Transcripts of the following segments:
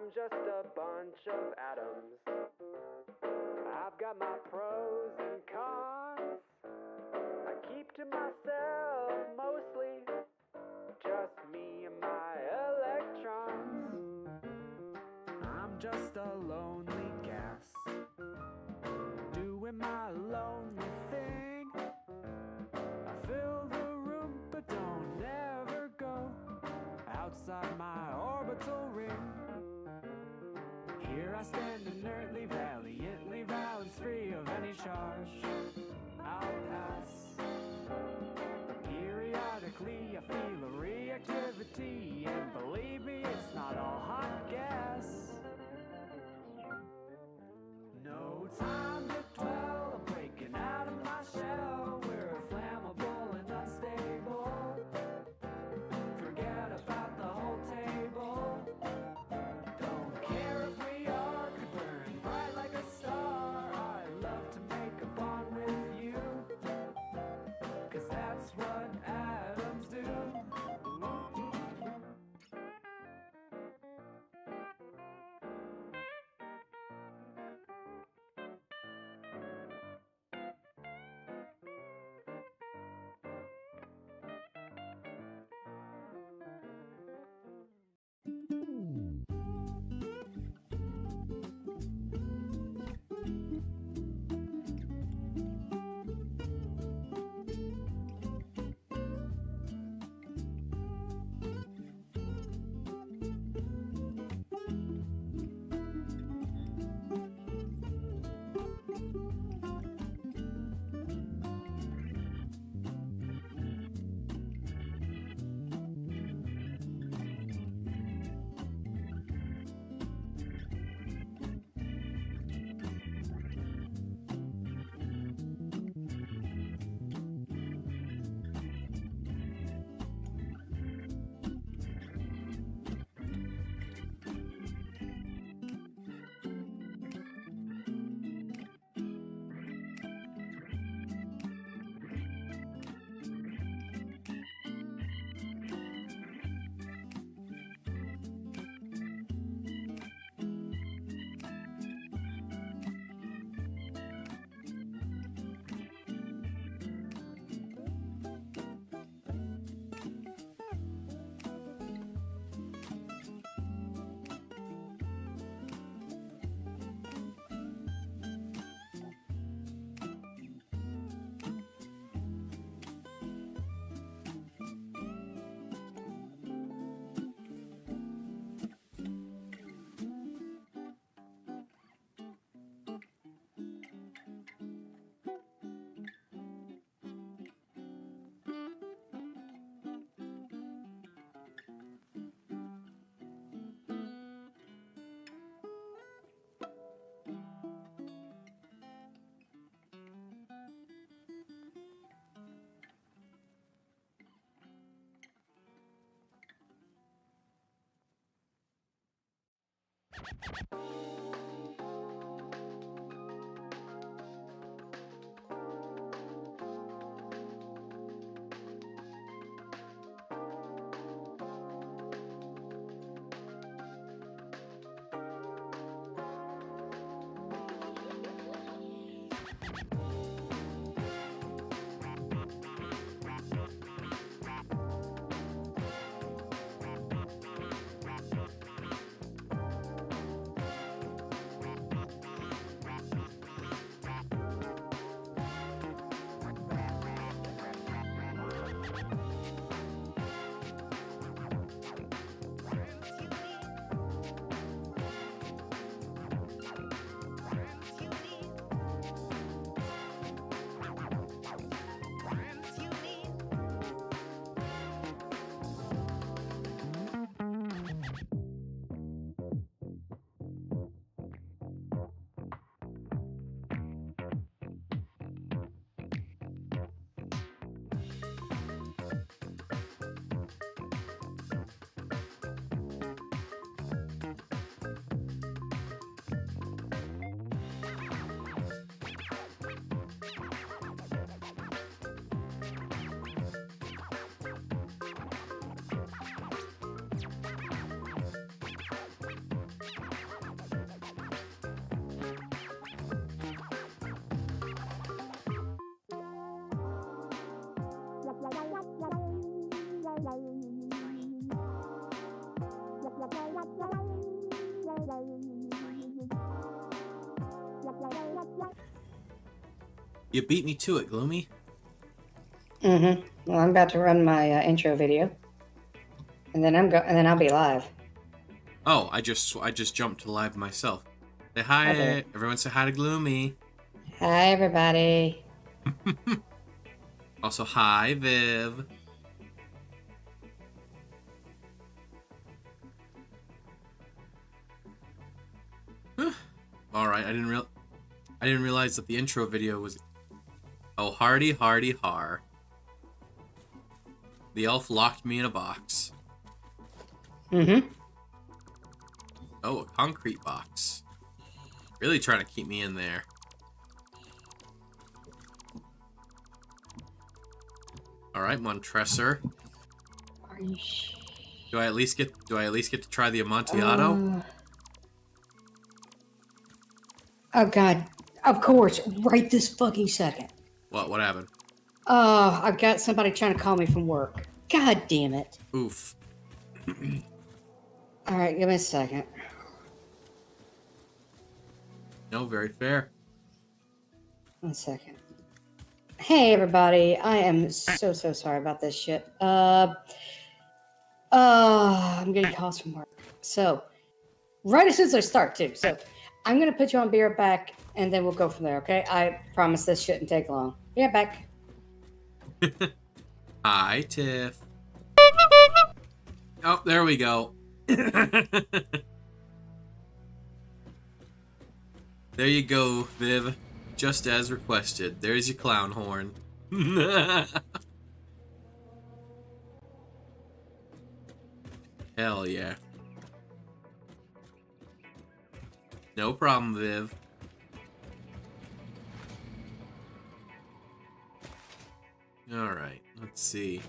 I'm just a bunch of atoms. I've got my pros and cons. I keep to myself mostly, just me and my electrons. I'm just a lonely gas, doing my lonely thing. I fill the room but don't ever go outside my orbital ring. Here I stand inertly, valiantly, balance free of any charge. I'll pass the periodic radioactivity, and believe me, it's not all hot gas. No time to dwell, I'm breaking out of my shell. We're flammable and unstable. Forget about the whole table. Don't care if we are, could burn bright like a star. I'd love to make a bond with you, 'cause that's what atoms do. You beat me to it, Gloomy. Mm-hmm. Well, I'm about to run my intro video, and then I'll be live. Oh, I just jumped to live myself. Say hi, Okay. Everyone. Say hi to Gloomy. Hi, everybody. Also, hi, Viv. right. I didn't realize that the intro video was. Oh, hardy, hardy, har. The elf locked me in a box. Mm-hmm. Oh, a concrete box. Really trying to keep me in there. All right, Montresor. Are you Do I at least get to try the Amontillado? Oh God! Of course, right this fucking second. What happened? I've got somebody trying to call me from work. God damn it! Oof. All right, give me a second. No, very fair. 1 second. Hey everybody, I am so sorry about this shit. I'm getting calls from work. So, right as soon as I start too. So, I'm gonna put you on, be right back, and then we'll go from there. Okay? I promise this shouldn't take long. Be right back. Hi, Tiff. Oh, there we go. There you go, Viv. Just as requested. There's your clown horn. Hell yeah. No problem, Viv. Alright, let's see.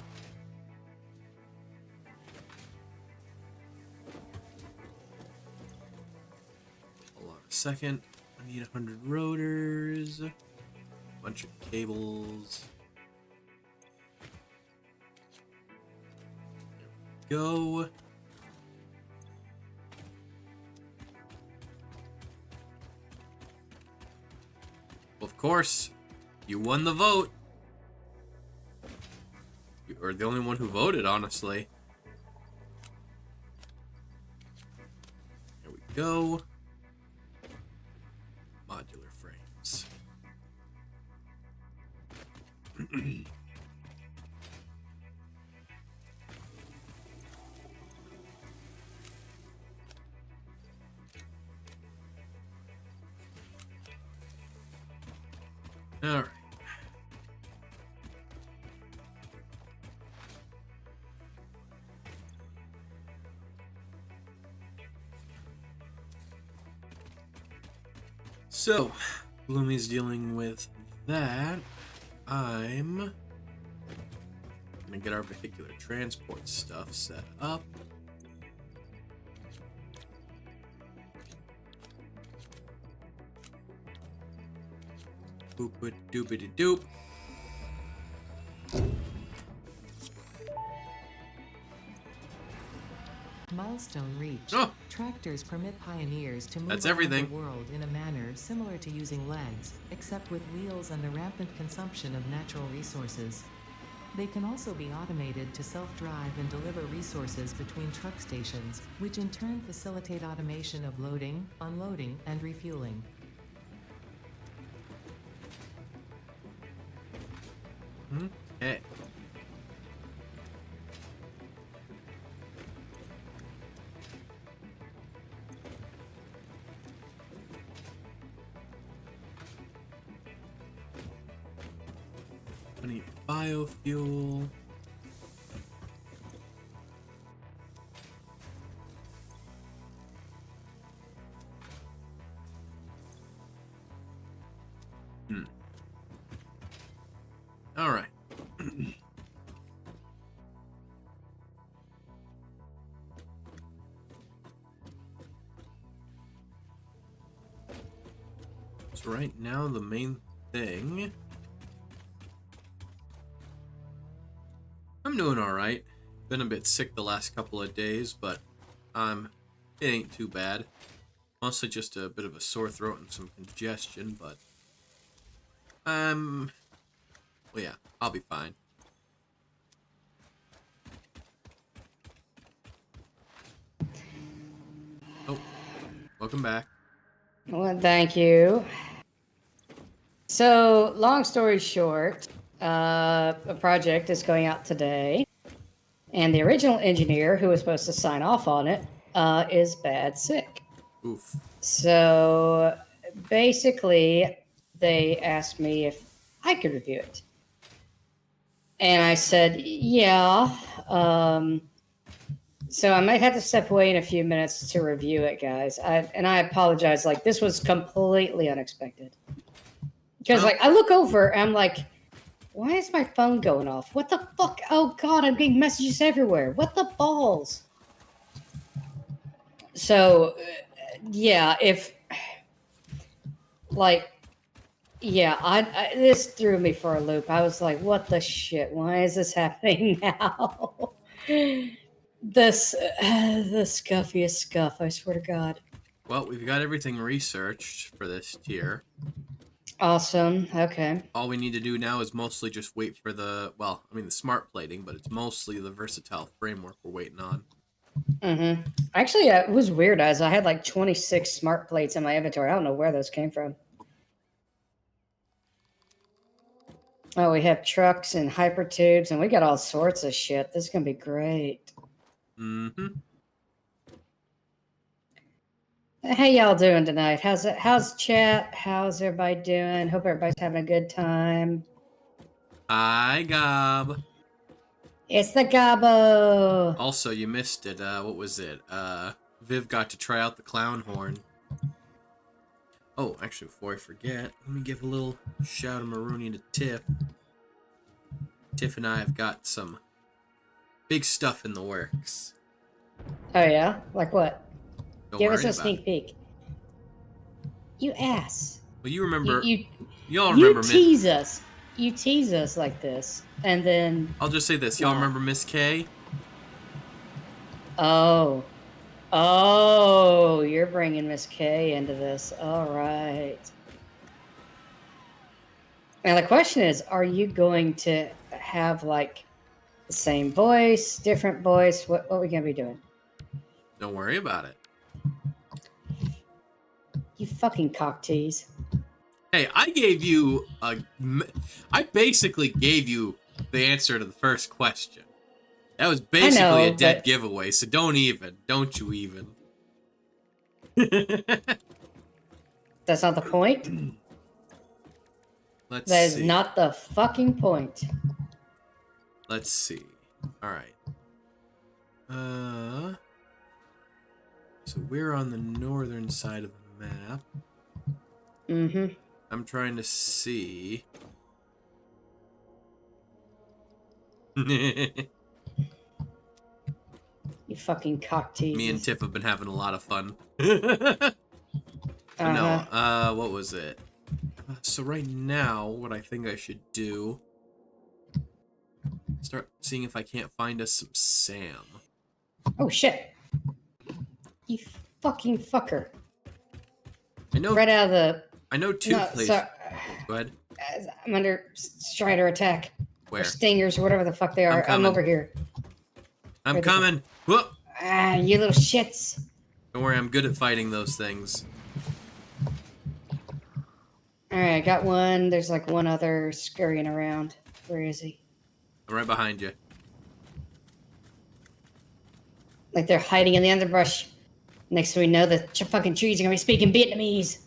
Hold on a second. I need 100 rotors. A bunch of cables. There we go. Of course, you won the vote. You are the only one who voted, honestly. There we go. Modular frames. All right. So, Gloomy's dealing with that. I'm gonna get our vehicular transport stuff set up. Boop doopity doop. Milestone reached. Oh. Tractors permit pioneers to move That's around everything. the world in a manner similar to using legs, except with wheels and the rampant consumption of natural resources. They can also be automated to self-drive and deliver resources between truck stations, which in turn facilitate automation of loading, unloading, and refueling. Hey. I need biofuel. All right. So right now the main thing. I'm doing all right. Been a bit sick the last couple of days, but it ain't too bad. Mostly just a bit of a sore throat and some congestion, but well, yeah, I'll be fine. Oh, welcome back. Well, thank you. So, long story short, a project is going out today, and the original engineer who was supposed to sign off on it is bad sick. Oof. So basically, they asked me if I could review it. And I said, yeah. So I might have to step away in a few minutes to review it, guys. And I apologize. Like, this was completely unexpected. Because, like, I look over and I'm like, why is my phone going off? What the fuck? Oh, God, I'm getting messages everywhere. What the balls? So, yeah, if, like, yeah, this threw me for a loop. I was like, what the shit? Why is this happening now? This, the scuffiest scuff, I swear to God. Well, we've got everything researched for this tier. Awesome. Okay. All we need to do now is mostly just wait for the, well, I mean the smart plating, but it's mostly the versatile framework we're waiting on. Mm-hmm. Actually, it was weird, as I had like 26 smart plates in my inventory. I don't know where those came from. Oh, we have trucks and hypertubes, and we got all sorts of shit. This is going to be great. Mm-hmm. How y'all doing tonight? How's chat? How's everybody doing? Hope everybody's having a good time. Hi, Gob. It's the Gobbo. Also, you missed it. What was it? Viv got to try out the clown horn. Oh, actually, before I forget, let me give a little shout of Marooney to Tiff. Tiff and I have got some big stuff in the works. Oh, yeah? Like what? Don't Give worry us a about sneak it. peek. You ass. Well, you remember... You y'all remember... tease us. You tease us like this, and then... I'll just say this. Y'all remember Miss K? Oh. Oh, you're bringing Miss K into this. All right. Now, the question is, are you going to have, like, the same voice, different voice? What are we going to be doing? Don't worry about it. You fucking cock tease. Hey, I gave you a... I basically gave you the answer to the first question. That was basically a dead giveaway, so don't you even. That's not the point? Let's That is see. not the fucking point. Let's see. Alright. So we're on the northern side of the map. Mm-hmm. I'm trying to see... You fucking cock tease. Me and Tiff have been having a lot of fun. No, what was it? So right now, what I think I should do... Start seeing if I can't find us some Sam. Oh, shit. You fucking fucker. I know... Right out of the... I know two places... Sorry. Go ahead. I'm under Strider attack. Where? Or Stingers, or whatever the fuck they are. I'm over here. I'm coming. Whoop! Ah, you little shits. Don't worry, I'm good at fighting those things. Alright, I got one. There's like one other scurrying around. Where is he? I'm right behind you. Like they're hiding in the underbrush. Next thing we know, the fucking trees are gonna be speaking Vietnamese.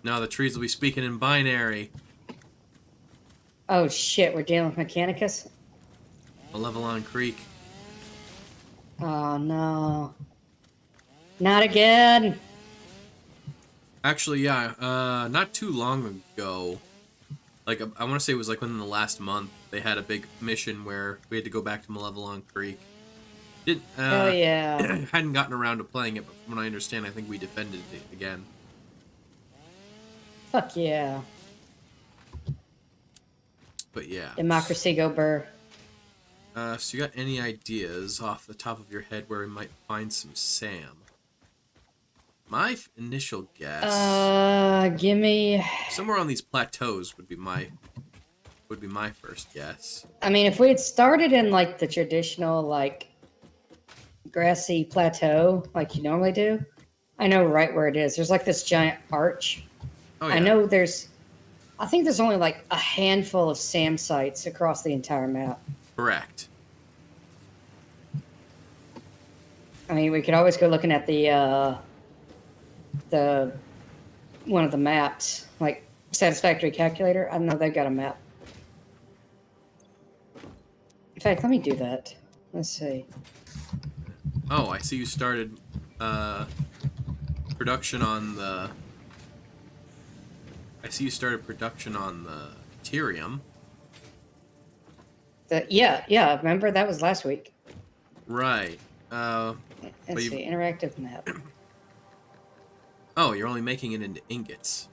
No, the trees will be speaking in binary. Oh shit, we're dealing with Mechanicus? Malevelon Creek. Oh no. Not again! Actually, yeah, not too long ago, like, I want to say it was like within the last month, they had a big mission where we had to go back to Malevelon Creek. Oh yeah. Hadn't gotten around to playing it, but from what I understand, I think we defended it again. Fuck yeah. But yeah. Democracy go burr. So you got any ideas off the top of your head where we might find some Sam? My initial guess... Give me... somewhere on these plateaus would be my first guess. I mean, if we had started in, like, the traditional, like, grassy plateau, like you normally do, I know right where it is. There's, like, this giant arch. Oh, yeah. I know I think there's only, like, a handful of SAM sites across the entire map. Correct. I mean, we could always go looking at the one of the maps, like Satisfactory Calculator. I know they've got a map. In fact, let me do that. Let's see. Oh, I see you started production on the. I see you started production on the Ethereum. Yeah. Remember that was last week. Right. Let's But see, interactive map. Oh, you're only making it into ingots.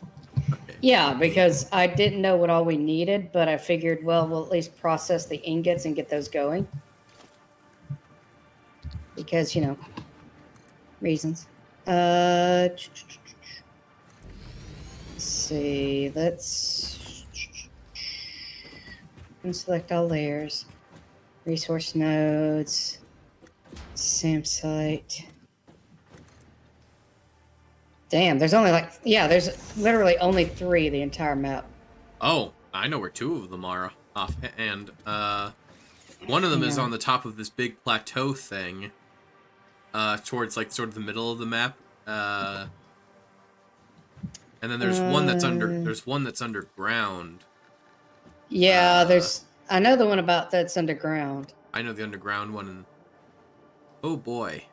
Okay. Yeah, because I didn't know what all we needed, but I figured, well, we'll at least process the ingots and get those going. Because, reasons. Let's see. Let's select all layers. Resource nodes. SAM site. Damn, there's only there's literally only 3 the entire map. Oh, I know where 2 of them are offhand. One of them is on the top of this big plateau thing. Towards like sort of the middle of the map. And then there's one that's underground. Yeah, I know the one about that's underground. I know the underground one, and oh boy.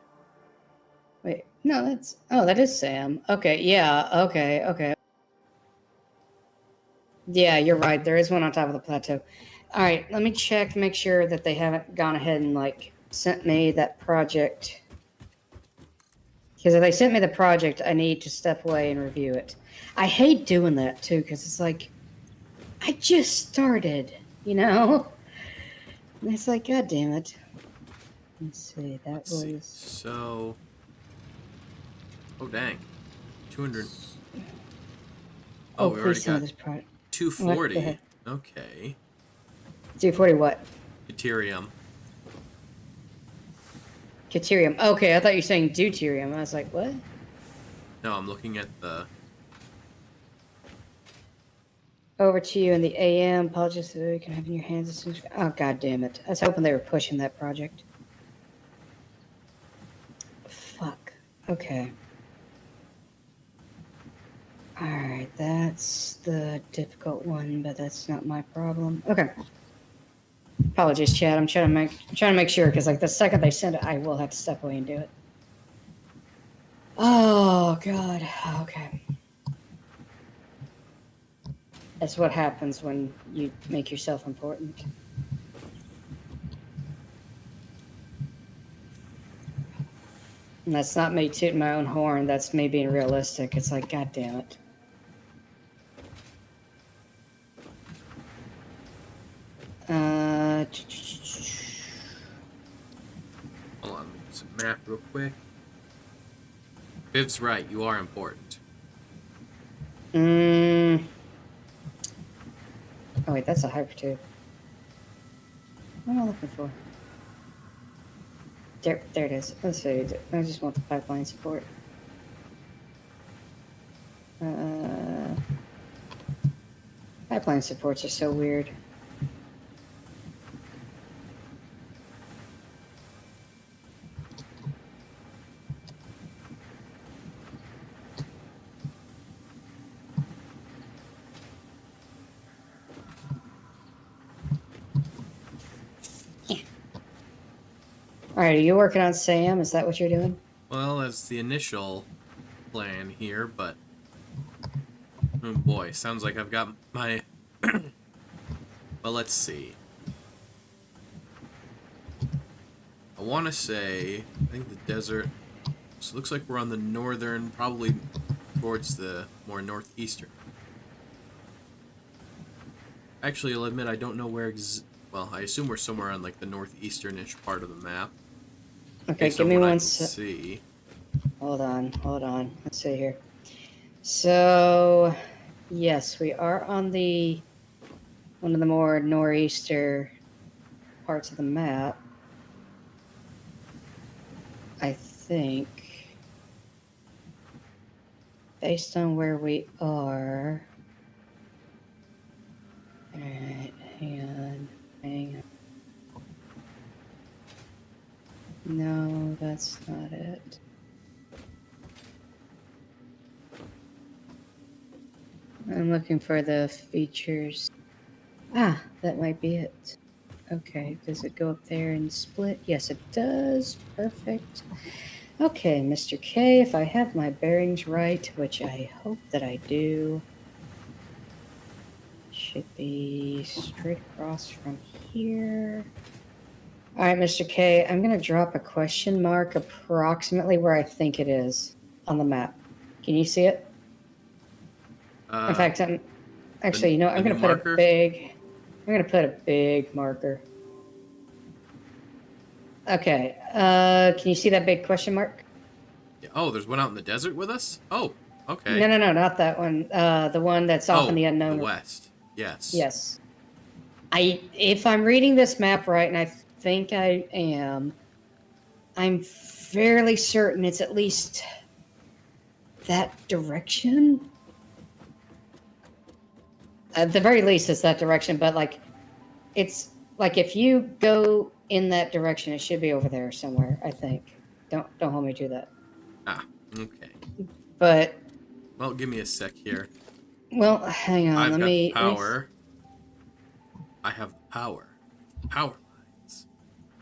Wait, no, that is Sam. Okay, yeah, okay. Yeah, you're right. There is one on top of the plateau. All right, let me check to make sure that they haven't gone ahead and sent me that project. Because if they sent me the project, I need to step away and review it. I hate doing that too, because it's like I just started, And it's like, God damn it. Let's see. Let's see. So, oh dang, 200. Oh, we already got 240. Okay. 240 what? Ethereum. Deuterium. Okay, I thought you were saying deuterium. I was like, what? No, I'm looking at the. Over to you in the AM. Apologies that you can have in your hands as soon as. Oh, God damn it. I was hoping they were pushing that project. Fuck. Okay. Alright, that's the difficult one, but that's not my problem. Okay. Apologies, Chad. I'm trying to make sure, because the second they send it, I will have to step away and do it. Oh, God. Okay. That's what happens when you make yourself important. And that's not me tooting my own horn. That's me being realistic. It's like, God damn it. Hold on, let's map real quick. Viv's right. You are important. Oh wait, that's a hypertube. What am I looking for? There it is. Let's see. I just want the pipeline support. Pipeline supports are so weird. All right, are you working on SAM? Is that what you're doing? Well, that's the initial plan here, but oh boy, sounds like I've got my. Well, let's see. I want to say, I think the desert. So it looks like we're on the northern, probably towards the more northeastern. Actually, I'll admit I don't know where. Well, I assume we're somewhere on the northeastern-ish part of the map. Okay, give me one second. Hold on. Let's see here. So, yes, we are on one of the more nor'easter parts of the map. I think, based on where we are. All right, hang on. No, that's not it. I'm looking for the features. Ah, that might be it. Okay, does it go up there and split? Yes, it does. Perfect. Okay, Mr. K, if I have my bearings right, which I hope that I do, should be straight across from here. All right, Mr. K, I'm going to drop a question mark approximately where I think it is on the map. Can you see it? In fact, I'm actually, you know, I'm going to put marker? I'm going to put a big marker. Okay. Can you see that big question mark? Yeah. Oh, there's one out in the desert with us? Oh, okay. No, not that one. The one that's off in the unknown. The west. Yes. Yes. If I'm reading this map right, and I think I am, I'm fairly certain it's at least that direction. At the very least, it's that direction. But like, it's like if you go in that direction, it should be over there somewhere. I think. Don't hold me to that. Ah, okay. But Well, give me a sec here. well, hang on. I've got the power. I have the power. Power lines.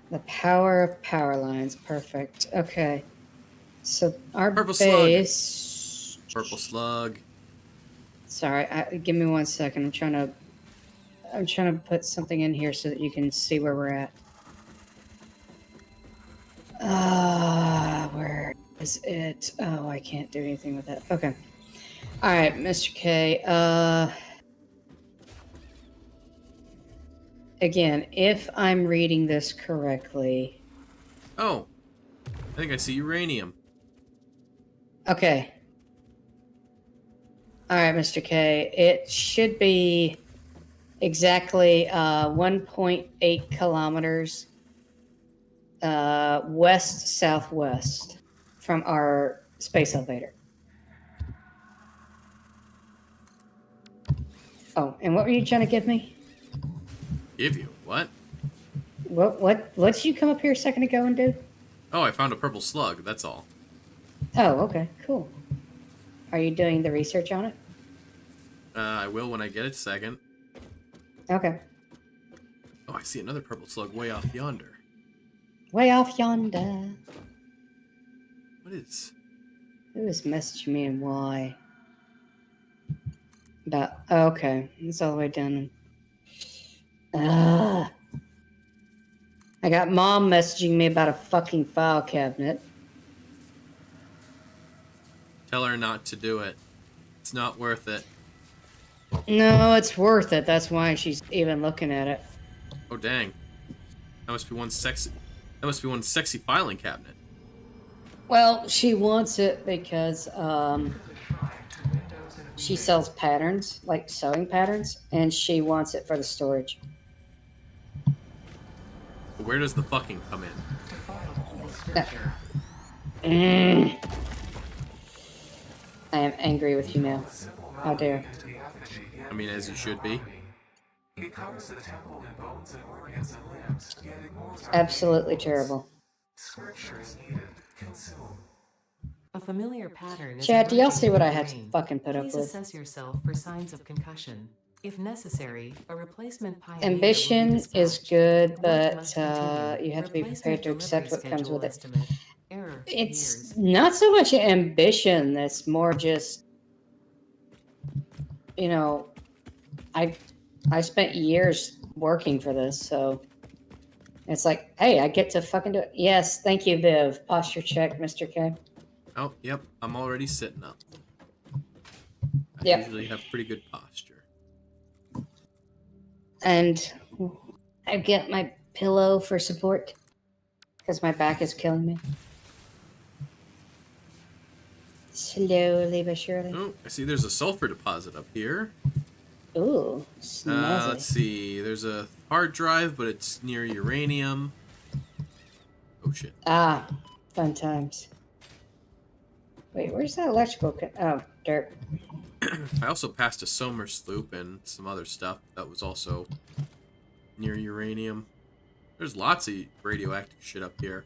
The power of power lines. Perfect. Okay. So our Purple base. Purple slug. Sorry, give me 1 second. I'm trying to put something in here so that you can see where we're at. Where is it? Oh, I can't do anything with that. Okay. All right, Mr. K. Again, if I'm reading this correctly. Oh, I think I see uranium. Okay. All right, Mr. K. It should be exactly 1.8 kilometers west-southwest from our space elevator. Oh, and what were you trying to give me? Give you what? What did you come up here a second ago and do? Oh, I found a purple slug. That's all. Oh, okay, cool. Are you doing the research on it? I will when I get a second. Okay. Oh, I see another purple slug way off yonder. Way off yonder. What is? Who is messaging me and why? About okay, it's all the way down. I got mom messaging me about a fucking file cabinet. Tell her not to do it. It's not worth it. No, it's worth it. That's why she's even looking at it. Oh dang. That must be one sexy filing cabinet. Well, she wants it because she sells patterns, like sewing patterns, and she wants it for the storage. Where does the fucking come in? I am angry with you now. How dare. I mean, as you should be. Absolutely terrible. A familiar pattern is Chad, do y'all emerging see what in I your had to brain. fucking put up Please with? assess yourself for signs of concussion. If necessary, a replacement pioneer Ambition will be is dispatched. good, Work but must continue. you have to be Replacement prepared to accept delivery what comes schedule with it. estimate. Error It's years. not so much ambition, it's more just, you know, I spent years working for this, so it's like, hey, I get to fucking do it. Yes, thank you, Viv. Posture check, Mr. K. Oh, yep. I'm already sitting up. I Yep. usually have pretty good posture. And I get my pillow for support because my back is killing me. Slowly but surely. Oh, I see there's a sulfur deposit up here. Ooh, snazzy. Let's see. There's a hard drive, but it's near uranium. Oh, shit. Ah, fun times. Wait, where's that electrical? Oh, dirt. I also passed a Somer sloop and some other stuff that was also near uranium. There's lots of radioactive shit up here.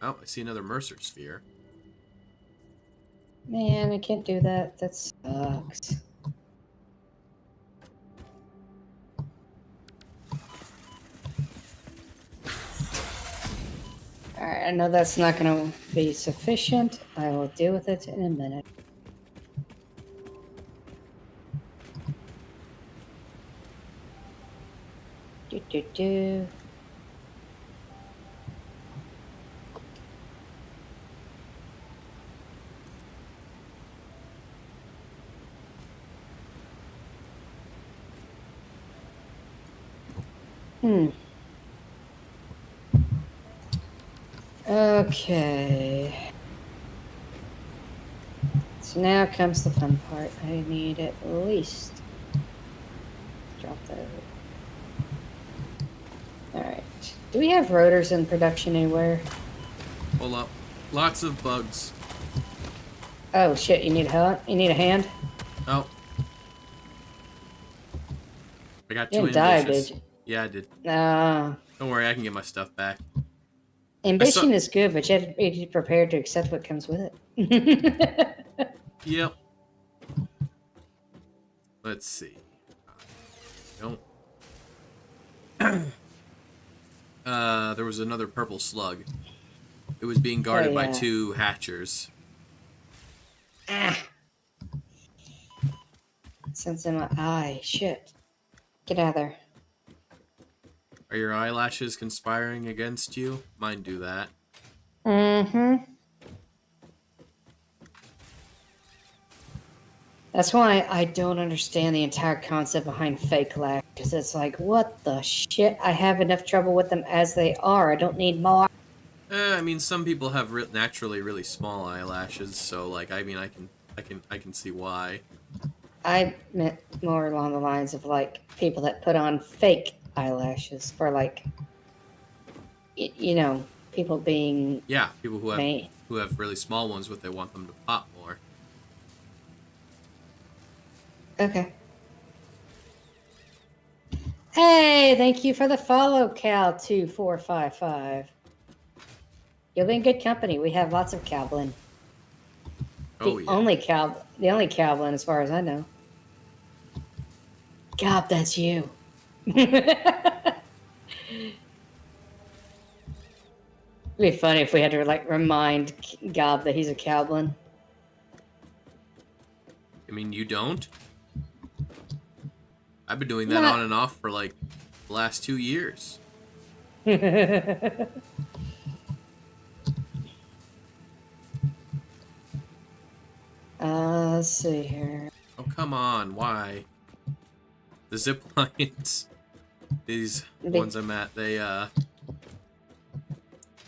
Oh, I see another Mercer sphere. Man, I can't do that. That sucks. Alright, I know that's not going to be sufficient. I will deal with it in a minute. Do. Okay. So now comes the fun part. I need at least drop that over. Alright. Do we have rotors in production anywhere? Hold up. Lots of bugs. Oh shit, you need help? You need a hand? Oh. I got You two didn't die, ambitious. did you? Yeah, I did. Nah. Don't worry, I can get my stuff back. Ambition is good, but you have to be prepared to accept what comes with it. Yep. Let's see. Don't. There was another purple slug. It was being guarded by 2 hatchers. Ah. Sense in my eye. Shit. Get out of there. Are your eyelashes conspiring against you? Mine do that. Mm-hmm. That's why I don't understand the entire concept behind fake lashes. It's like, what the shit? I have enough trouble with them as they are. I don't need more. I mean, some people have naturally really small eyelashes, so like, I mean, I can see why. I meant more along the lines of like people that put on fake eyelashes for like, you know, people being people who have really small ones, but they want them to pop more. Okay. Hey, thank you for the follow, Cal2455. You'll be in good company. We have lots of Calblin. Oh, The only Calblin, as far as I know. God, that's you. It'd be funny if we had to like remind Gob that he's a Calblin. I mean, you don't? I've been doing that on and off for like the last 2 years. Let's see here. Oh, come on. Why? The zip lines. These ones I'm at, they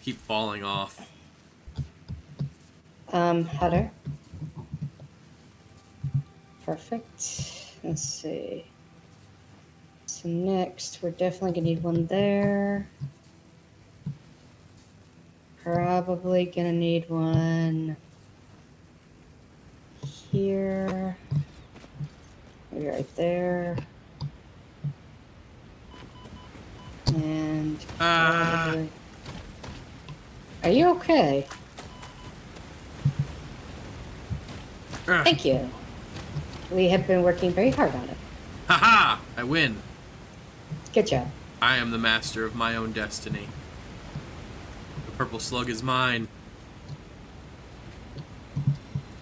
keep falling off. Header. Perfect. Let's see. So next, we're definitely gonna need one there. Probably gonna need one here. Maybe right there. And probably... Are you okay? Thank you. We have been working very hard on it. Haha! I win. Good job. I am the master of my own destiny. The purple slug is mine.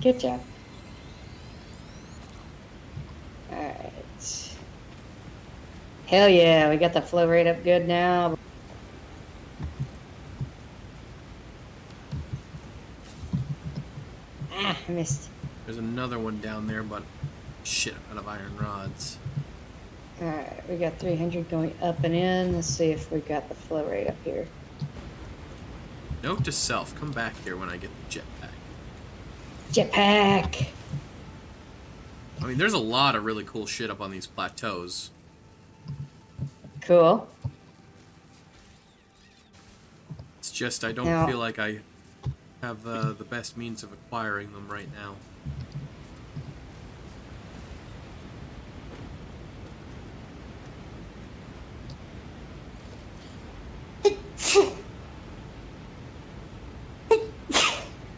Good job. Alright. Hell yeah, we got the flow rate up good now. Ah, I missed. There's another one down there, but shit, I'm out of iron rods. Alright, we got 300 going up and in. Let's see if we got the flow rate up here. Note to self, come back here when I get the jetpack. Jetpack! I mean, there's a lot of really cool shit up on these plateaus. Cool. It's just I don't feel like I have the best means of acquiring them right now.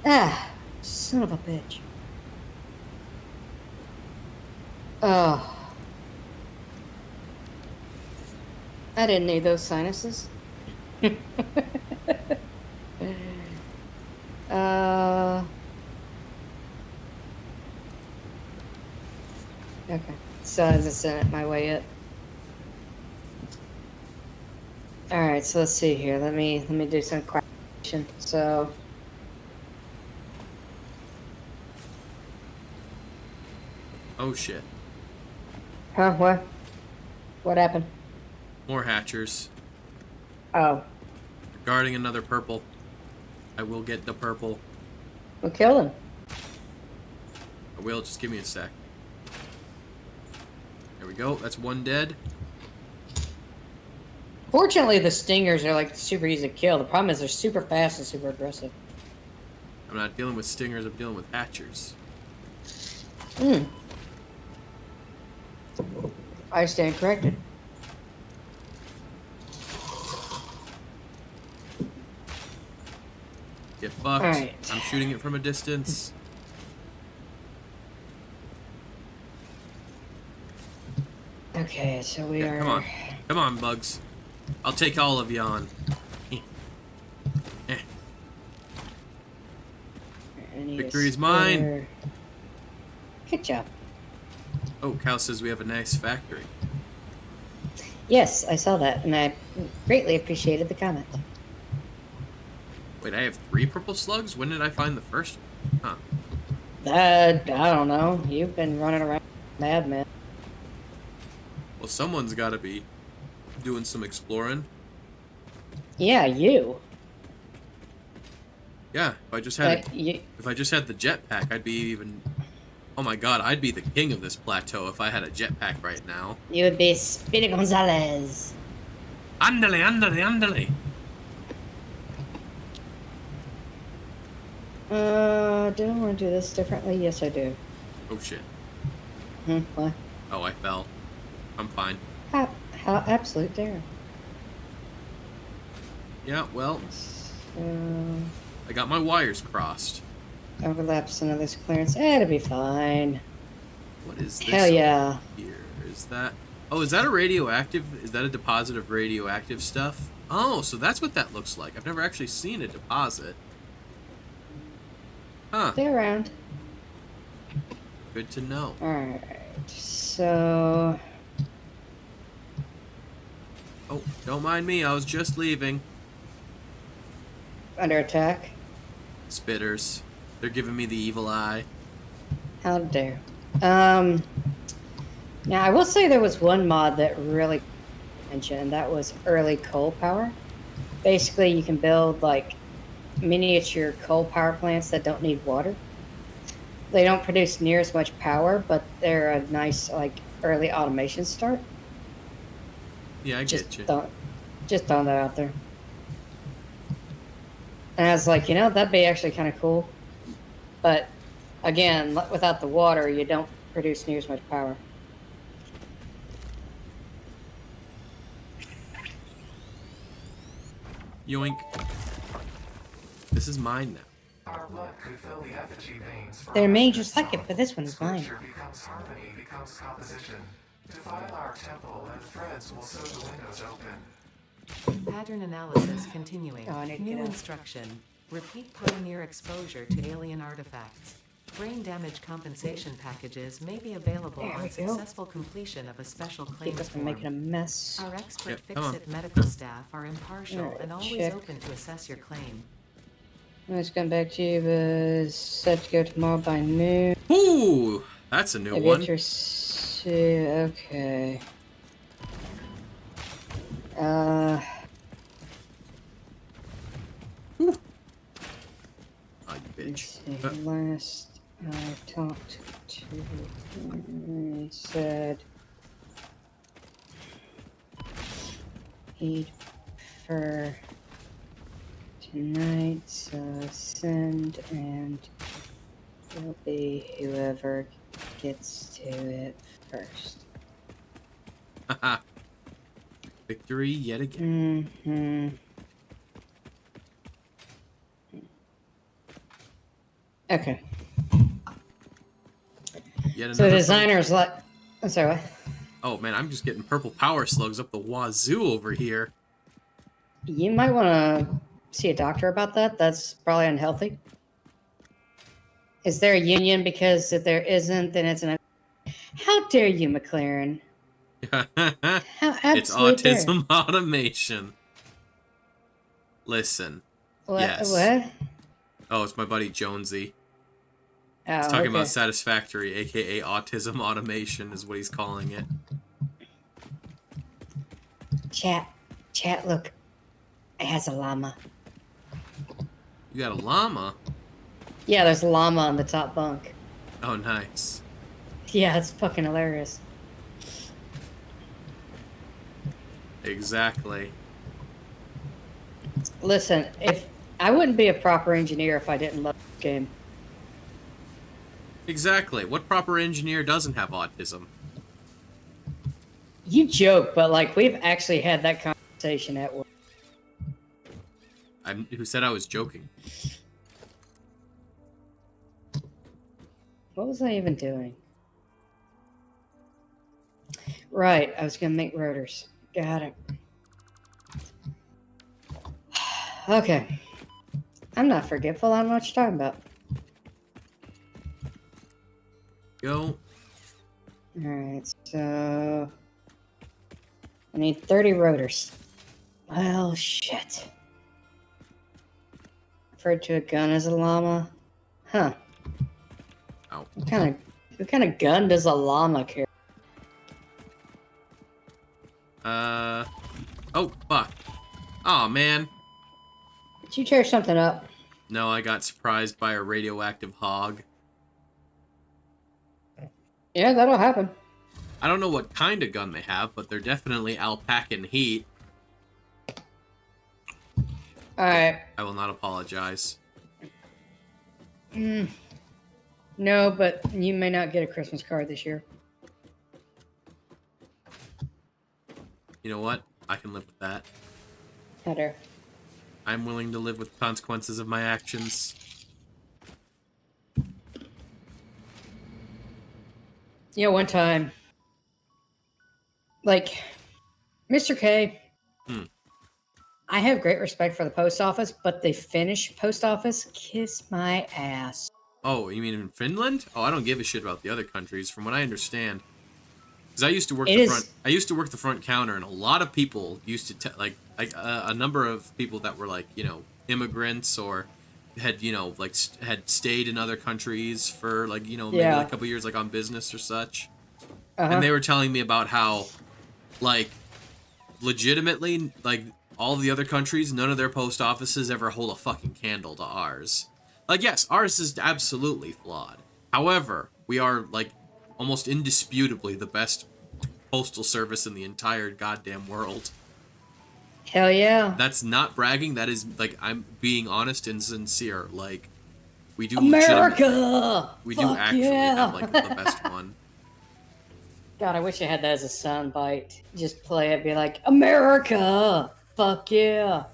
Ah, son of a bitch. Oh, I didn't need those sinuses. uh. Okay. So I just sent it my way up. All right. So let's see here. Let me do some question. So. Oh shit. Huh? What? What happened? More hatchers. Oh, Guarding another purple. I will get the purple. we killed him. I will. Just give me a sec. There we go. That's one dead. Fortunately, the stingers are like super easy to kill. The problem is they're super fast and super aggressive. I'm not dealing with stingers. I'm dealing with hatchers. Hmm. I stand corrected. Get fucked. Alright. I'm shooting it from a distance. Okay, so we Yeah, are. come on. Come on, bugs. I'll take all of you on. Eh. Eh. I need a Victory's mine. splitter. Good job. Oh, Cal says we have a nice factory. Yes, I saw that, and I greatly appreciated the comment. Wait, I have 3 purple slugs? When did I find the first one? Huh. I don't know. You've been running around mad, man. Well, someone's got to be doing some exploring. Yeah, you. Yeah, if I just had You. if I just had the jetpack, I'd be even. Oh my god, I'd be the king of this plateau if I had a jetpack right now. You would be Speedy Gonzalez. Andale, andale, andale. Do I want to do this differently? Yes, I do. Oh shit. What? Oh, I fell. I'm fine. How absolute dare. Yeah, well, So, I got my wires crossed. overlaps into this clearance. It'll be fine. What is this? Hell yeah. Here is that. Oh, is that a radioactive? Is that a deposit of radioactive stuff? Oh, so that's what that looks like. I've never actually seen a deposit. Huh. Stay around. Good to know. Alright. So. Oh, don't mind me. I was just leaving. Under attack. Spitters. They're giving me the evil eye. How dare. Now, I will say there was one mod that really mentioned, and that was early coal power. Basically, you can build like miniature coal power plants that don't need water. They don't produce near as much power, but they're a nice like early automation start. Yeah, I Just get you. throwing that out there. And I was like, that'd be actually kind of cool. But again, without the water, you don't produce near as much power. Yoink. This is mine now. Our blood could fill the effigy veins for They're us made this just like it, song. but this one's mine. Scripture becomes harmony, becomes composition. Defile our temple, and threads will sew the windows open. Pattern analysis continuing. Oh, I need to New get out. instruction. Repeat pioneer exposure to alien artifacts. Brain damage compensation packages may be available There we on go. successful completion of a special Keep claims us from form. making a mess. Our expert Yep, come on. Fix-It medical staff are impartial Alright, and always check. open to assess your claim. Let's come back to you. But set to go tomorrow by noon. Ooh, that's a new Maybe one. at your okay. Oh, you Let's bitch. see. Last I talked to him, he said he'd prefer tonight, so send and it'll be whoever gets to it first. Haha. Victory yet again. Mm-hmm. Okay. Yet So another designers like I'm sorry, what? Oh man, I'm just getting purple power slugs up the wazoo over here. You might want to see a doctor about that. That's probably unhealthy. Is there a union? Because if there isn't, then it's an. How dare you, McLaren? How It's absolute dare. autism automation. Listen. What? Yes. What? Oh, it's my buddy Jonesy. Oh, He's talking okay. about Satisfactory, aka autism automation, is what he's calling it. Chat, look. It has a llama. You got a llama? Yeah, there's a llama on the top bunk. Oh, nice. Yeah, it's fucking hilarious. Exactly. Listen, if I wouldn't be a proper engineer if I didn't love this game. Exactly. What proper engineer doesn't have autism? You joke, but like we've actually had that conversation at work. Who said I was joking? What was I even doing? Right, I was gonna make rotors. Got it. Okay. I'm not forgetful. I don't know what you're talking about. Go. Alright, so I need 30 rotors. Well, shit. Referred to a gun as a llama? Huh. Ow. What kind of gun does a llama carry? Oh, fuck. Aw, man. Did you tear something up? No, I got surprised by a radioactive hog. Yeah, that'll happen. I don't know what kind of gun they have, but they're definitely alpacan heat. Alright. I will not apologize. No, but you may not get a Christmas card this year. You know what? I can live with that. Better. I'm willing to live with the consequences of my actions. You know, one time, like, Mr. K, I have great respect for the post office, but the Finnish post office, kiss my ass. Oh, you mean in Finland? Oh, I don't give a shit about the other countries, from what I understand. Because I used to work I used to work the front counter, and a lot of people used to a number of people that were like, you know, immigrants or had, you know, like had stayed in other countries for like, you know, maybe like a couple years, like on business or such. And they were telling me about how, like, legitimately, like, all the other countries, none of their post offices ever hold a fucking candle to ours. Like, yes, ours is absolutely flawed. However, we are, like, almost indisputably the best postal service in the entire goddamn world. Hell yeah. That's not bragging. That is, like, I'm being honest and sincere. Like, we do America! We do actually have, like, the best one. God, I wish I had that as a soundbite. Just play it, be like, America! Fuck yeah!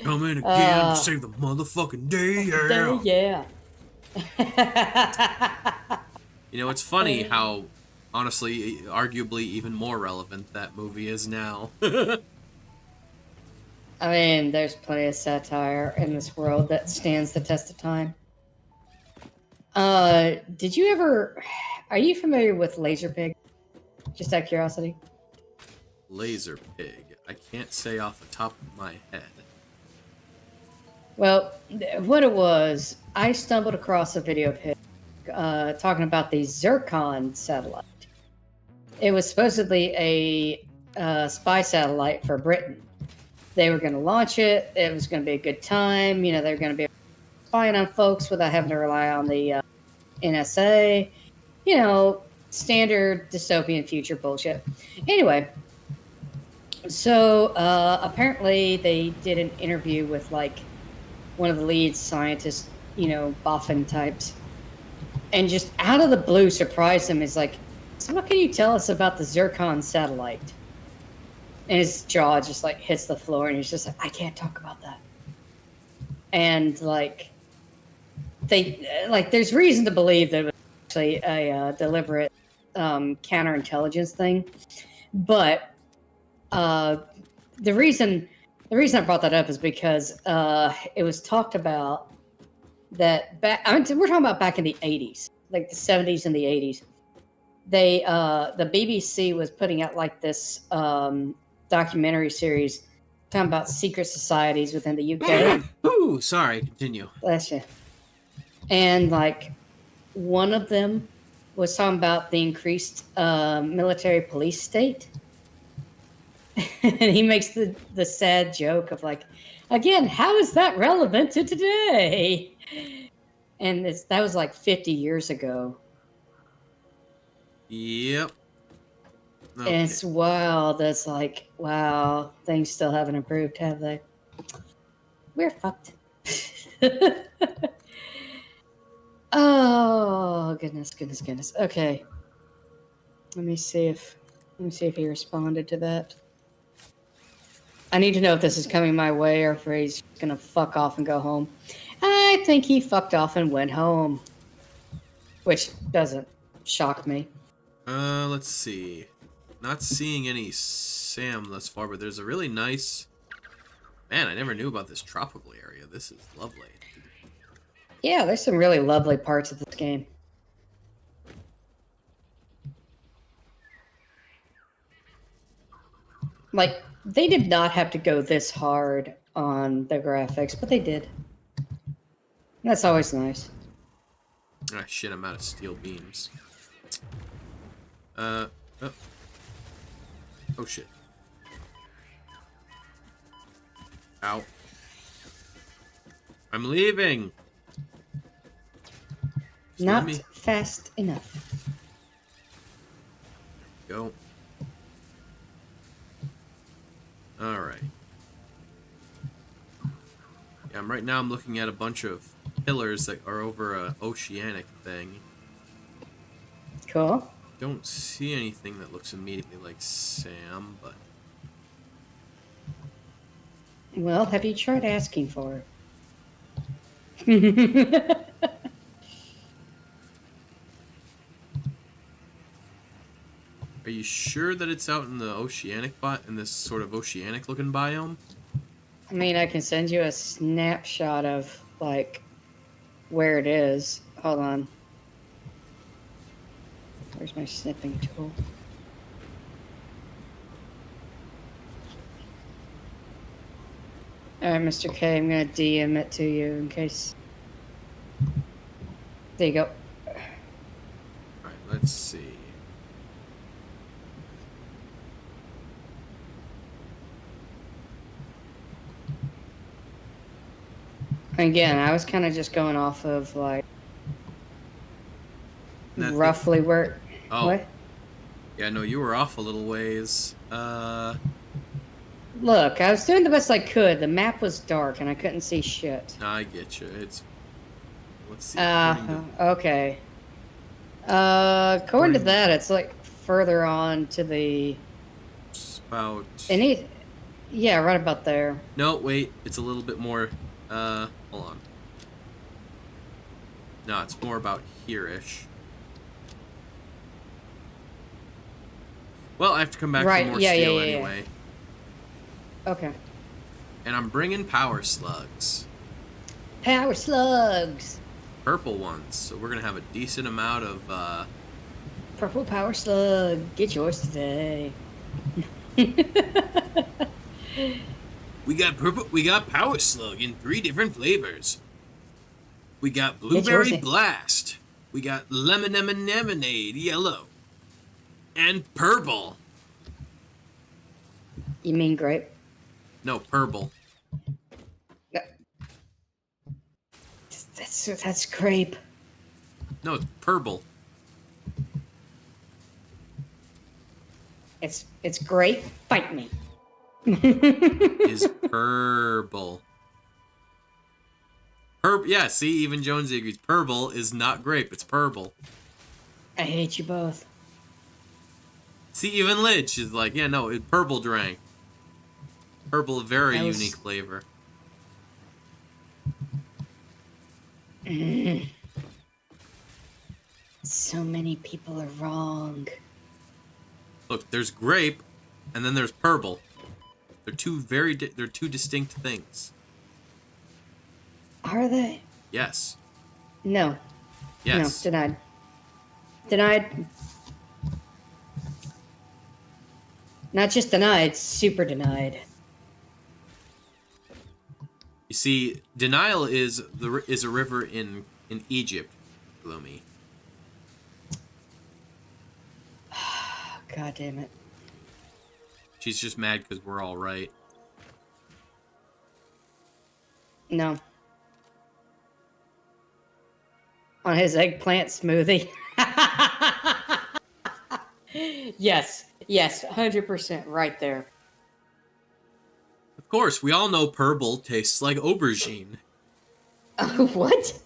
Come in again to save the motherfucking day, Yeah. You know, it's funny how, honestly, arguably even more relevant that movie is now. I mean, there's plenty of satire in this world that stands the test of time. Did you ever... Are you familiar with Laserpig? Just out of curiosity. Laser Pig. I can't say off the top of my head. Well, what it was, I stumbled across a video pig talking about the Zircon satellite. It was supposedly a spy satellite for Britain. They were going to launch it. It was going to be a good time. You know, they were going to be spying on folks without having to rely on the NSA. You know, standard dystopian future bullshit. Anyway, so apparently they did an interview with, like, one of the lead scientists, you know, boffin types, and just out of the blue surprised him. He's like, so what can you tell us about the Zircon satellite? And his jaw just, like, hits the floor, and he's just like, I can't talk about that. And, like, there's reason to believe that it was actually a deliberate counterintelligence thing. But the reason I brought that up is because it was talked about that we're talking about back in the 80s, like the 70s and the 80s. They the BBC was putting out like this documentary series talking about secret societies within the UK. Ooh, sorry. Continue. Bless you. And like one of them was talking about the increased military police state. And he makes the sad joke of like, again, how is that relevant to today? And that was like 50 years ago. Yep. Okay. And it's wild. That's like, wow, things still haven't improved, have they? We're fucked. Oh, goodness. Okay. Let me see if he responded to that. I need to know if this is coming my way or if he's gonna fuck off and go home. I think he fucked off and went home. Which doesn't shock me. Let's see. Not seeing any Sam thus far, but there's a really nice... Man, I never knew about this tropical area. This is lovely. Yeah, there's some really lovely parts of this game. Like, they did not have to go this hard on the graphics, but they did. That's always nice. Ah, shit, I'm out of steel beams. Oh. Oh, shit. Ow. I'm leaving! Not me. fast enough. Go. Alright. Yeah, right now I'm looking at a bunch of pillars that are over a oceanic thing. Cool. Don't see anything that looks immediately like Sam, but... Well, have you tried asking for it? Are you sure that it's out in the oceanic in this sort of oceanic looking biome? I mean, I can send you a snapshot of, like, where it is. Hold on. Where's my snipping tool? Alright, Mr. K, I'm gonna DM it to you in case... There you go. Alright, let's see. Again, I was kind of just going off of, like, That roughly where... Oh. What? Yeah, no, you were off a little ways. Look, I was doing the best I could. The map was dark and I couldn't see shit. I get you. It's... Let's see. according to- Okay. According to that, it's, like, further on to the... Spout. Yeah, right about there. No, wait. It's a little bit more... hold on. No, it's more about here-ish. Well, I have to come back Right, for more yeah, steel yeah. anyway. Okay. And I'm bringing power slugs. Power slugs! Purple ones. So we're going to have a decent amount of... Purple power slug. Get yours today. We got power slug in 3 different flavors. We got Get yours blueberry in. blast. We got lemon lemonade yellow. And purple. You mean grape? No, purple. That's grape. No, it's purple. It's grape. Fight me. Is purple. Yeah, see, even Jonesy agrees. Purple is not grape, it's purple. I hate you both. See, even Lidge is like, yeah, no, it's purple drank. Purple, very That was- unique flavor. So So many people are wrong. Look, there's grape, and then there's purple. They're they're two distinct things. Are they? Yes. No. Yes. No, denied. Denied. Not just denied, super denied. You see, Denial is a river in Egypt, Gloomy. God damn it. She's just mad because we're all right. No. On his eggplant smoothie. Yes, 100% right there. Of course, we all know purple tastes like aubergine. What?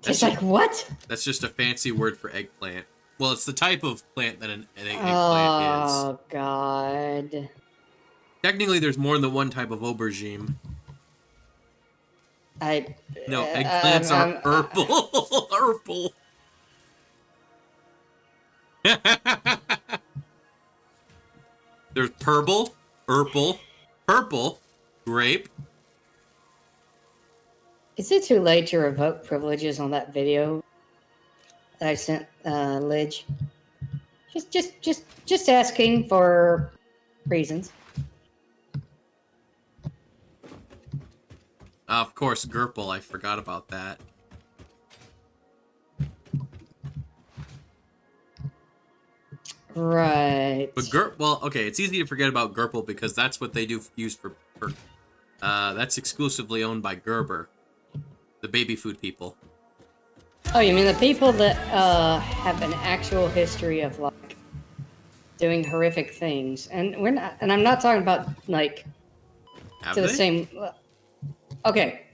Tastes like what? That's just a fancy word for eggplant. Well, it's the type of plant that an eggplant is. Oh, God. Technically, there's more than one type of aubergine. No, eggplants are purple. Purple. There's purple, grape. Is it too late to revoke privileges on that video that I sent Lidge? Just asking for reasons. Of course, Gerpel. I forgot about that. Right. But well, okay, it's easy to forget about Gerpel because that's what they do use for that's exclusively owned by Gerber, the baby food people. Oh, you mean the people that have an actual history of like doing horrific things, and we're not, and I'm not talking about like Have to they? the same. Okay.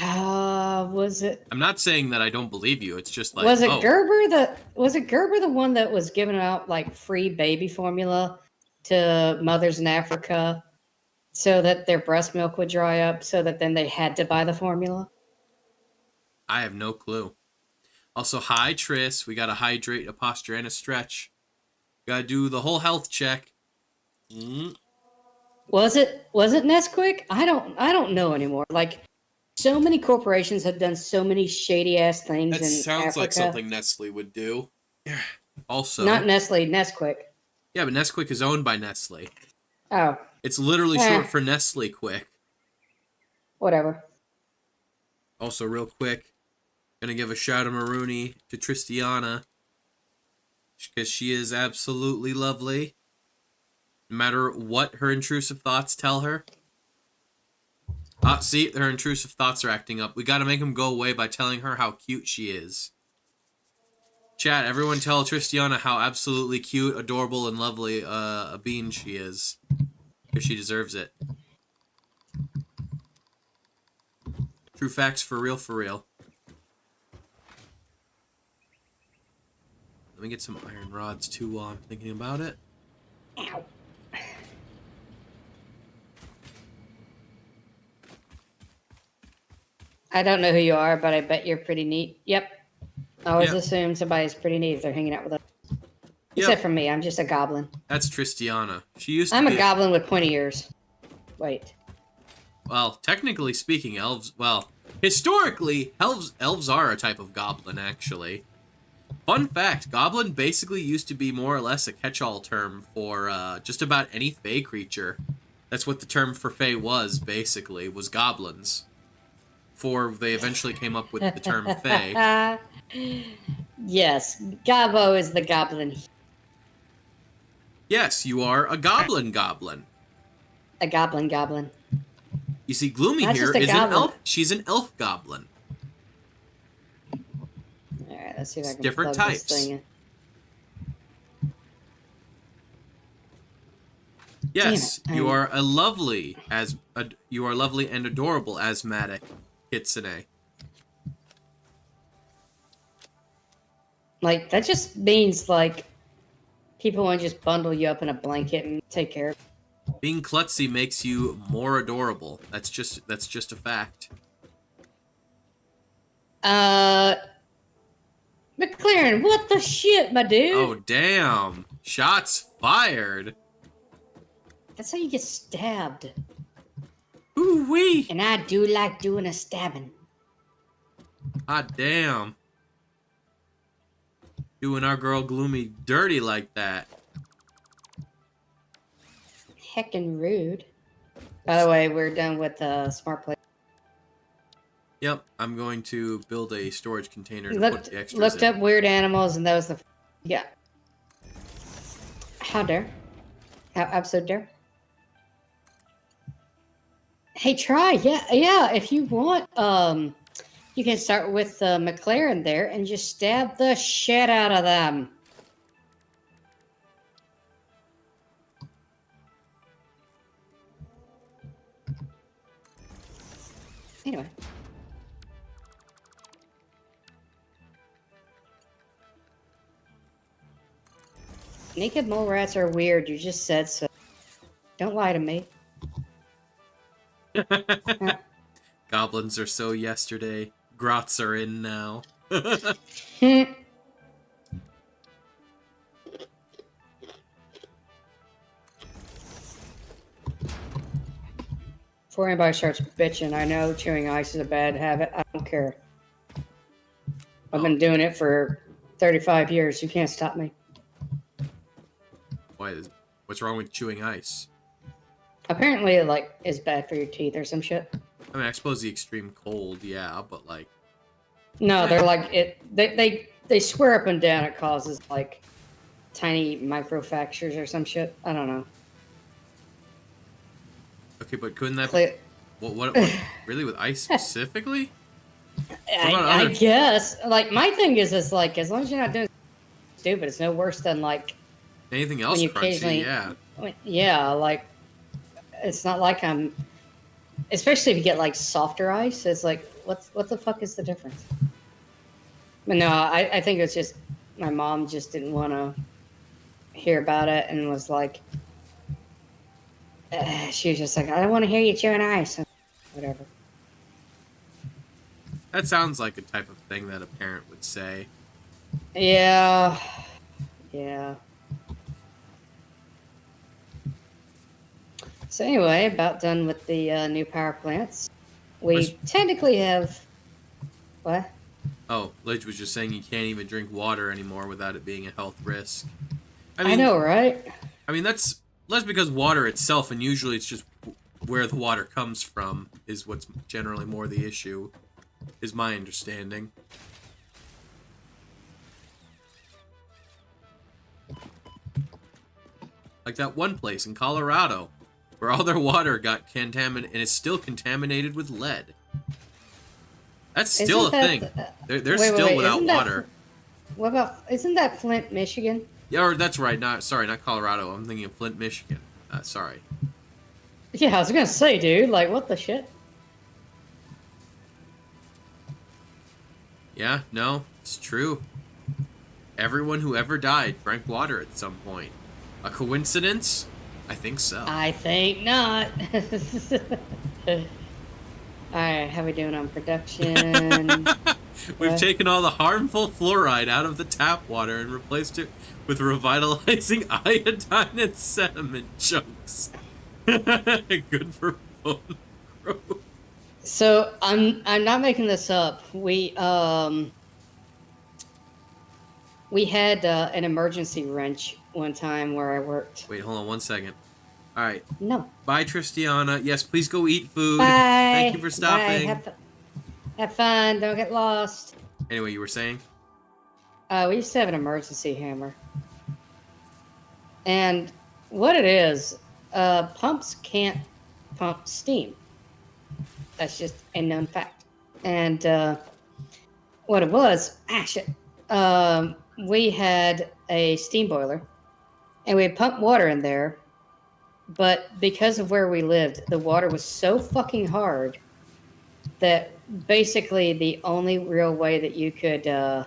Was it? I'm not saying that I don't believe you. It's just like Was it oh, Gerber the one that was giving out like free baby formula to mothers in Africa so that their breast milk would dry up so that then they had to buy the formula? I have no clue. Also, hi Tris. We gotta hydrate, a posture, and a stretch. Gotta do the whole health check. Was it Nesquik? I don't know anymore. Like so many corporations have done so many shady ass things That in sounds Africa. like something Nestle would do. Also, Not Nestle, Nesquik. yeah, but Nesquik is owned by Nestle. Oh, It's literally short for Nestle Quick. whatever. Also, real quick, gonna give a shout out Marooney to Tristiana because she is absolutely lovely. No matter what her intrusive thoughts tell her. See, her intrusive thoughts are acting up. We gotta make them go away by telling her how cute she is. Chat, everyone tell Tristiana how absolutely cute, adorable, and lovely a bean she is. Because she deserves it. True facts for real, for real. Let me get some iron rods too while I'm thinking about it. Ow. I don't know who you are, but I bet you're pretty neat. Yep. I always assume somebody's pretty neat if they're hanging out with us. Except for me, I'm just a goblin. That's Tristiana. She used to I'm be a goblin with pointy ears. Wait. Well, technically speaking, elves... Well, historically, elves are a type of goblin, actually. Fun fact, goblin basically used to be more or less a catch-all term for just about any fae creature. That's what the term for fae was, basically, was goblins. Before they eventually came up with the term fae. Yes, Gobbo is the goblin. Yes, you are a goblin. A goblin. You see, Gloomy Not here just a is an goblin. elf. She's an elf goblin. Alright, let's see if I can Different plug types. this thing in. Yes, Damn it, you are lovely and adorable asthmatic kitsune. Like, that just means, like, people want to just bundle you up in a blanket and take care of it. Being klutzy makes you more adorable. That's just a fact. McLaren, what the shit, my dude? Oh, damn. Shots fired. That's how you get stabbed. Ooh-wee. And I do like doing a stabbing. Hot damn. Doing our girl Gloomy dirty like that. Heckin' rude. By the way, we're done with smart play. Yep, I'm going to build a storage container to put the extras Looked in. up weird animals, and that was the... Yeah. How dare. How absolute dare. Hey, try. Yeah, if you want, you can start with McLaren there and just stab the shit out of them. Anyway. Naked mole rats are weird. You just said so. Don't lie to me. Goblins are so yesterday. Grots are in now. Before anybody starts bitching, I know chewing ice is a bad habit. I don't care. I've been doing it for 35 years. You can't stop me. What's wrong with chewing ice? Apparently, it like is bad for your teeth or some shit. I mean, I suppose the extreme cold, yeah, but like... No, they're like it. They swear up and down it causes like tiny microfractures or some shit. I don't know. Okay, but couldn't that be... What really, with ice specifically? I guess. Like, my thing is like, as long as you're not doing stupid, it's no worse than like... Anything else crunchy, yeah. Yeah, like, it's not like I'm... Especially if you get like softer ice, it's like, what the fuck is the difference? But no, I think it's just my mom just didn't want to hear about it and was like, she was just like, I don't want to hear you chewing ice. Whatever. That sounds like a type of thing that a parent would say. Yeah. So anyway, about done with the new power plants. We technically have... What? Oh, Lidge was just saying you can't even drink water anymore without it being a health risk. I know, right? I mean, that's less because water itself, and usually it's just where the water comes from, is what's generally more the issue, is my understanding. Like that one place in Colorado, where all their water got contaminated, and it's still contaminated with lead. That's still a thing. They're still without water. What about... Isn't that Flint, Michigan? Yeah, or that's right. Not Colorado. I'm thinking of Flint, Michigan. Sorry. Yeah, I was gonna say, dude. Like, what the shit? Yeah, no, it's true. Everyone who ever died drank water at some point. A coincidence? I think so. I think not. Alright, how we doing on production? We've taken all the harmful fluoride out of the tap water and replaced it with revitalizing iodine and sediment chunks. Good for bone growth. So I'm not making this up. We had an emergency wrench one time where I worked. Wait, hold on 1 second. All right. No. Bye, Tristiana. Yes, please go eat food. Bye. Thank you for stopping. Bye. Have fun. Don't get lost. Anyway, you were saying? We used to have an emergency hammer. And what it is, pumps can't pump steam. That's just a known fact. And what it was, we had a steam boiler, and we pumped water in there. But because of where we lived, the water was so fucking hard that basically the only real way that you could, in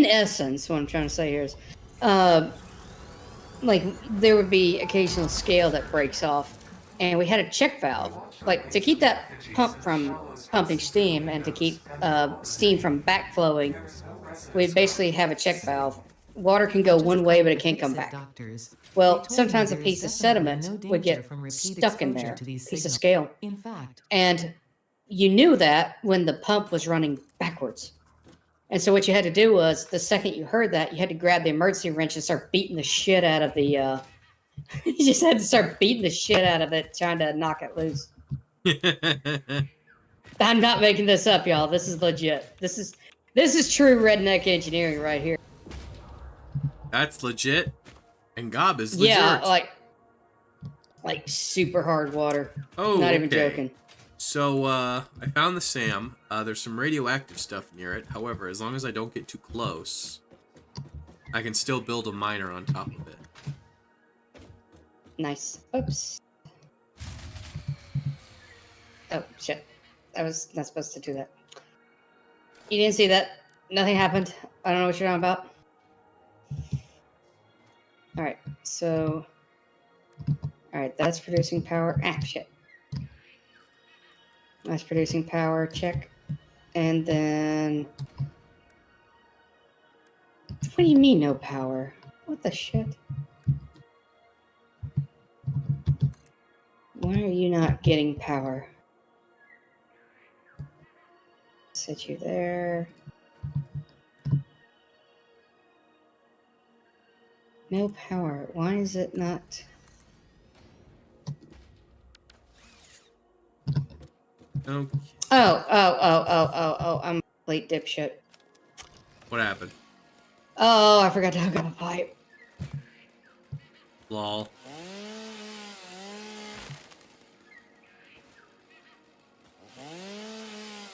essence, what I'm trying to say here is, like there would be occasional scale that breaks off, and we had a check valve, like to keep that pump from pumping steam and to keep steam from backflowing. We'd basically have a check valve. Water can go one way, but it can't come back. Doctors. They Well, told me sometimes a there is piece of definitely sediment no would danger get from repeat stuck in exposure there, to these piece of signals. scale, In fact, and you knew that when the pump was running backwards. And so what you had to do was, the second you heard that, you had to grab the emergency wrench and start beating the shit out of the. You just had to start beating the shit out of it, trying to knock it loose. I'm not making this up, y'all. This is legit. This is true redneck engineering right here. That's legit. And Gob is Yeah, legit. like super hard water. Oh, Not even okay. joking. So, I found the SAM. There's some radioactive stuff near it. However, as long as I don't get too close, I can still build a miner on top of it. Nice. Oops. Oh, shit. I was not supposed to do that. You didn't see that? Nothing happened. I don't know what you're on about. Alright, so... Alright, that's producing power. Ah, shit. That's producing power. Check. And then... What do you mean, no power? What the shit? Why are you not getting power? Set you there. No power. Why is it not? Okay. Oh, I'm a complete dipshit. What happened? Oh, I forgot to hook up a pipe. Lol.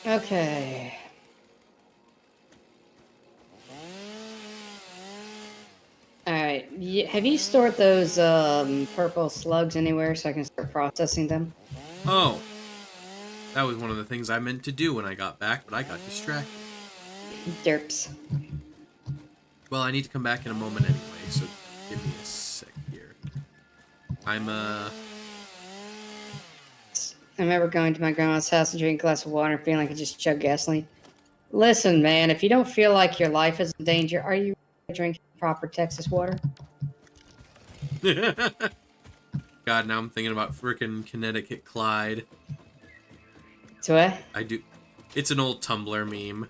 Okay. Alright, have you stored those purple slugs anywhere so I can start processing them? Oh. That was one of the things I meant to do when I got back, but I got distracted. Derps. Well, I need to come back in a moment anyway, so give me a sec here. I remember going to my grandma's house and drinking a glass of water and feeling like I just chugged gasoline. Listen, man, if you don't feel like your life is in danger, are you drinking proper Texas water? God, now I'm thinking about frickin' Connecticut Clyde. To what? I do. It's an old Tumblr meme.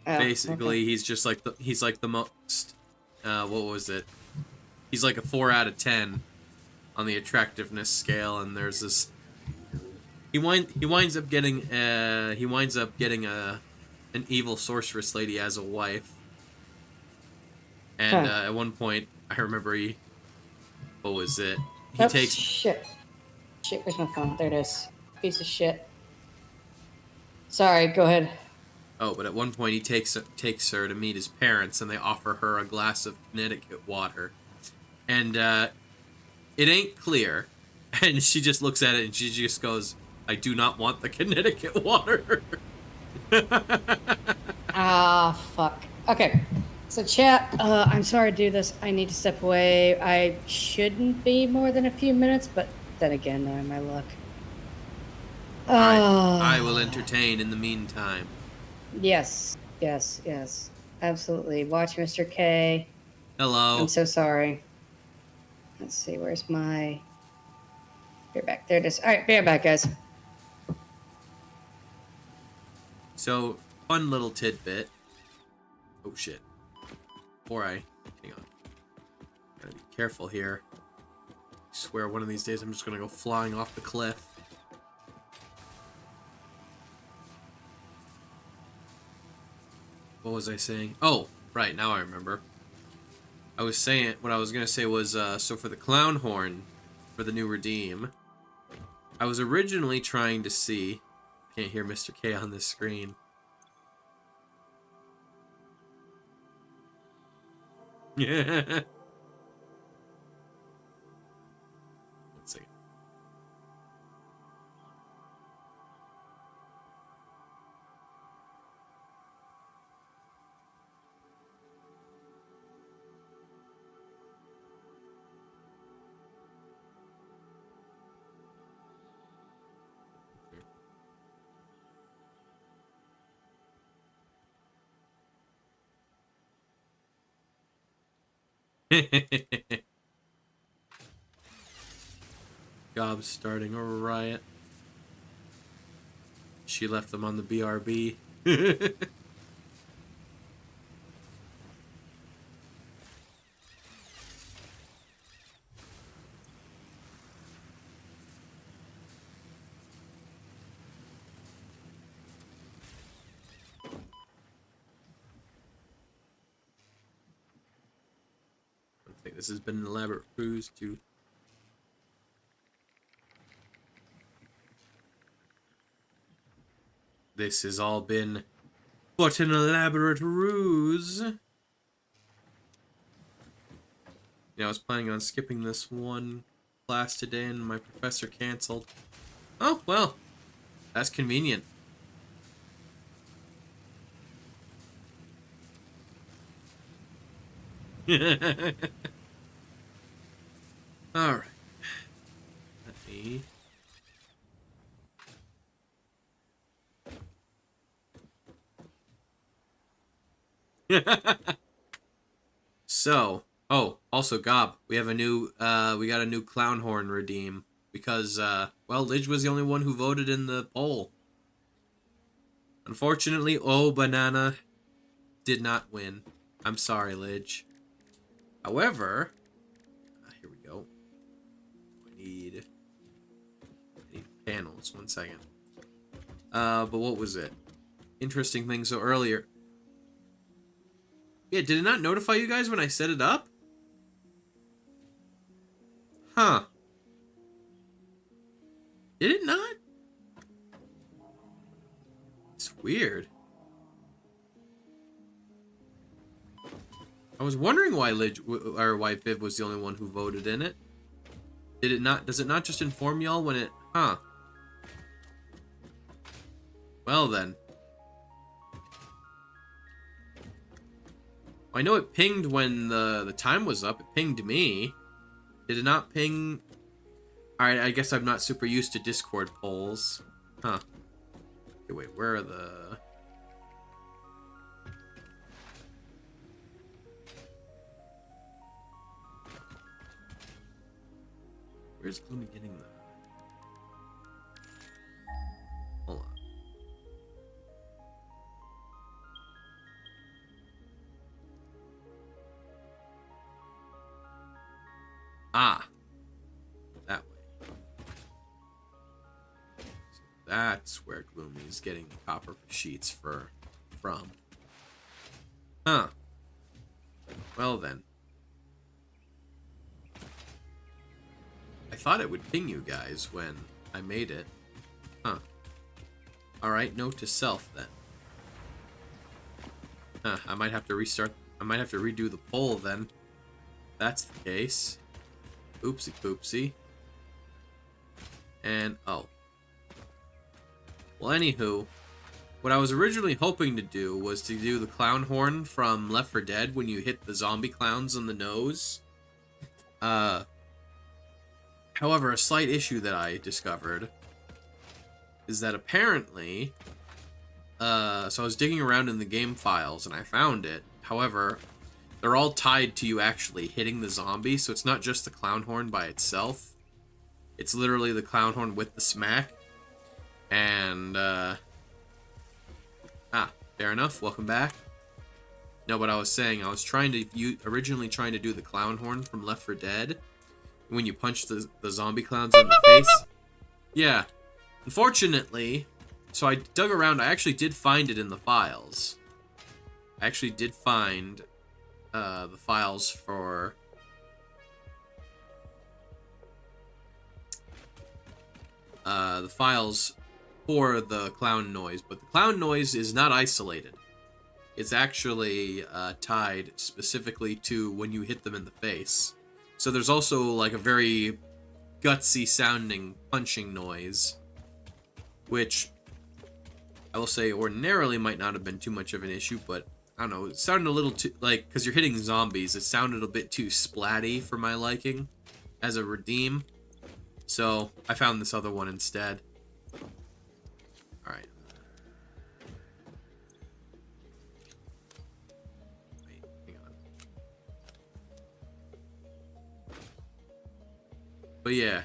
Oh, Basically, okay. he's just like the most. What was it? He's like a 4 out of 10 on the attractiveness scale, and there's this. He winds up getting an evil sorceress lady as a wife, and at one point I remember what was it? He Oops, takes shit. Where's my phone? There it is. Piece of shit. Sorry, go ahead. Oh, but at one point he takes her to meet his parents, and they offer her a glass of Connecticut water, and it ain't clear, and she just looks at it and she just goes, "I do not want the Connecticut water." Ah, fuck. Okay. So, chat, I'm sorry to do this. I need to step away. I shouldn't be more than a few minutes, but then again, knowing my luck. I will entertain in the meantime. Yes. Absolutely. Watch Mr. K. Hello. I'm so sorry. Let's see, where's my... Be right back. There it is. Alright, be right back, guys. So, fun little tidbit. Oh shit. Before I... Hang on. Gotta be careful here. I swear one of these days I'm just gonna go flying off the cliff. What was I saying? Oh, right, now I remember. What I was gonna say was, so for the clown horn, for the new redeem, I was originally trying to see... Can't hear Mr. K on this screen. Yeah. Let's see. Gob's starting a riot. She left them on the BRB. I think this has been an elaborate ruse to... This has all been but an elaborate ruse. You know, I was planning on skipping this one class today and my professor canceled. Oh, well, that's convenient. Alright. Let me... So, oh, also Gob, we have a new, we got a new clown horn redeem because, well, Lidge was the only one who voted in the poll. Unfortunately, Oh Banana did not win. I'm sorry, Lidge. However, here we go. I need panels. 1 second. But what was it? Interesting thing. So earlier, yeah, did it not notify you guys when I set it up? Huh. Did it not? It's weird. I was wondering why why Viv was the only one who voted in it. Did it not? Does it not just inform y'all when it? Huh. Well then. I know it pinged when the time was up. It pinged me. Did it not ping? Alright, I guess I'm not super used to Discord polls. Huh. Okay, wait, where are the... Where's Gloomy getting the... Hold on. Ah. That way. So that's where Gloomy is getting the copper sheets from. Huh. Well then. I thought it would ping you guys when I made it. Huh. Alright, note to self then. Huh, I might have to restart. I might have to redo the poll then. That's the case. Oopsie poopsie. And, oh. Well, anywho, what I was originally hoping to do was to do the clown horn from Left 4 Dead when you hit the zombie clowns on the nose. However, a slight issue that I discovered is that apparently, so I was digging around in the game files and I found it. However, they're all tied to you actually hitting the zombie, so it's not just the clown horn by itself. It's literally the clown horn with the smack. And, fair enough. Welcome back. No, but I was saying, I was originally trying to do the clown horn from Left 4 Dead. When you punch the zombie clowns in the face. Yeah. Unfortunately, so I dug around. I actually did find it in the files. I actually did find the files for... the files for the clown noise. But the clown noise is not isolated. It's actually tied specifically to when you hit them in the face. So there's also like a very gutsy sounding punching noise, which I will say ordinarily might not have been too much of an issue, but I don't know, it sounded a little too, like, because you're hitting zombies, it sounded a bit too splatty for my liking as a redeem. So I found this other one instead. Alright. Wait, hang on. But yeah,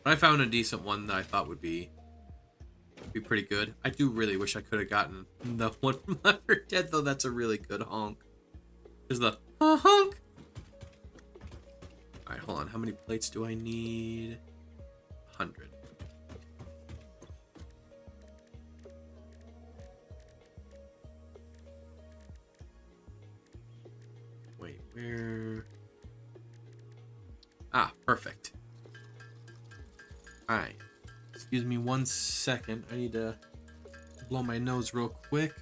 I found a decent one that I thought would be pretty good. I do really wish I could have gotten the one from Left 4 Dead, though. That's a really good honk. There's the honk. All right, hold on. How many plates do I need? 100. Wait, where? Ah, perfect. All right. Excuse me 1 second. I need to blow my nose real quick.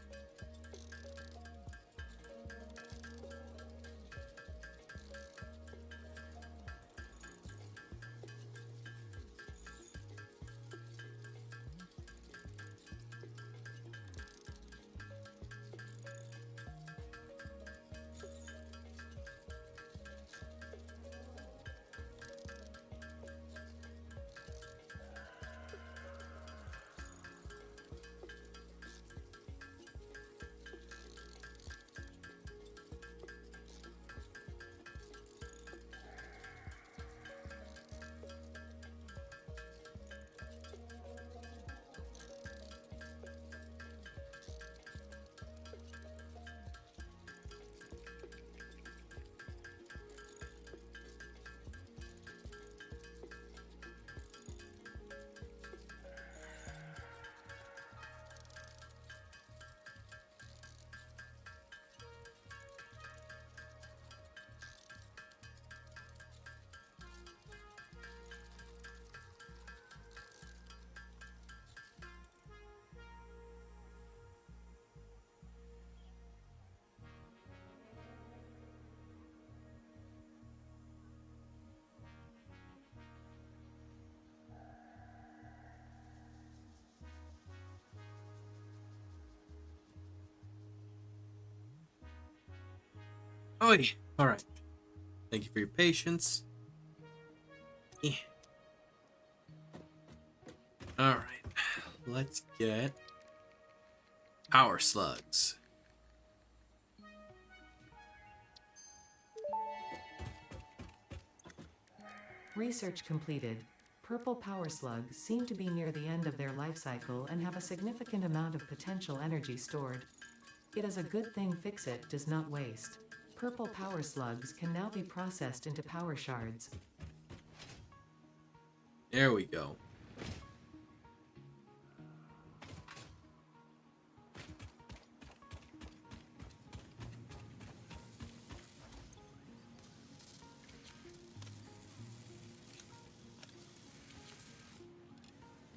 Oh, yeah. All right. Thank you for your patience. Yeah. All right. Let's get power slugs. Research completed. Purple power slugs seem to be near the end of their life cycle and have a significant amount of potential energy stored. It is a good thing Fix-It does not waste. Purple power slugs can now be processed into power shards. There we go.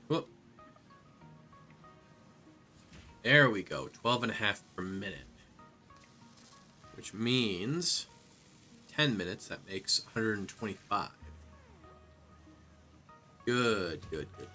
Whoop. There we go. 12.5 per minute. Which means 10 minutes, that makes 125. Good, good, good, good.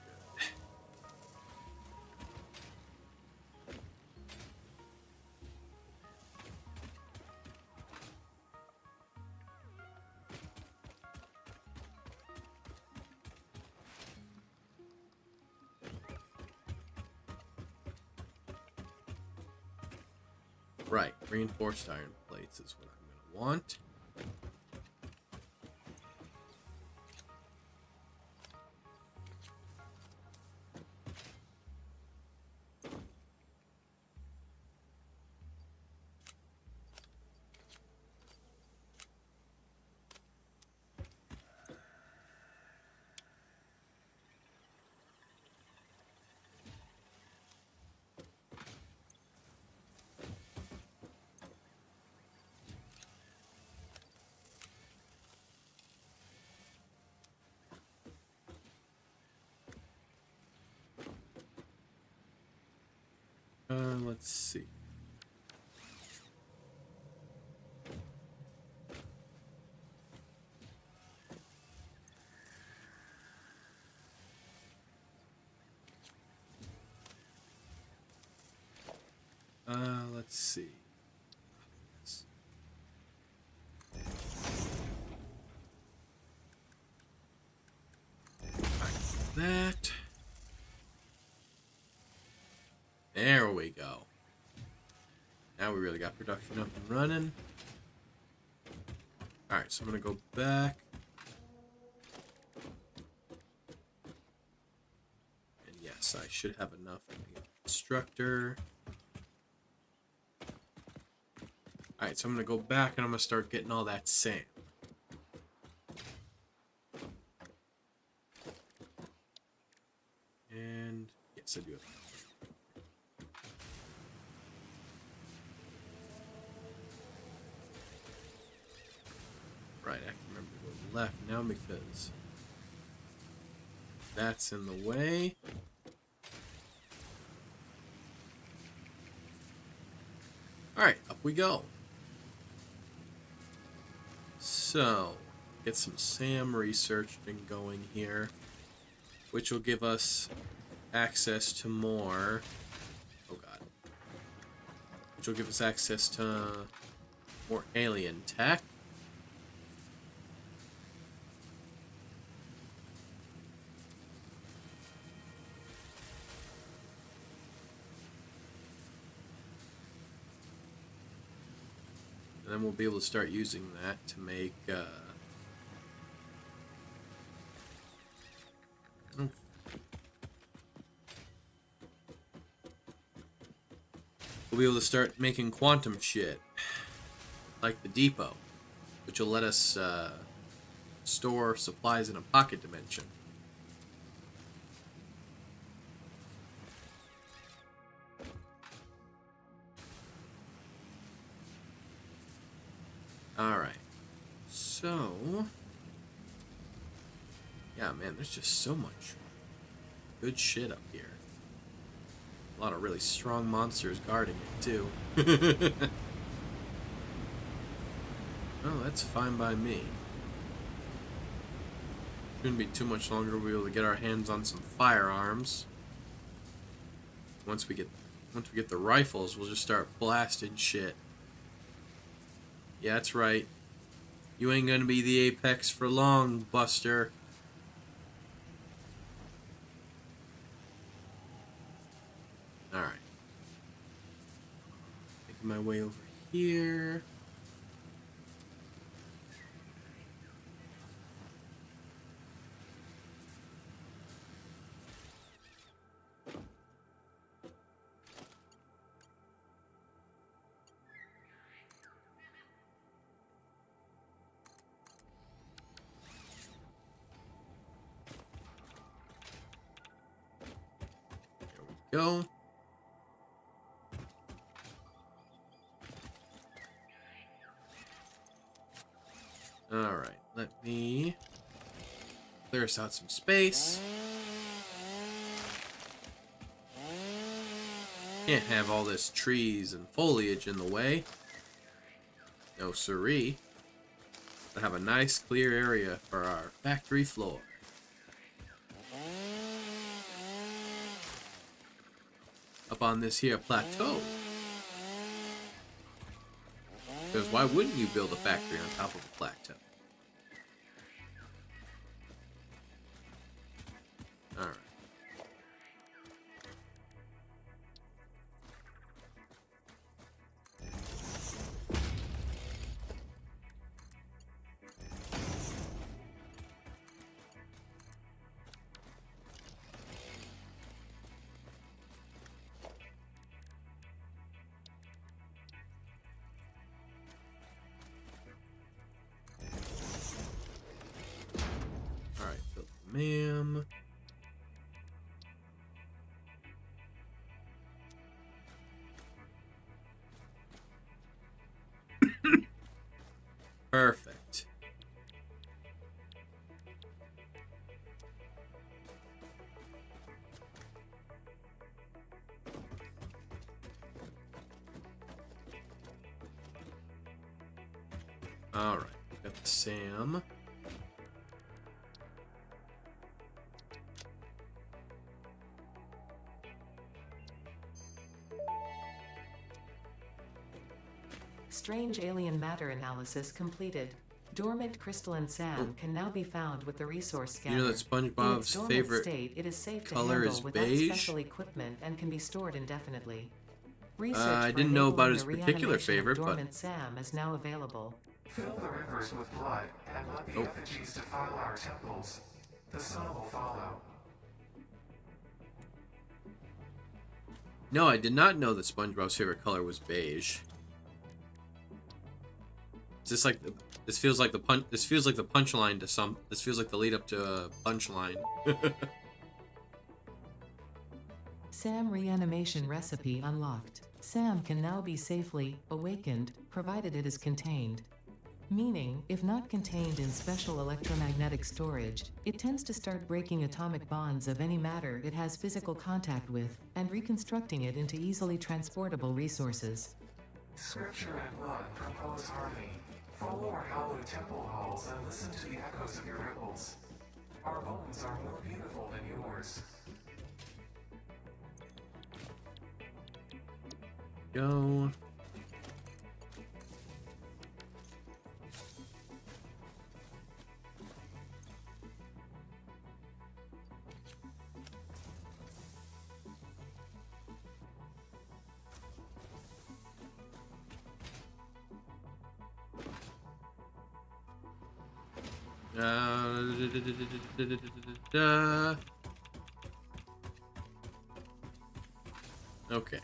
Right, reinforced iron plates is what I'm going to want. Let's see. Let's see. Like that. There we go. Now we really got production up and running. Alright, so I'm going to go back. Yes, I should have enough in the instructor. Alright, so I'm going to go back and I'm going to start getting all that sand. And yes, I do have. Right, I can remember to go left now because that's in the way. Alright, up we go. So, get some SAM researched and going here, which will give us access to more. Oh god. Which will give us access to more alien tech. And then we'll be able to start using that to make we'll be able to start making quantum shit, like the depot, which will let us store supplies in a pocket dimension. Alright, so yeah, man, there's just so much good shit up here. A lot of really strong monsters guarding it, too. Oh, that's fine by me. Shouldn't be too much longer. We'll be able to get our hands on some firearms. Once we get the rifles, we'll just start blasting shit. Yeah, that's right. You ain't gonna be the apex for long, Buster. Alright. Making my way over here. There we go. Alright, let me clear us out some space. Can't have all this trees and foliage in the way. No siree. But have a nice clear area for our factory floor. Up on this here plateau. Because why wouldn't you build a factory on top of a plateau? Alright. Alright, build the ma'am. Perfect. Alright, got the Sam. Strange alien matter analysis completed. Dormant crystalline SAM can now be found with the resource scanner. You know that In its SpongeBob's dormant favorite state, it is safe to color handle is without beige? special equipment and can be stored indefinitely. Research I for didn't know about enabling his the particular reanimation of favorite, but dormant SAM is now available. Fill the rivers with blood and let the effigies defile our temples. The sun will follow. No, I did not know that SpongeBob's favorite color was beige. It's just like this feels like the punchline to some. This feels like the lead up to a punchline. Sam reanimation recipe unlocked. Sam can now be safely awakened, provided it is contained. Meaning, if not contained in special electromagnetic storage, it tends to start breaking atomic bonds of any matter it has physical contact with, and reconstructing it into easily transportable resources. Scripture and blood propose harmony. Follow our hallowed temple halls and listen to the echoes of your ripples. Our bones are more beautiful than yours. Go. Okay.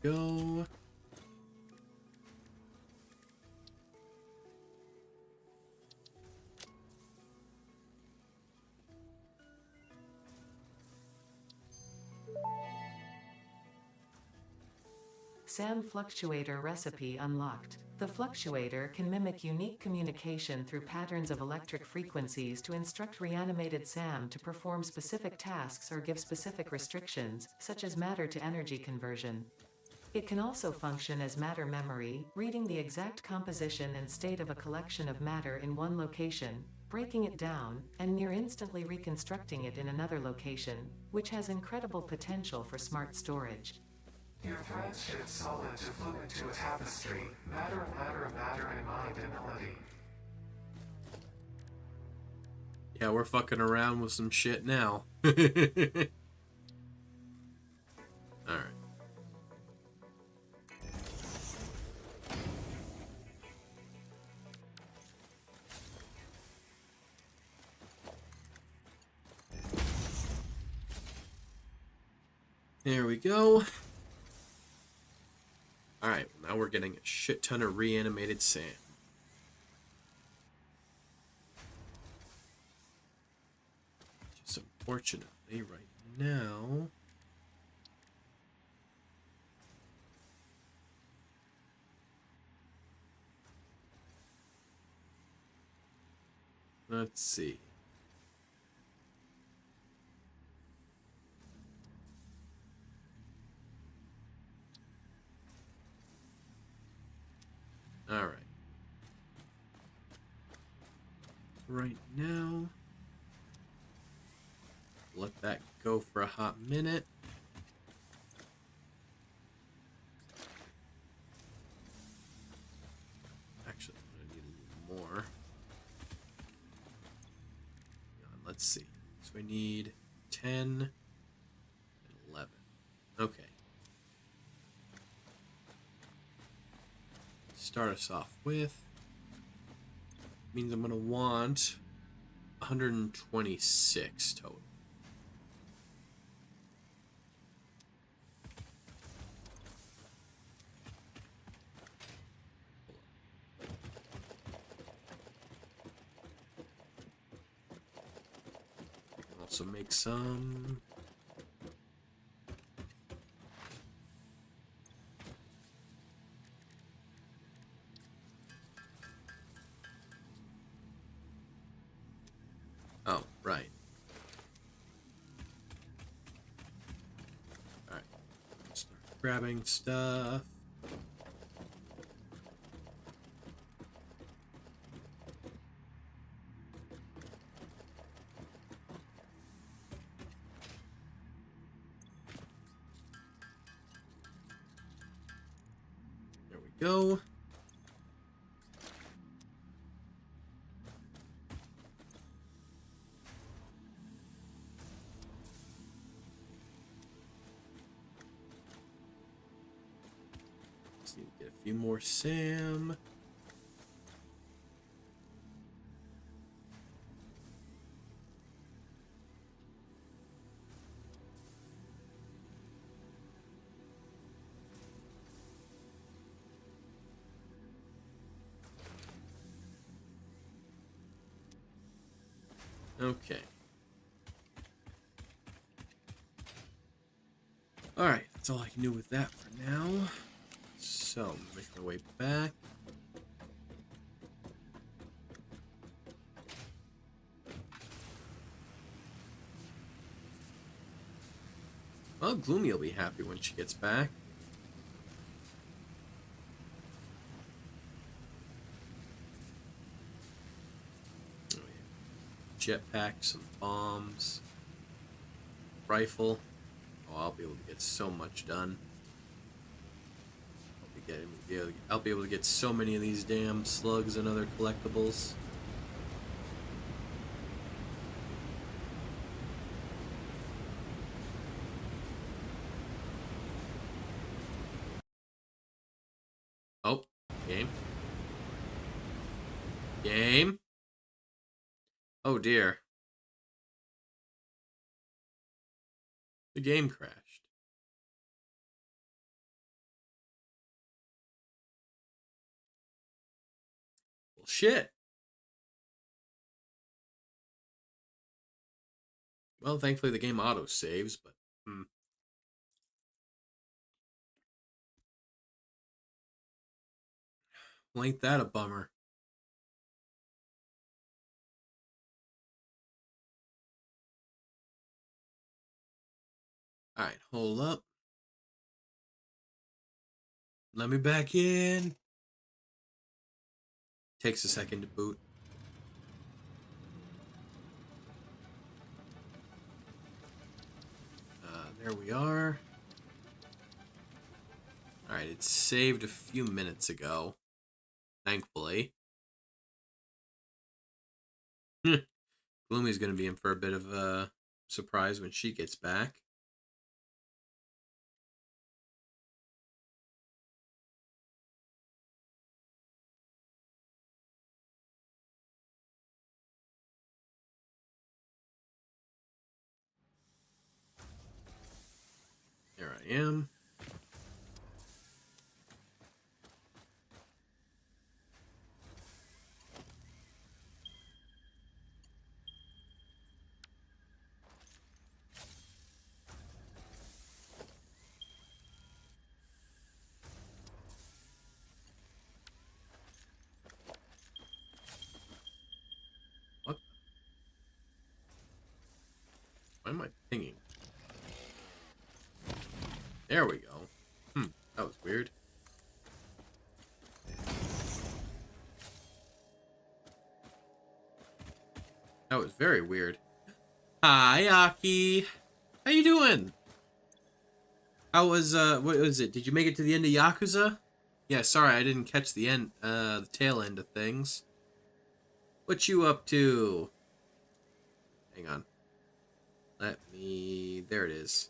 Go. Sam Fluctuator recipe unlocked. The fluctuator can mimic unique communication through patterns of electric frequencies to instruct reanimated Sam to perform specific tasks or give specific restrictions, such as matter to energy conversion. It can also function as matter memory, reading the exact composition and state of a collection of matter in one location, breaking it down, and near instantly reconstructing it in another location, which has incredible potential for smart storage. Your threads shift solid to fluid to a tapestry. Matter, matter, matter, and mind and melody. Yeah, we're fucking around with some shit now. Alright. There we go. Alright, now we're getting a shit ton of reanimated Sam. Just unfortunately, right now... Let's see. All right. Right now, let that go for a hot minute. Actually, I'm gonna need a little more. Let's see. So we need 10 and 11. Okay. Start us off with means I'm going to want 126 total. Also make some. Oh, right. Alright. Start grabbing stuff. There we go. Just need to get a few more Sam. Okay. Alright, that's all I can do with that for now. So, make my way back. Well, Gloomy will be happy when she gets back. Oh, yeah. Jetpack, some bombs, rifle. Oh, I'll be able to get so much done. I'll be able to get so many of these damn slugs and other collectibles. Oh, game. Game. Oh dear. The game crashed. Well, shit. Well, thankfully the game auto saves, but well, ain't that a bummer? Alright, hold up. Let me back in. Takes a second to boot. There we are. Alright, it saved a few minutes ago. Thankfully. Gloomy's gonna be in for a bit of a surprise when she gets back. There I am. What? Why am I pinging? There we go. That was weird. That was very weird. Hi, Aki. How you doing? How was, what was it? Did you make it to the end of Yakuza? Yeah, sorry, I didn't catch the end, the tail end of things. What you up to? Hang on. There it is.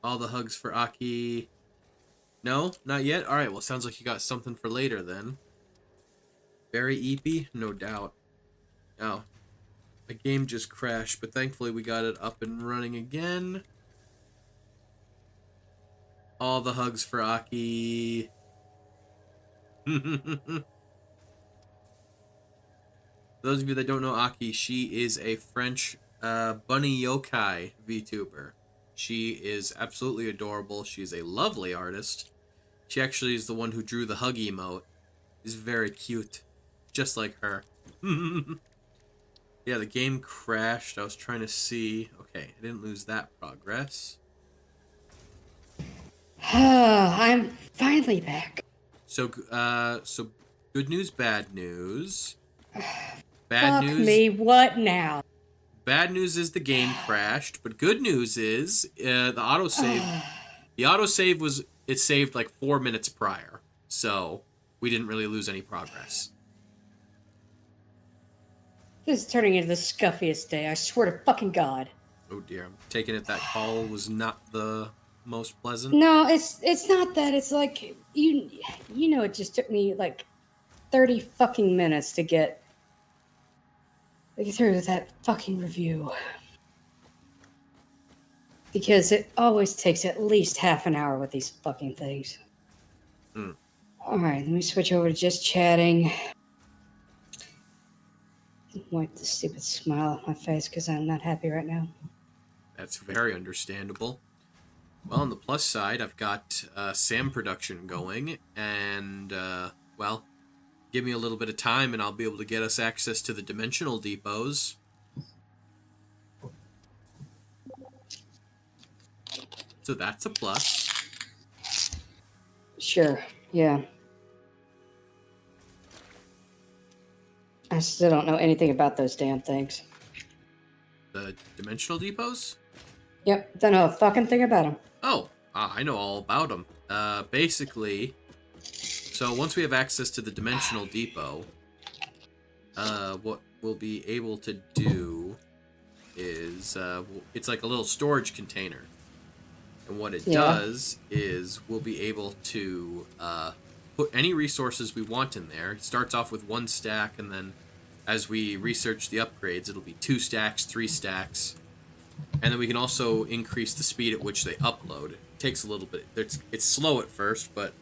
All the hugs for Aki. No, not yet? Alright, well, sounds like you got something for later then. Very eepy? No doubt. Oh. The game just crashed, but thankfully we got it up and running again. All the hugs for Aki. Those of you that don't know Aki, she is a French bunny yokai VTuber. She is absolutely adorable. She's a lovely artist. She actually is the one who drew the hug emote. She's very cute. Just like her. Yeah, the game crashed. I was trying to see. Okay, I didn't lose that progress. I'm finally back. So good news, bad news. Fuck me, what now? Bad news is the game crashed, but good news is the autosave. The autosave it saved like 4 minutes prior, so we didn't really lose any progress. This is turning into the scuffiest day, I swear to fucking God. Oh dear, I'm taking it that call was not the most pleasant. No, it's not that. It's like you know, it just took me like 30 fucking minutes to get through that fucking review. Because it always takes at least half an hour with these fucking things. Alright, let me switch over to just chatting. Wipe the stupid smile off my face because I'm not happy right now. That's very understandable. Well, on the plus side, I've got SAM production going, and, well, give me a little bit of time and I'll be able to get us access to the dimensional depots. So that's a plus. Sure, yeah. I still don't know anything about those damn things. The dimensional depots? Yep, don't know a fucking thing about them. Oh, I know all about them. Basically, so once we have access to the dimensional depot, what we'll be able to do is, it's like a little storage container. And what it does is we'll be able to put any resources we want in there. It starts off with 1 stack, and then as we research the upgrades, it'll be 2 stacks, 3 stacks. And then we can also increase the speed at which they upload. It takes a little bit. It's slow at first, but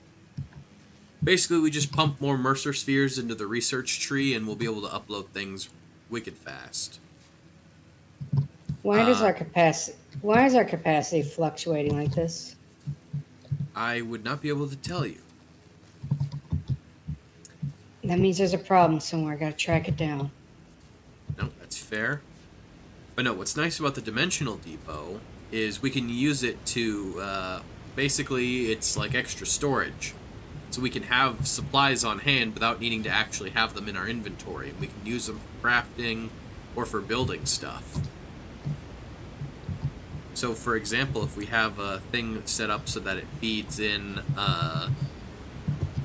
basically we just pump more Mercer spheres into the research tree, and we'll be able to upload things wicked fast. Why is our capacity fluctuating like this? I would not be able to tell you. That means there's a problem somewhere. I gotta track it down. No, that's fair. But no, what's nice about the Dimensional Depot is we can use it to, basically, it's like extra storage. So we can have supplies on hand without needing to actually have them in our inventory. We can use them for crafting or for building stuff. So, for example, if we have a thing set up so that it feeds in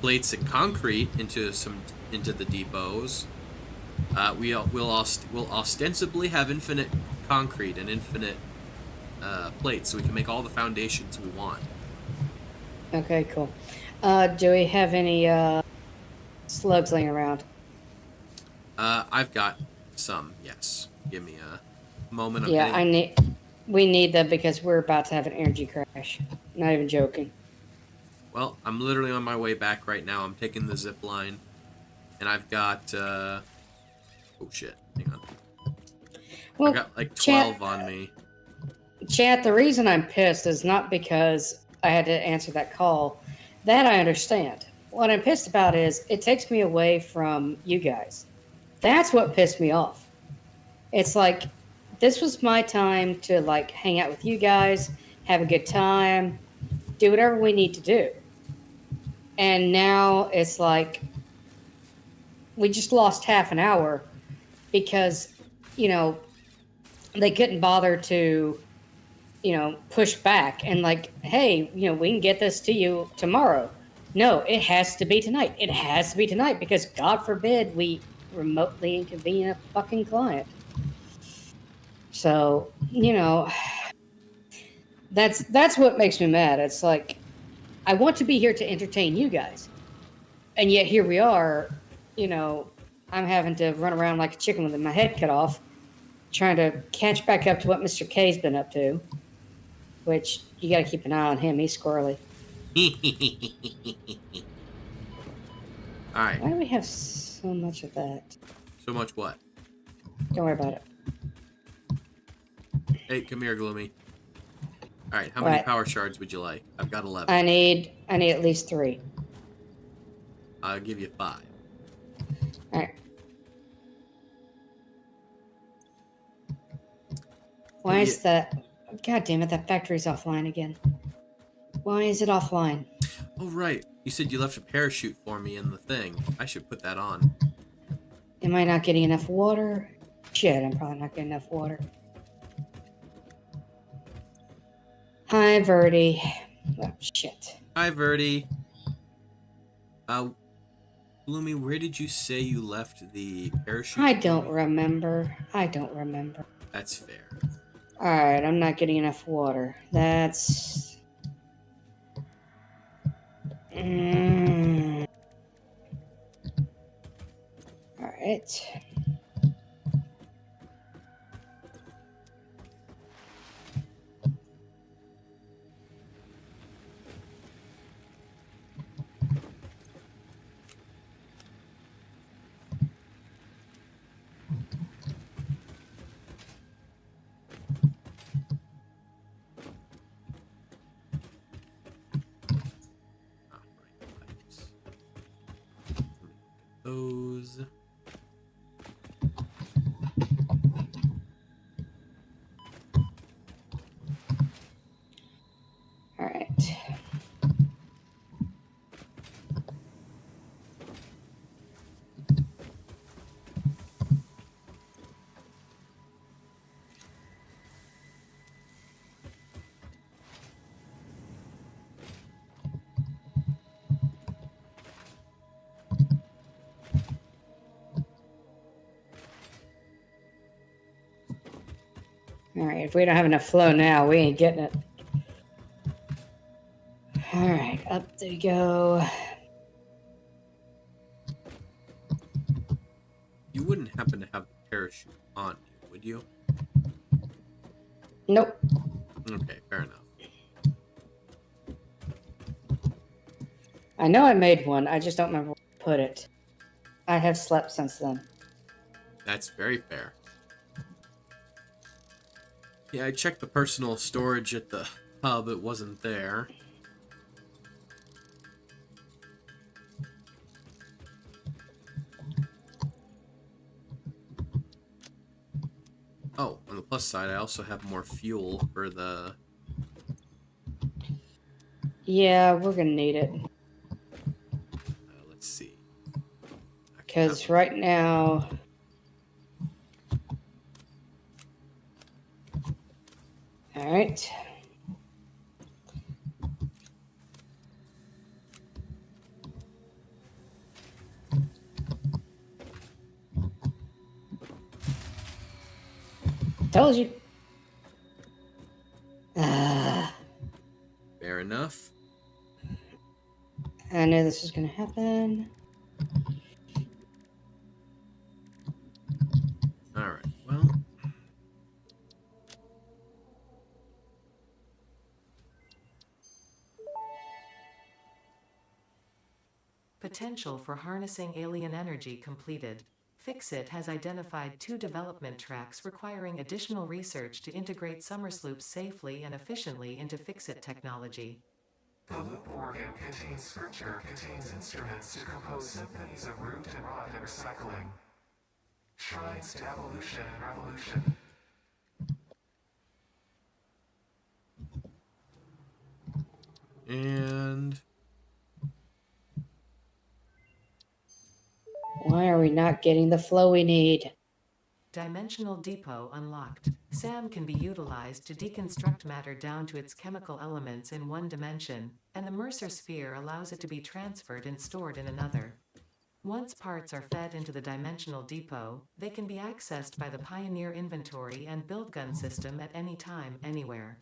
plates and concrete into the depots, we'll ostensibly have infinite concrete and infinite plates, so we can make all the foundations we want. Okay, cool. Do we have any slugs laying around? I've got some. Yes. Give me a moment. We need them because we're about to have an energy crash. Not even joking. Well, I'm literally on my way back right now. I'm taking the zip line, and I've got oh shit, hang on. Well, I got like 12 on me. Chat, the reason I'm pissed is not because I had to answer that call. That I understand. What I'm pissed about is it takes me away from you guys. That's what pissed me off. It's like, this was my time to like hang out with you guys, have a good time, do whatever we need to do. And now it's like we just lost half an hour because, they couldn't bother to, push back and like, hey, we can get this to you tomorrow. No, it has to be tonight. It has to be tonight because God forbid we remotely inconvenience a fucking client. So, that's what makes me mad. It's like, I want to be here to entertain you guys. And yet here we are, I'm having to run around like a chicken with my head cut off, trying to catch back up to what Mr. K's been up to, which you got to keep an eye on him. He's squirrely. All right. Why do we have so much of that? So much what? Don't worry about it. Hey, come here, Gloomy. All right, how many power shards would you like? I've got 11. I need at least 3. I'll give you 5. All right. Why is that? God damn it! That factory's offline again. Why is it offline? Oh right, you said you left a parachute for me in the thing. I should put that on. Am I not getting enough water? Shit, I'm probably not getting enough water. Hi, Verdi. Oh, shit. Hi, Verdi. Gloomy, where did you say you left the parachute? I don't remember. That's fair. Alright, I'm not getting enough water. That's... Alright. those. All right. All right, if we don't have enough flow now, we ain't getting it. All right, up they go. You wouldn't happen to have the parachute on you, would you? Nope. Okay, fair enough. I know I made one. I just don't remember where to put it. I have slept since then. That's very fair. Yeah, I checked the personal storage at the hub. It wasn't there. Oh, on the plus side, I also have more fuel for the... Yeah, we're gonna need it. Let's see. Because right now... All right. Told you. Fair enough. I knew this was going to happen. Alright, well... Potential for harnessing alien energy completed. Fixit has identified 2 development tracks requiring additional research to integrate Summersloops safely and efficiently into Fixit technology. The loop organ contains scripture, contains instruments to compose symphonies of root and rot and recycling. Shrines to evolution and revolution. And... Why are we not getting the flow we need? Dimensional Depot unlocked. SAM can be utilized to deconstruct matter down to its chemical elements in one dimension, and the Mercer sphere allows it to be transferred and stored in another. Once parts are fed into the Dimensional Depot, they can be accessed by the Pioneer inventory and build gun system at any time, anywhere.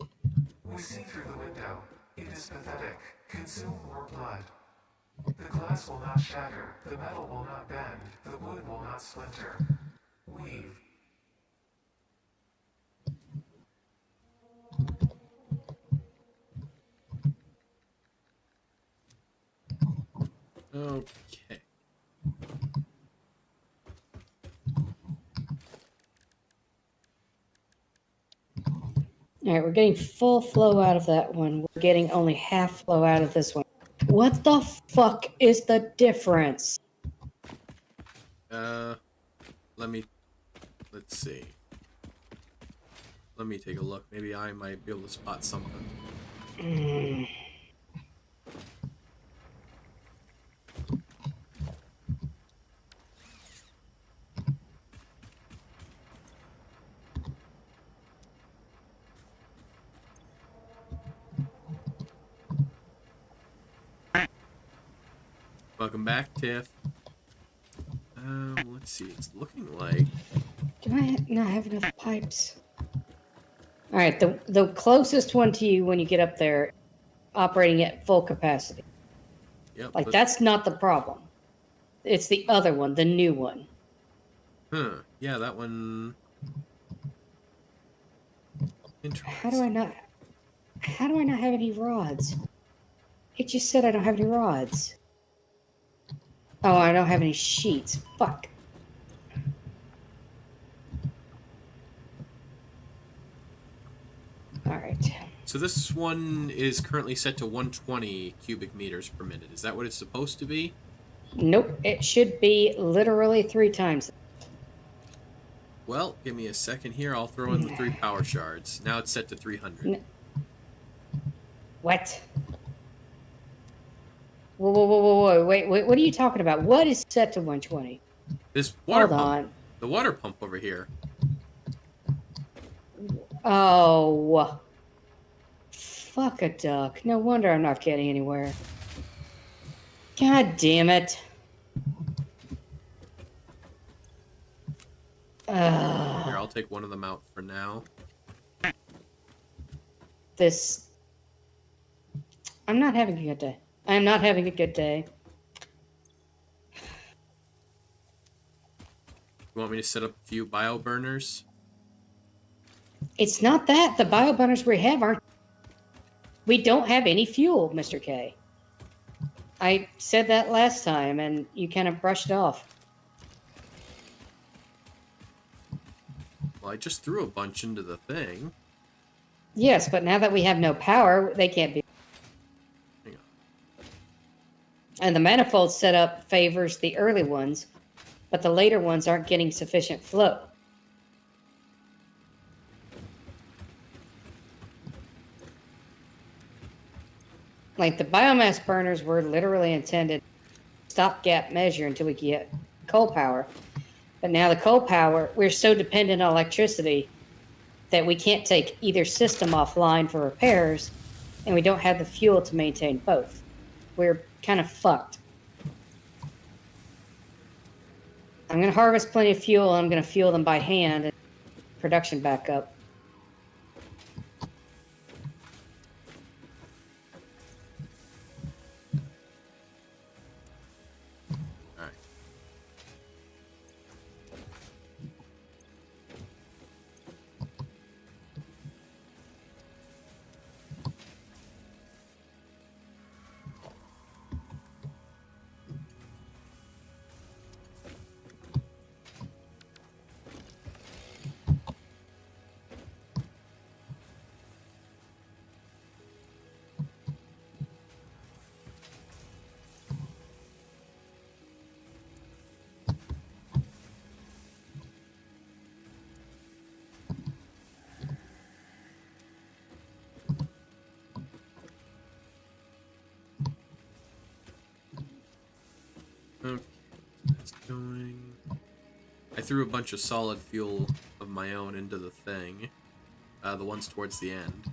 We see through the window. It is pathetic. Consume more blood. The glass will not shatter, the metal will not bend, the wood will not splinter. Weave. Okay. All right, we're getting full flow out of that one. We're getting only half flow out of this one. What the fuck is the difference? Let's see. Let me take a look. Maybe I might be able to spot something. Welcome back, Tiff. Let's see. It's looking like... Do I not have enough pipes? All right, the closest one to you when you get up there, operating at full capacity. Yep. Like, that's not the problem. It's the other one, the new one. Huh. Yeah, that one... Interesting. How do I not have any rods? It just said I don't have any rods. Oh, I don't have any sheets. Fuck. All right. So this one is currently set to 120 cubic meters per minute. Is that what it's supposed to be? Nope, it should be literally 3 times. Well, give me a second here. I'll throw in the 3 power shards. Now it's set to 300. What? Whoa, wait, what are you talking about? What is set to 120? This water Hold pump. on. The water pump over here. Oh. Fuck a duck. No wonder I'm not getting anywhere. God damn it. Here, I'll take one of them out for now. This. I'm not having a good day. I'm not having a good day. You want me to set up a few bio burners? It's not that. The bio burners we have aren't. We don't have any fuel, Mr. K. I said that last time, and you kind of brushed it off. Well, I just threw a bunch into the thing. Yes, but now that we have no power, they can't be. Hang on. And the manifold setup favors the early ones, but the later ones aren't getting sufficient flow. Like the biomass burners were literally intended stopgap measure until we get coal power. But now the coal power, we're so dependent on electricity that we can't take either system offline for repairs, and we don't have the fuel to maintain both. We're kind of fucked. I'm going to harvest plenty of fuel, and I'm going to fuel them by hand and production back up. Okay, that's going. I threw a bunch of solid fuel of my own into the thing. The ones towards the end.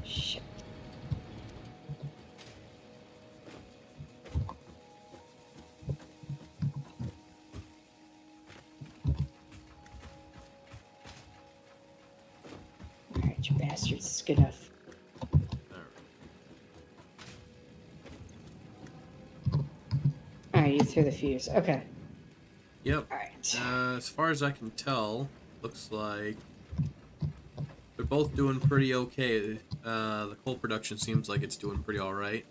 Shit. Alright, you bastards. It's good enough. Alright, you threw the fuse. Okay. Yep. Alright. As far as I can tell, looks like they're both doing pretty okay. The coal production seems like it's doing pretty alright.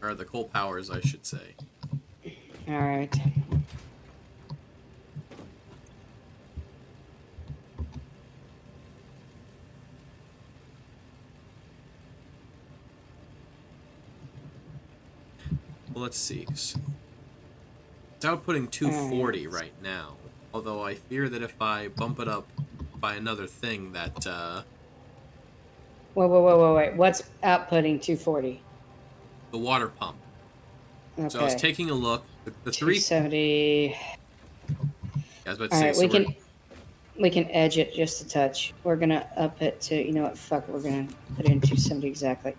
Or the coal powers, I should say. Alright. Well, let's see. It's outputting 240 right now. Although I fear that if I bump it up by another thing that, Wait. What's outputting 240? the water pump. Okay. So I was taking a look. The three... 270. I was about to say, Alright, so we can edge it just a touch. We're gonna up it to, you know what, fuck it, we're gonna put it in 270 exactly.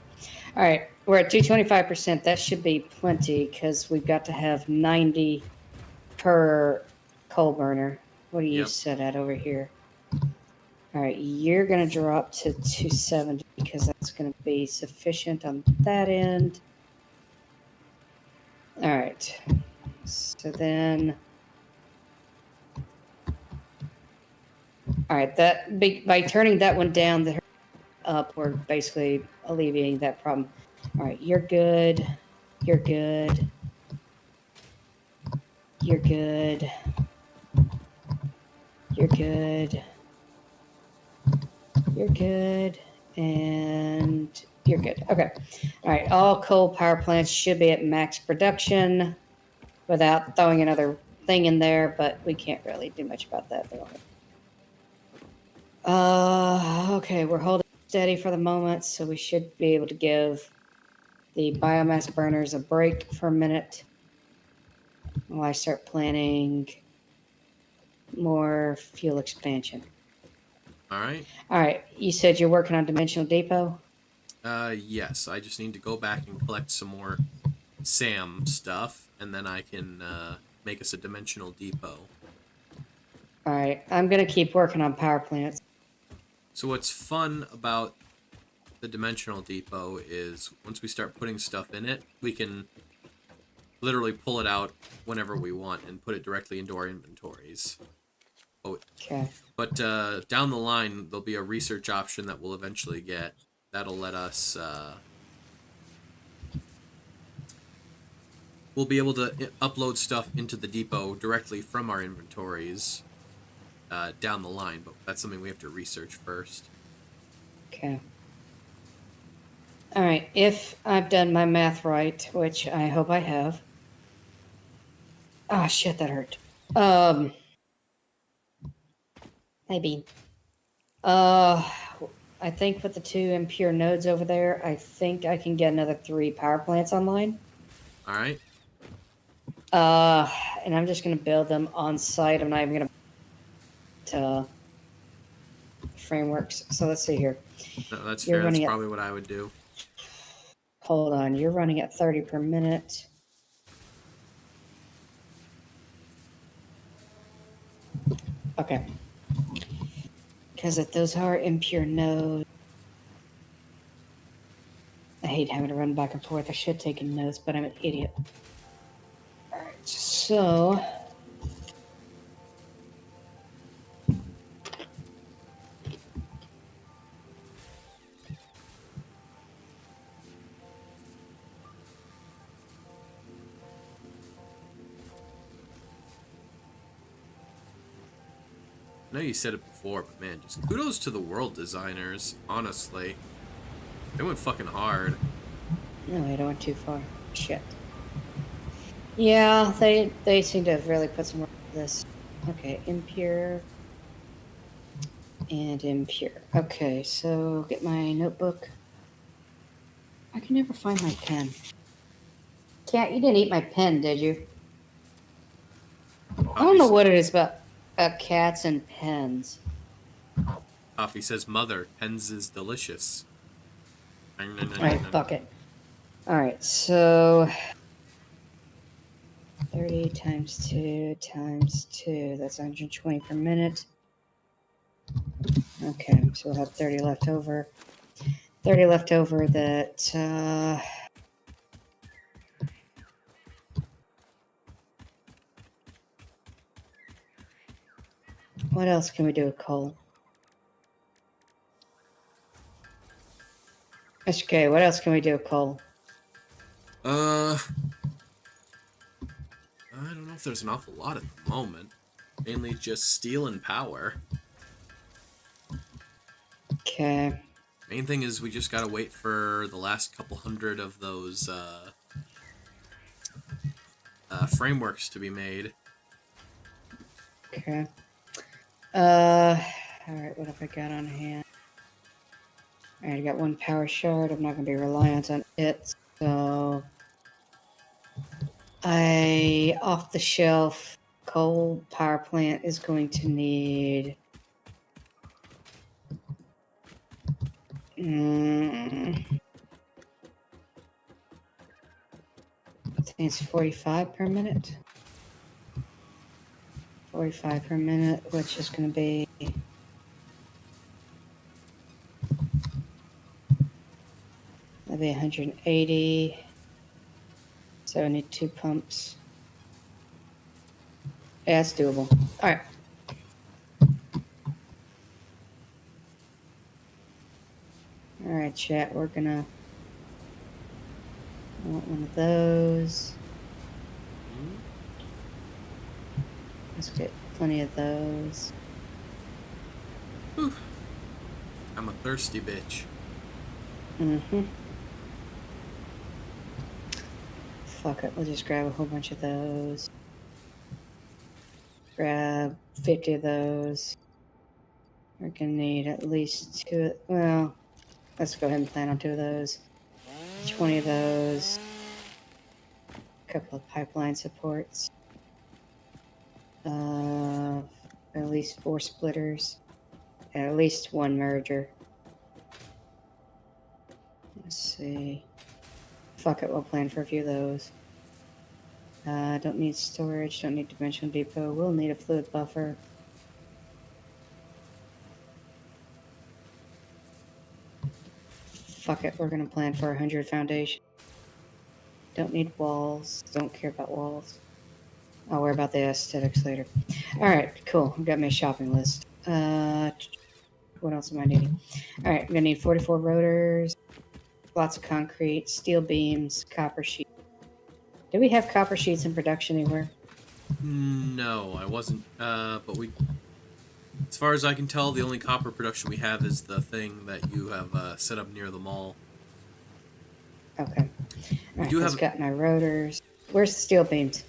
Alright, we're at 225%. That should be plenty because we've got to have 90 per coal burner. What do you Yep. set at over here? Alright, you're gonna drop to 270 because that's gonna be sufficient on that end. All right. So then, all right. That by turning that one down, the up, we're basically alleviating that problem. All right. You're good. You're good. You're good. You're good. You're good. And you're good. Okay. All right. All coal power plants should be at max production without throwing another thing in there, but we can't really do much about that. Okay. We're holding steady for the moment, so we should be able to give the biomass burners a break for a minute while I start planning more fuel expansion. All right. All right. You said you're working on Dimensional Depot? Yes, I just need to go back and collect some more SAM stuff, and then I can make us a dimensional depot. All right. I'm going to keep working on power plants. So what's fun about the dimensional depot is once we start putting stuff in it, we can literally pull it out whenever we want and put it directly into our inventories. Oh, Okay. but down the line, there'll be a research option that we'll eventually get. That'll let us... we'll be able to upload stuff into the depot directly from our inventories down the line, but that's something we have to research first. Okay. All right. If I've done my math right, which I hope I have. Ah, shit, that hurt. Maybe. I think with the 2 impure nodes over there, I think I can get another 3 power plants online. All right. And I'm just gonna build them on site. I'm not even gonna frameworks. So let's see here. No, that's You're fair. That's running probably what I would do. Hold on. You're running at 30 per minute. Okay. Because if those are impure nodes, I hate having to run back and forth. I should take notes, but I'm an idiot. All right. So. I know you said it before, but man, just kudos to the world designers, honestly. They went fucking hard. No, I don't went too far. Shit. Yeah, they seem to have really put some work into this. Okay, impure and impure. Okay, so get my notebook. I can never find my pen. Cat, you didn't eat my pen, did you? I don't know what it is about cats and pens. Coffee says, "Mother, pens is delicious." Alright, fuck it. Alright, so 30 times 2 times 2. That's 120 per minute. Okay, so we'll have 30 left over. 30 left over that... what else can we do with coal? Okay, what else can we do with coal? I don't know if there's an awful lot at the moment. Mainly just steel and power. Okay. Main thing is we just gotta wait for the last couple hundred of those frameworks to be made. Okay. Alright, what have I got on hand? Alright, I got 1 power shard. I'm not going to be reliant on it, so... off-the-shelf coal power plant is going to need... I think it's 45 per minute. 45 per minute, which is going to be... that'd be 180. So I need 2 pumps. Yeah, it's doable. All right. All right, chat. We're gonna. I want one of those. Let's get plenty of those. Whew. I'm a thirsty bitch. Fuck it. We'll just grab a whole bunch of those. Grab 50 of those. We're gonna need at least 2. Well, let's go ahead and plan on 2 of those. 20 of those. A couple of pipeline supports. At least 4 splitters. And at least 1 merger. Let's see. Fuck it, we'll plan for a few of those. Don't need storage, don't need dimensional depot. We'll need a fluid buffer. Fuck it, we're gonna plan for 100 foundation. Don't need walls. Don't care about walls. I'll worry about the aesthetics later. Alright, cool. I've got my shopping list. What else am I needing? Alright, I'm gonna need 44 rotors, lots of concrete, steel beams, copper sheet. Do we have copper sheets in production anywhere? No, I wasn't. But we, as far as I can tell, the only copper production we have is the thing that you have set up near the mall. Okay. Alright, do let's have- got my rotors. Where's the steel beams?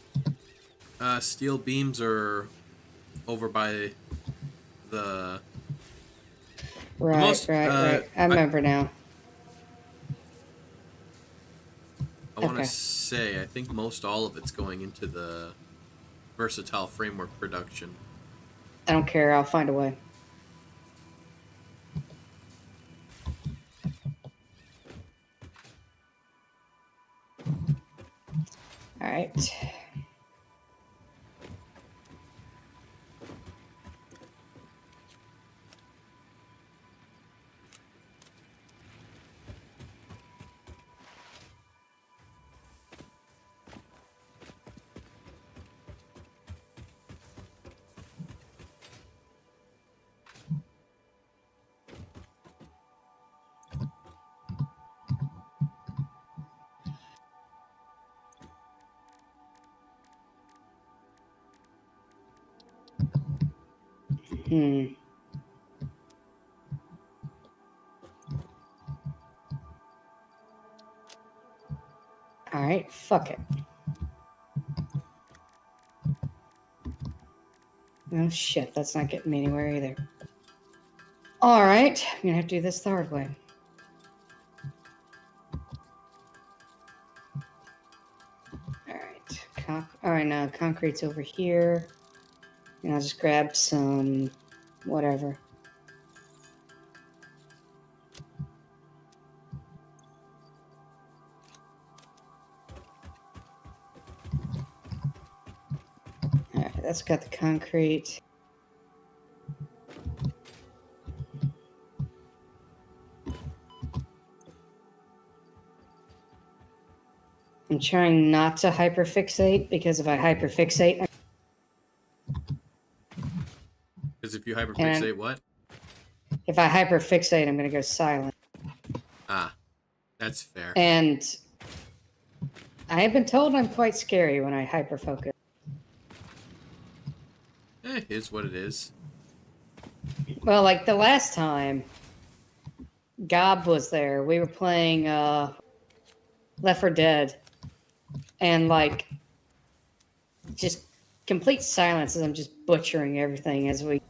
Steel beams are over by the. Right, most, right. I remember now. I want to Okay. say, I think most all of it's going into the versatile framework production. I don't care. I'll find a way. All right. All right, fuck it. Oh shit, that's not getting me anywhere either. All right, I'm gonna have to do this the hard way. All right, all right, now concrete's over here, and I'll just grab some whatever. All right, that's got the concrete. I'm trying not to hyperfixate, because if I hyperfixate, Because if you hyperfixate, And- what? if I hyperfixate, I'm gonna go silent. Ah, that's fair. And I have been told I'm quite scary when I hyperfocus. Here's what it is. Well, like the last time Gob was there, we were playing Left 4 Dead, and like just complete silence as I'm just butchering everything as we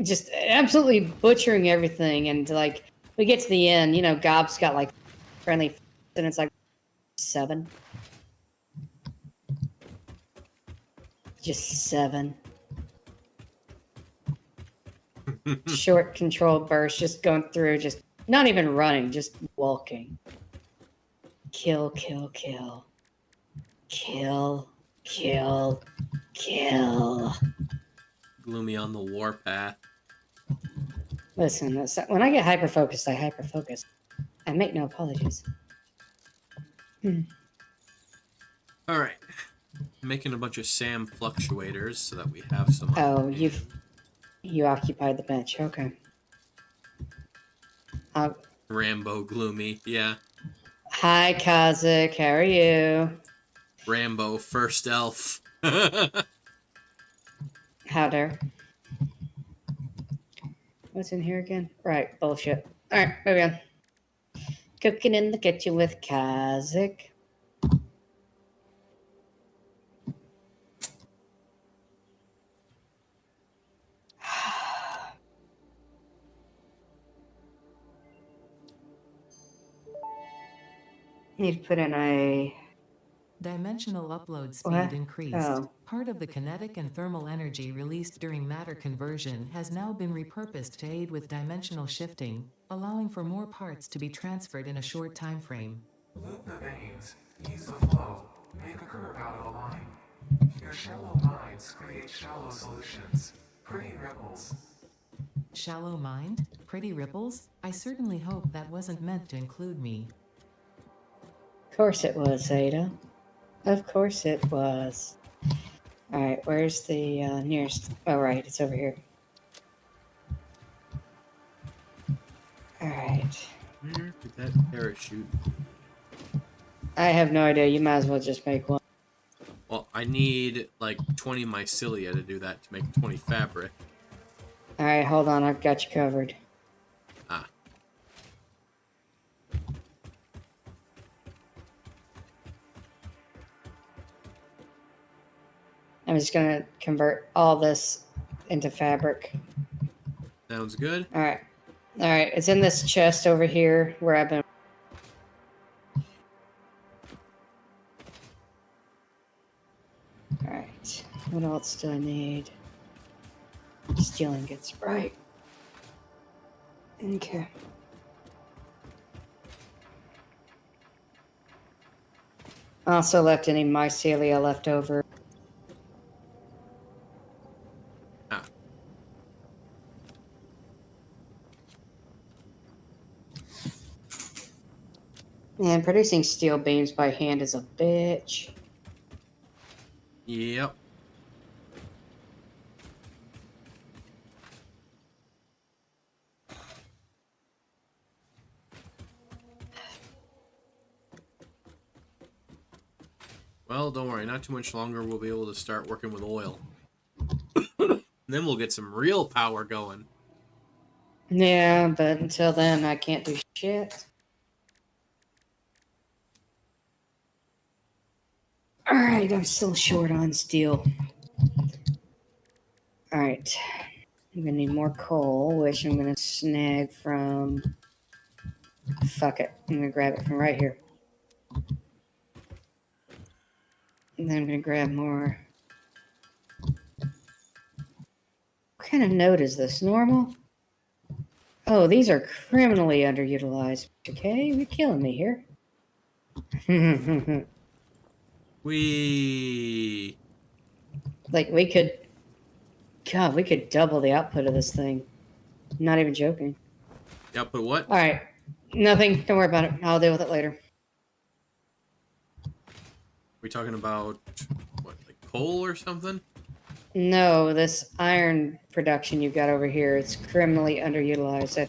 just absolutely butchering everything, and like we get to the end, you know, Gob's got like friendly and it's like 7. Just 7. Short controlled burst, just going through, just not even running, just walking. Kill, kill, kill. Kill, kill, kill. Gloomy on the warpath. Listen, when I get hyper focused, I hyper focus. I make no apologies. All right. Making a bunch of SAM fluctuators so that we have some. Oh, on you occupied the bench. Okay. Rambo Gloomy. Yeah. Hi, Kazik. How are you? Rambo first elf. How dare? What's in here again? Right, bullshit. All right, moving on. Cooking in the kitchen with Kazik. Need to put in a Dimensional upload speed what? increased. Oh, Part of the kinetic and thermal energy released during matter conversion has now been repurposed to aid with dimensional shifting, allowing for more parts to be transferred in a short time frame. Loop the veins, ease the flow, make a curve out of a line. Your shallow minds create shallow solutions. Pretty ripples. Shallow mind? Pretty ripples? I certainly hope that wasn't meant to include me. of course it was, Ada. Of course it was. All right, where's the nearest? Oh, right, it's over here. All right. Where did that parachute? I have no idea. You might as well just make one. Well, I need like 20 mycelia to do that to make 20 fabric. All right, hold on. I've got you covered. Ah. I'm just gonna convert all this into fabric. Sounds good. All right. All right. It's in this chest over here where I've been. All right. What else do I need? Steel ingots. Right. Okay. I also left any mycelia left over. Ah. Man, producing steel beams by hand is a bitch. Yep. Well, don't worry. Not too much longer. We'll be able to start working with oil. Then we'll get some real power going. Yeah, but until then, I can't do shit. Alright, I'm still short on steel. Alright. I'm gonna need more coal, which I'm gonna snag from. Fuck it. I'm gonna grab it from right here. And then I'm gonna grab more. What kind of node is this? Normal? Oh, these are criminally underutilized. Okay, you're killing me here. We. Like, we could. God, we could double the output of this thing. Not even joking. Yeah, but what? Alright. Nothing. Don't worry about it. I'll deal with it later. We talking about what, like coal or something? No, this iron production you've got over here, it's criminally underutilized.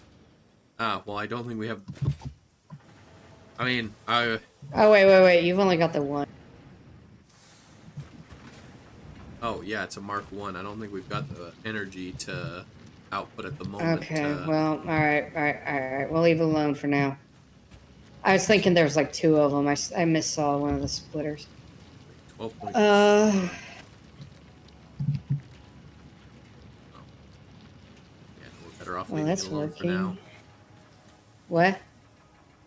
Ah, well, I don't think we have. I mean, Oh, wait. You've only got the one. Oh, yeah, it's a Mark 1. I don't think we've got the energy to output at the moment. Okay, well, alright. We'll leave it alone for now. I was thinking there was like two of them. I missaw one of the splitters. 12 points. Uh, Yeah, we're better off well, leaving that's it alone for now. working. What?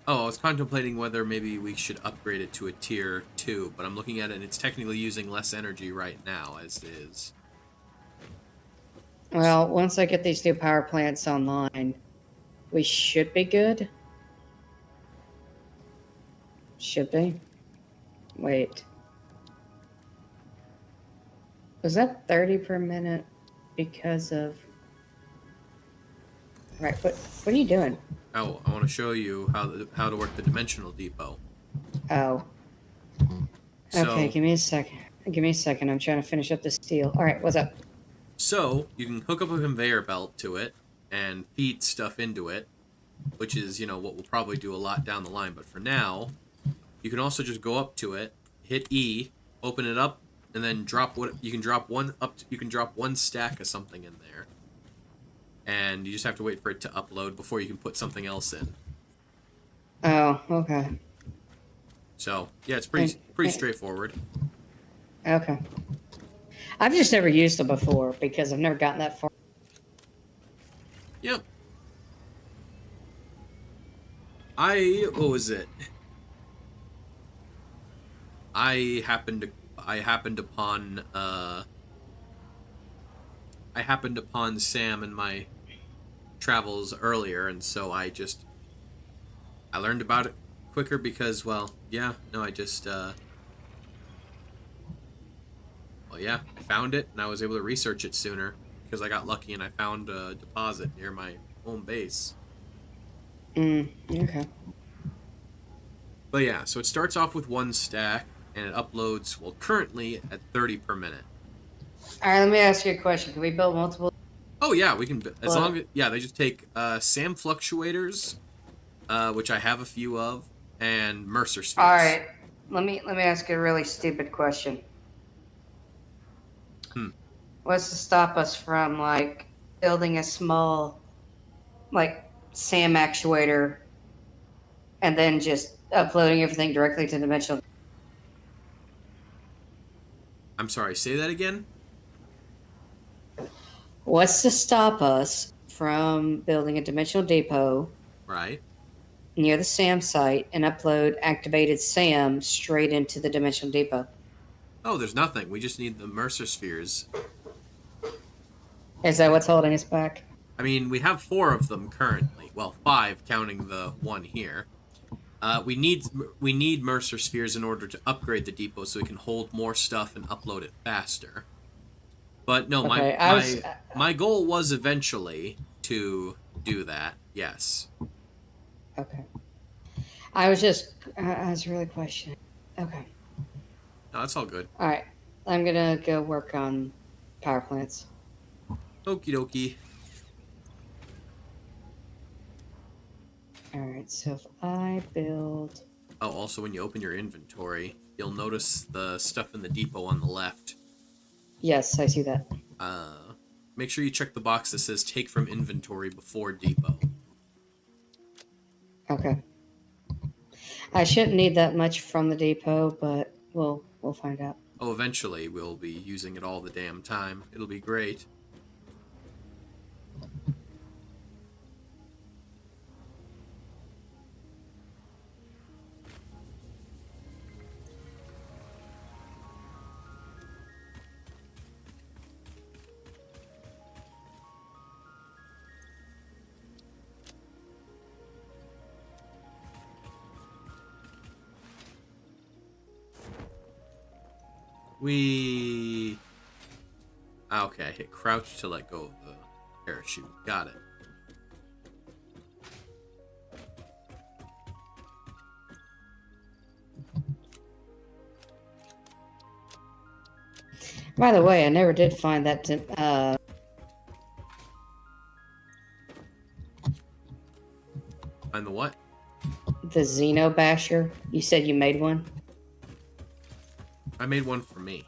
Oh, I was contemplating whether maybe we should upgrade it to a tier 2, but I'm looking at it and it's technically using less energy right now as it is. Well, once I get these new power plants online, we should be good. Should be. Wait. Was that 30 per minute because of... Right, what are you doing? Oh, I want to show you how to work the dimensional depot. Oh, Okay, So, give me a second. Give me a second. I'm trying to finish up this deal. All right, what's up? so you can hook up a conveyor belt to it and feed stuff into it, which is, what we'll probably do a lot down the line. But for now, you can also just go up to it, hit E, open it up, and then drop what you can drop one up. You can drop one stack of something in there, and you just have to wait for it to upload before you can put something else in. Oh, okay. So yeah, it's And- pretty and- straightforward. Okay. I've just never used them before because I've never gotten that far. Yep. What was it? I happened upon Sam in my travels earlier, and so I learned about it quicker because, well, yeah, no, I found it and I was able to research it sooner because I got lucky and I found a deposit near my home base. Okay. But yeah, so it starts off with one stack and it uploads, well, currently at 30 per minute. All right, let me ask you a question. Can we build multiple? Oh yeah, we can, as Well- long as, yeah, they just take SAM fluctuators, which I have a few of, and Mercer spheres. All right. Let me ask you a really stupid question. What's to stop us from like building a small, like SAM actuator, and then just uploading everything directly to Dimensional? I'm sorry, say that again? What's to stop us from building a Dimensional Depot Right. near the SAM site and upload activated SAM straight into the Dimensional Depot? Oh, there's nothing. We just need the Mercer spheres. Is that what's holding us back? I mean, we have 4 of them currently. Well, 5 counting the one here. We need Mercer spheres in order to upgrade the depot so we can hold more stuff and upload it faster. But no, Okay, my goal was eventually to do that. Yes. Okay. I was really questioning. Okay. No, that's all good. All right. I'm gonna go work on power plants. Okie dokie. All right. So if I build, Oh, also when you open your inventory, you'll notice the stuff in the depot on the left. yes, I see that. Make sure you check the box that says take from inventory before depot. Okay. I shouldn't need that much from the depot, but we'll find out. Oh, eventually we'll be using it all the damn time. It'll be great. Okay, I hit crouch to let go of the parachute. Got it. By the way, I never did find that. Find the what? The Xeno Basher. You said you made one. I made one for me.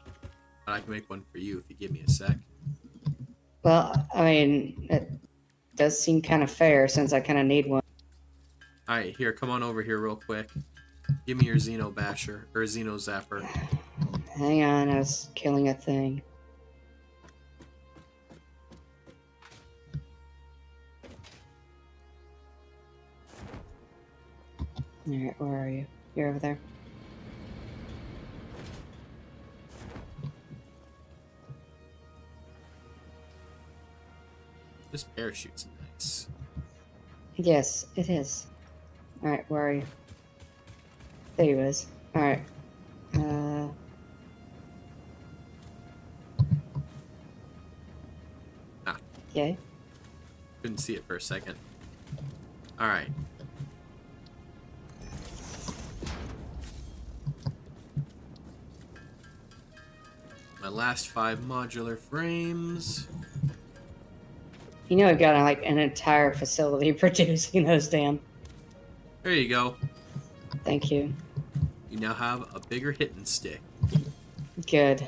But I can make one for you if you give me a sec. Well, I mean, it does seem kind of fair since I kind of need one. Alright, here, come on over here real quick. Give me your Xeno Basher, or Xeno Zapper. Hang on, I was killing a thing. Alright, where are you? You're over there. This parachute's nice. Yes, it is. Alright, where are you? There he is. Alright. Okay. Couldn't see it for a second. Alright. my last 5 modular frames. You know, I've got like an entire facility producing those damn. There you go. Thank you. You now have a bigger hitting stick. Good.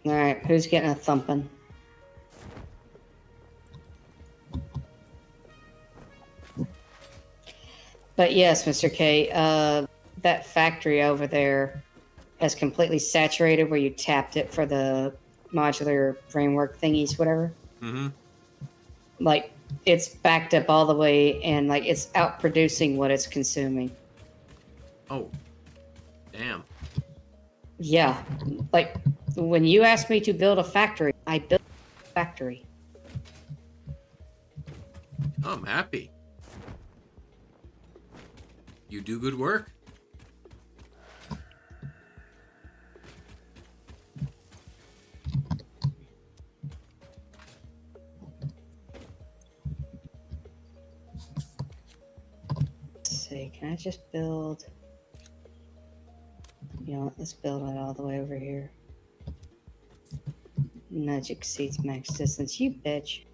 All right, who's getting a thumping? But yes, Mr. K, that factory over there has completely saturated where you tapped it for the modular framework thingies, whatever. Mm-hmm. Like, it's backed up all the way and, like, it's outproducing what it's consuming. Oh. Damn. Yeah. Like, when you asked me to build a factory, I built a factory. Oh, I'm happy. You do good work. Let's see, can I just build... You know what, let's build it all the way over here. Nudge exceeds max distance, you bitch.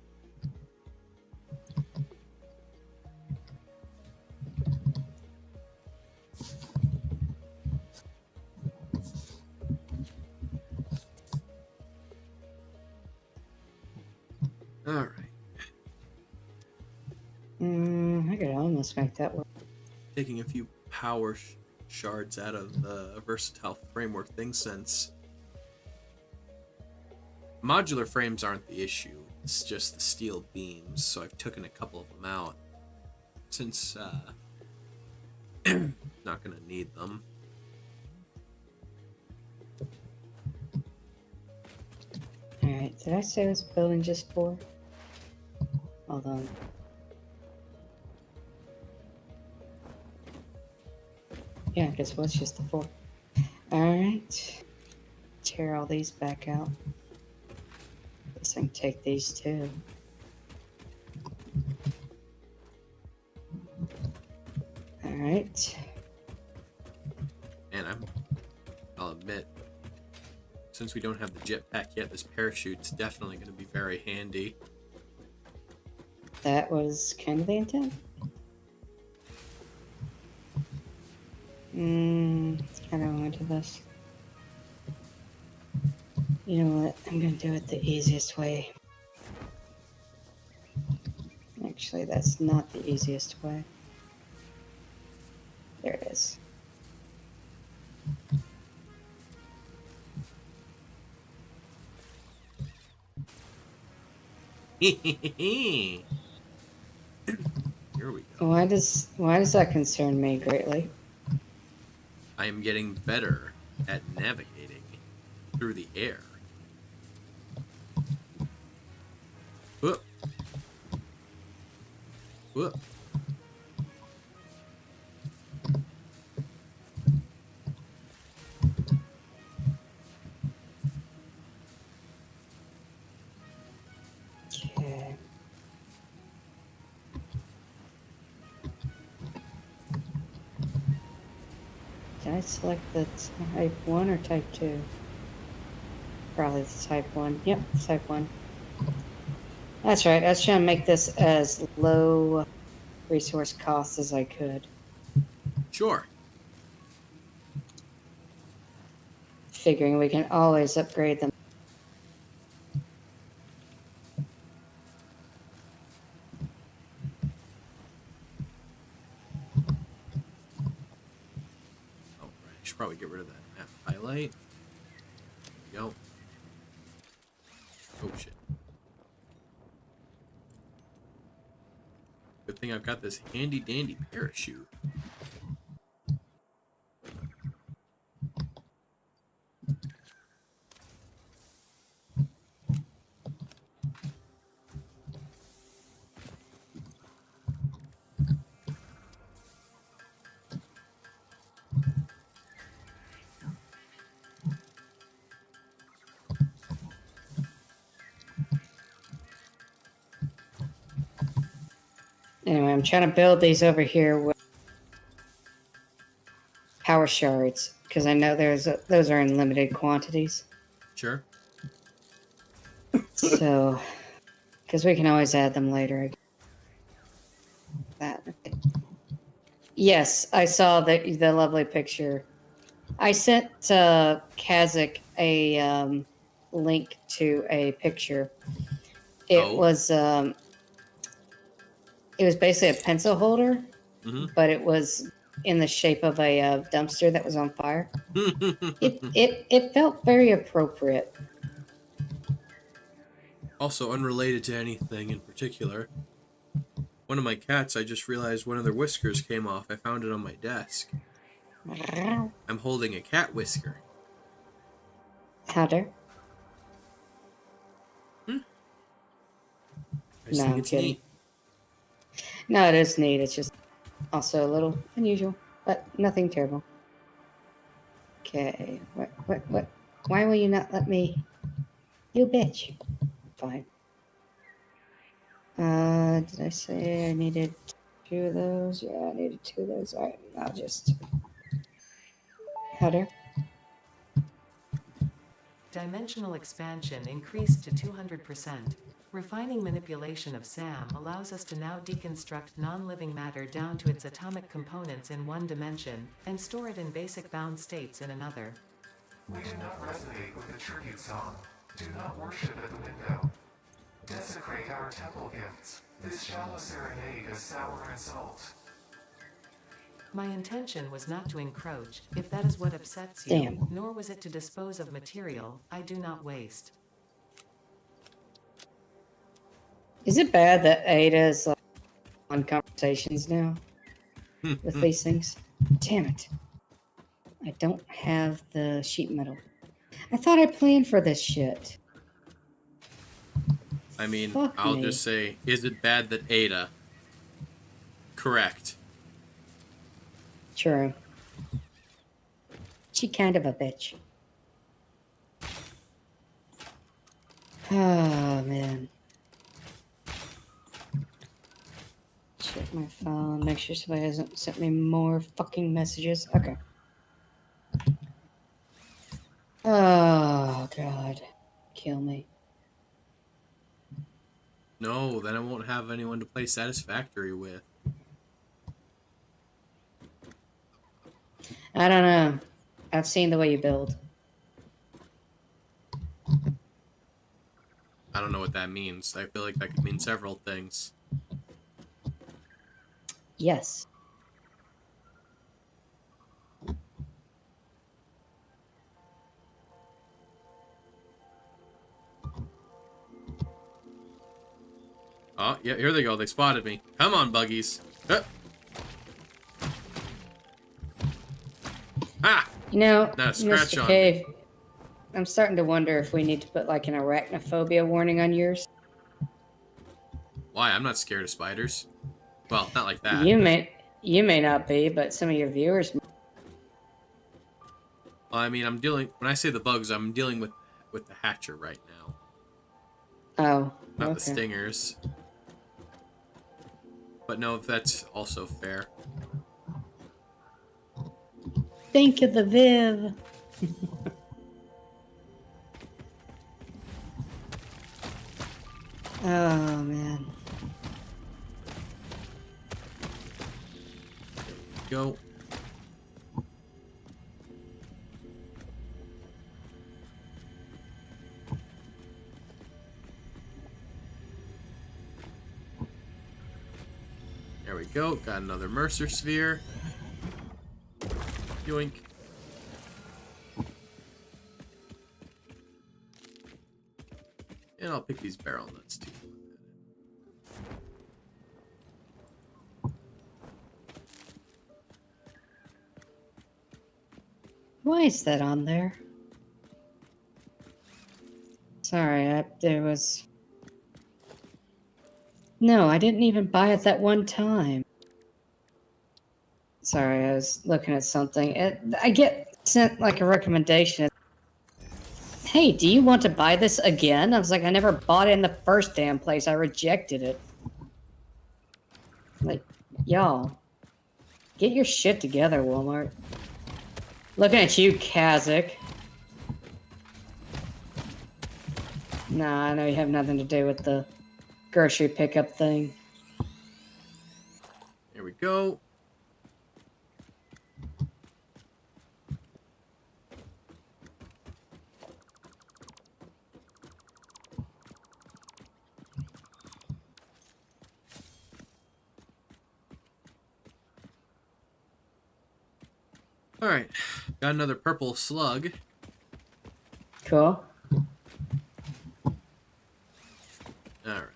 All right. I could almost make that work. Taking a few power shards out of the versatile framework thing, since modular frames aren't the issue. It's just the steel beams, so I've taken a couple of them out since not gonna need them. Alright, did I say I was building just 4? Hold on. Yeah, I guess it was just the 4. Alright. Tear all these back out. Guess I can take these too. Alright. And I'll admit, since we don't have the jetpack yet, this parachute's definitely going to be very handy. That was kind of the intent. How do I want to do this? You know what? I'm going to do it the easiest way. Actually, that's not the easiest way. There it is. Here we go. Why does that concern me greatly? I am getting better at navigating through the air. Whoop. Whoop. Okay. Did I select the type 1 or type 2? Probably the type 1. Yep, type 1. That's right. I was trying to make this as low resource cost as I could. Sure. Figuring we can always upgrade them. Oh, right. I should probably get rid of that map highlight. There we go. Oh, shit. Good thing I've got this handy dandy parachute. Anyway, I'm trying to build these over here with power shards because I know those are in limited quantities. Sure. So, because we can always add them later. That. Yes, I saw the lovely picture. I sent Kazakh a link to a picture. Oh. It was basically a pencil holder, Mm-hmm. but it was in the shape of a dumpster that was on fire. It felt very appropriate. Also unrelated to anything in particular. One of my cats, I just realized one of their whiskers came off. I found it on my desk. I'm holding a cat whisker. How dare? I just No, think I'm it's kidding. neat. No, it is neat. It's just also a little unusual, but nothing terrible. Okay. What? Why will you not let me? You bitch. Fine. Did I say I needed 2 of those? Yeah, I needed 2 of those. All right, I'll just. Header. Dimensional expansion increased to 200%. Refining manipulation of SAM allows us to now deconstruct non-living matter down to its atomic components in one dimension, and store it in basic bound states in another. We do not resonate with the tribute song. Do not worship at the window. Desecrate our temple gifts. This shallow serenade is sour and salt. My intention was not to encroach, if that is what upsets you, Damn. nor was it to dispose of material I do not waste. Is it bad that Ada is like on conversations now with these things? Damn it. I don't have the sheet metal. I thought I planned for this shit. I mean, Fuck I'll me. just say, is it bad that Ada? Correct. True. She kind of a bitch. Oh, man. Check my phone. Make sure somebody hasn't sent me more fucking messages. Okay. Oh, God. Kill me. No, then I won't have anyone to play Satisfactory with. I don't know. I've seen the way you build. I don't know what that means. I feel like that could mean several things. Yes. Oh, yeah, here they go. They spotted me. Come on, buggies. Ah! You know, Not a scratch Mr. on Cave, I'm starting to wonder if we need to put like an arachnophobia warning on yours. Why? I'm not scared of spiders. Well, not like that. You may not be, but some of your viewers. Well, I mean, when I say the bugs, I'm dealing with the hatcher right now. Oh, Not okay. the stingers. But no, that's also fair. Think of the Viv. Oh, man. Go. There we go. Got another Mercer Sphere. Yoink. And I'll pick these barrel nuts too. Why is that on there? Sorry, there was... No, I didn't even buy it that one time. Sorry, I was looking at something. I get sent like a recommendation. Hey, do you want to buy this again? I was like, I never bought it in the first damn place. I rejected it. Like, y'all, get your shit together, Walmart. Looking at you, Kazakh. Nah, I know you have nothing to do with the grocery pickup thing. Here we go. Alright, got another purple slug. Cool. Alright.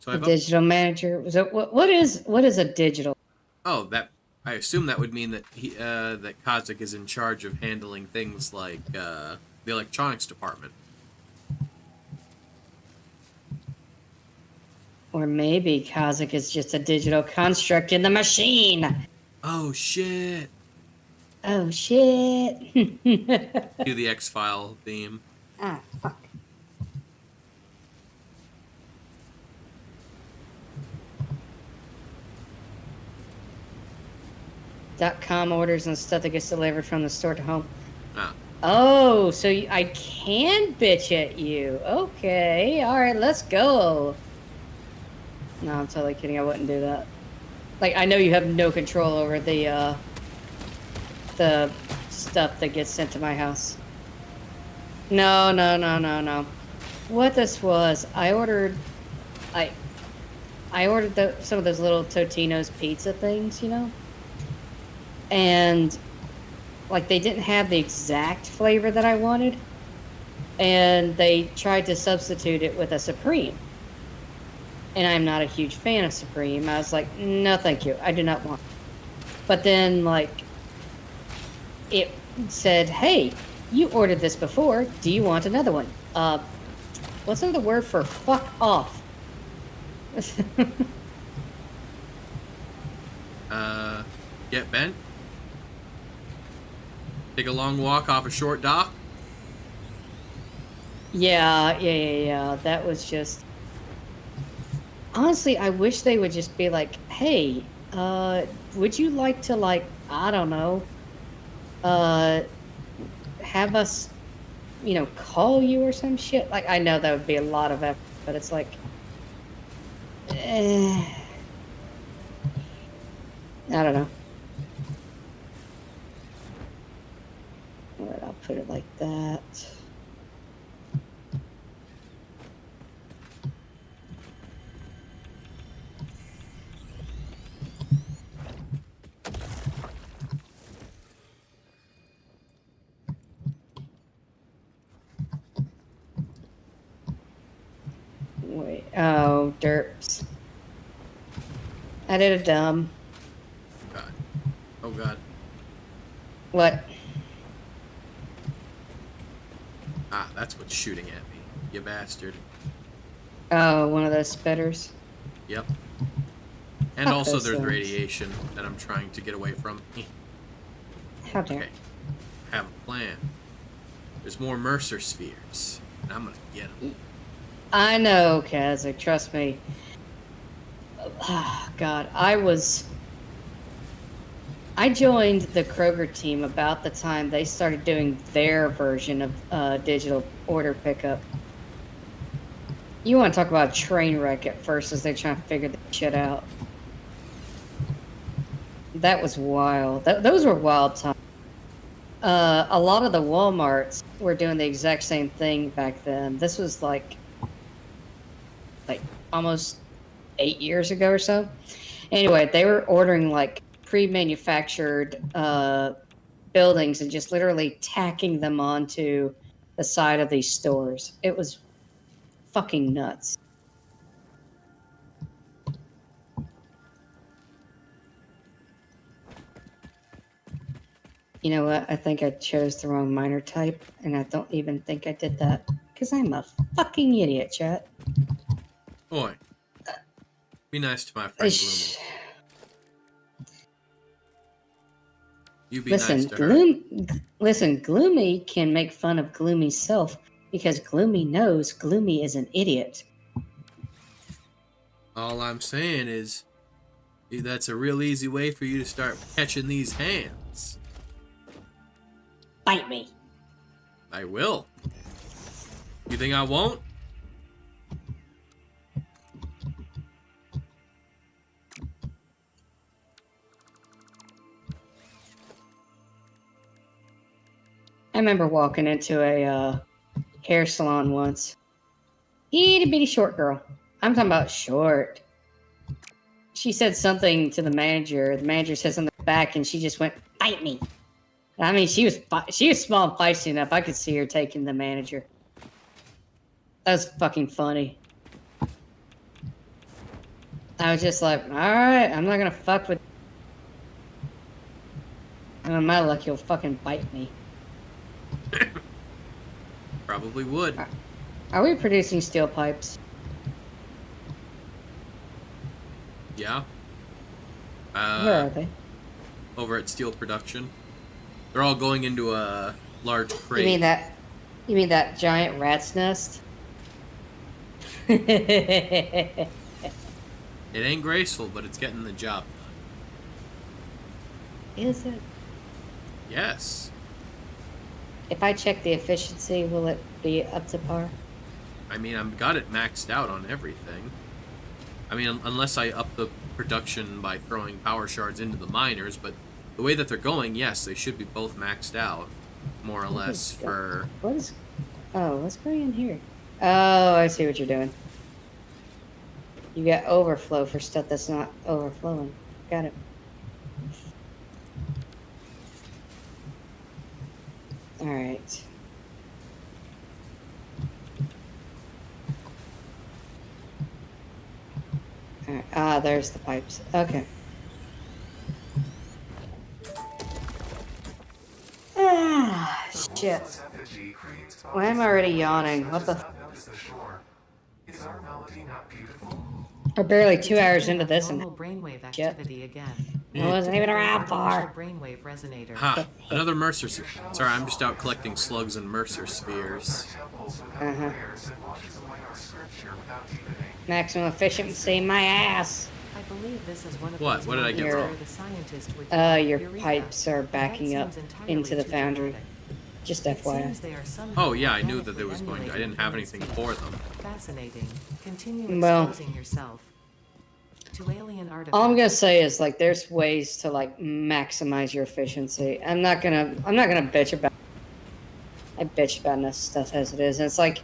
So A I've digital manager. Was it, what is a digital? Oh, that I assume that would mean that that Kazakh is in charge of handling things like the electronics department. Or maybe Kazakh is just a digital construct in the machine. Oh shit! Oh shit. Do the X-File theme. Ah, fuck. .com orders and stuff that gets delivered from the store to home. Ah, Oh, so I can bitch at you. Okay, all right, let's go. No, I'm totally kidding. I wouldn't do that. Like, I know you have no control over the stuff that gets sent to my house. No, no, no, no, no. What this was, I ordered some of those little Totino's pizza things, you know? And like they didn't have the exact flavor that I wanted, and they tried to substitute it with a Supreme. And I'm not a huge fan of Supreme. I was like, no, thank you. I do not want it. But then, like, it said, hey, you ordered this before. Do you want another one? What's another word for fuck off? Get bent. Take a long walk off a short dock. Yeah. That was just... Honestly, I wish they would just be like, hey, would you like to, like, I don't know, have us, you know, call you or some shit? Like, I know that would be a lot of effort, but it's like, I don't know. Alright, I'll put it like that. Wait, oh, derps. I did a dumb. God. Oh God. What? Ah, that's what's shooting at me. You bastard. Oh, one of those spitters. Yep. And Fuck also those there's things. radiation that I'm trying to get away from. How dare. Okay. I have a plan. There's more Mercer spheres, and I'm gonna get them. I know, Kazakh, trust me. Oh, God, I joined the Kroger team about the time they started doing their version of digital order pickup. You want to talk about a train wreck at first as they try to figure that shit out. That was wild. Those were wild times. A lot of the Walmarts were doing the exact same thing back then. This was like almost 8 years ago or so. Anyway, they were ordering like pre-manufactured buildings and just literally tacking them onto the side of these stores. It was fucking nuts. You know what? I think I chose the wrong miner type, and I don't even think I did that because I'm a fucking idiot, chat. Boy. Be nice to my friend Gloomy. You be nice to her. Listen, Gloomy can make fun of Gloomy's self because Gloomy knows Gloomy is an idiot. All I'm saying is that's a real easy way for you to start catching these hands. Bite me. I will. You think I won't? I remember walking into a hair salon once. Itty bitty short girl. I'm talking about short. She said something to the manager. The manager said something back, and she just went, "Bite me." I mean, she was small and feisty enough. I could see her taking the manager. That was fucking funny. I was just like, all right, I'm not gonna fuck with. And my luck, you'll fucking bite me. Probably would. Are we producing steel pipes? Yeah. Where are they? Over at Steel Production. They're all going into a large crate. You mean that giant rat's nest? It ain't graceful, but it's getting the job done. Is it? Yes. If I check the efficiency, will it be up to par? I mean, I've got it maxed out on everything. I mean, unless I up the production by throwing power shards into the miners, but the way that they're going, yes, they should be both maxed out, more or less, for... What's going in here? Oh, I see what you're doing. You got overflow for stuff that's not overflowing. Got it. Alright. Alright. Ah, there's the pipes. Okay. Ah, shit. Why am I already yawning? What the... Is our melody not beautiful? We're barely 2 hours into this and... Normal brainwave activity again. I wasn't even around for... Brainwave resonator. Ha! Another Mercer sphere. Sorry, I'm just out collecting slugs and Mercer spheres. Uh-huh. Maximum efficiency, my ass. I believe this is one of What? those What did I get moments wrong? where the scientist would Your Eureka. pipes are backing That up seems entirely into the too foundry. dramatic. Just It FYI. seems they are somehow Oh, yeah, I knew that there was organically going to... I didn't have anything emulating for them. Fascinating. Continue Well- exposing yourself to alien artifacts. All I'm gonna say is like there's ways to like maximize your efficiency. I'm not gonna bitch about. I bitch about enough stuff as it is, and it's like,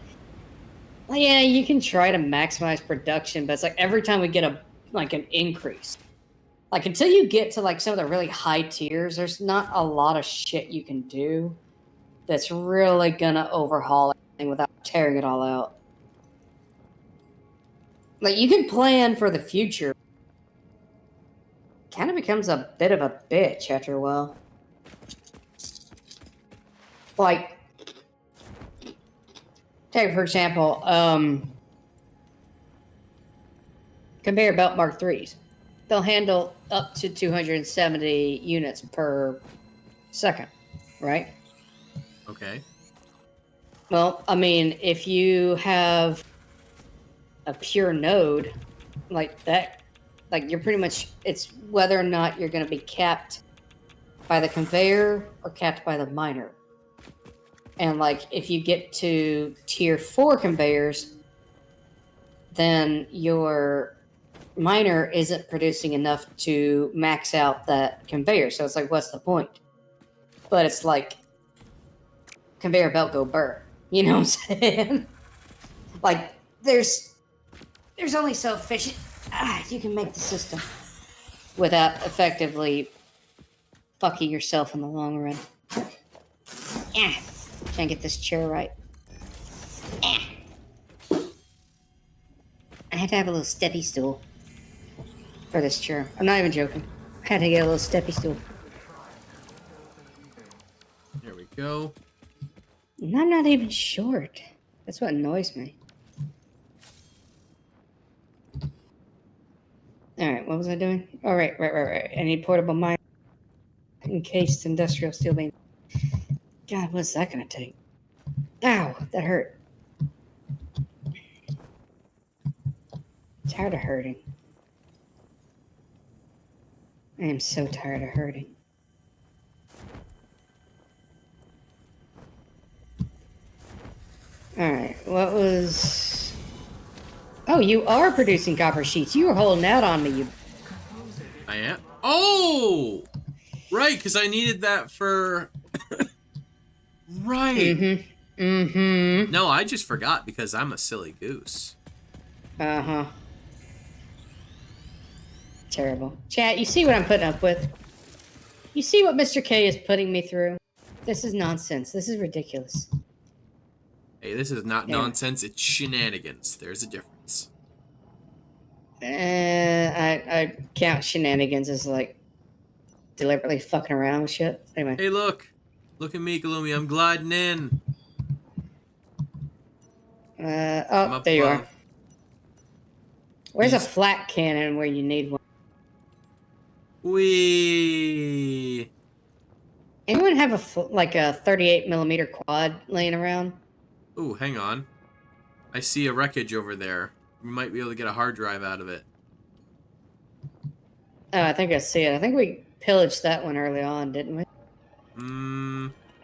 well, yeah, you can try to maximize production, but it's like every time we get an increase, like until you get to like some of the really high tiers, there's not a lot of shit you can do that's really gonna overhaul everything without tearing it all out. Like you can plan for the future. Kind of becomes a bit of a bitch after a while. Like, take for example, conveyor belt Mark IIIs. They'll handle up to 270 units per second, right? Okay. Well, I mean, if you have a pure node like that, like you're pretty much, it's whether or not you're going to be capped by the conveyor or capped by the miner. And like if you get to tier 4 conveyors, then your miner isn't producing enough to max out that conveyor. So it's like, what's the point? But it's like conveyor belt go burr. You know what I'm saying? Like there's only so efficient you can make the system without effectively fucking yourself in the long run. Yeah, trying to get this chair right. Yeah. I had to have a little steppy stool for this chair. I'm not even joking. I had to get a little steppy stool. There we go. And I'm not even short. That's what annoys me. Alright, what was I doing? Oh, right. I need portable mine. Encased industrial steel beam. God, what's that gonna take? Ow, that hurt. tired of hurting. I am so tired of hurting. Alright, what was... Oh, you are producing copper sheets. You were holding out on me, you... I am? Oh! Right, because I needed that for... Right. Mm-hmm. Mm-hmm. No, I just forgot because I'm a silly goose. Uh-huh. Terrible. Chat, you see what I'm putting up with? You see what Mr. K is putting me through? This is nonsense. This is ridiculous. Hey, this is not Yeah. nonsense, it's shenanigans. There's a difference. I count shenanigans as, like, deliberately fucking around with shit. Anyway. Hey, look. Look at me, Gloomy. I'm gliding in. I'm Oh, up there you above. are. Where's a These- flat cannon where you need one? Wee. Anyone have like a 38 millimeter quad laying around? Ooh, hang on. I see a wreckage over there. We might be able to get a hard drive out of it. Oh, I think I see it. I think we pillaged that one early on, didn't we?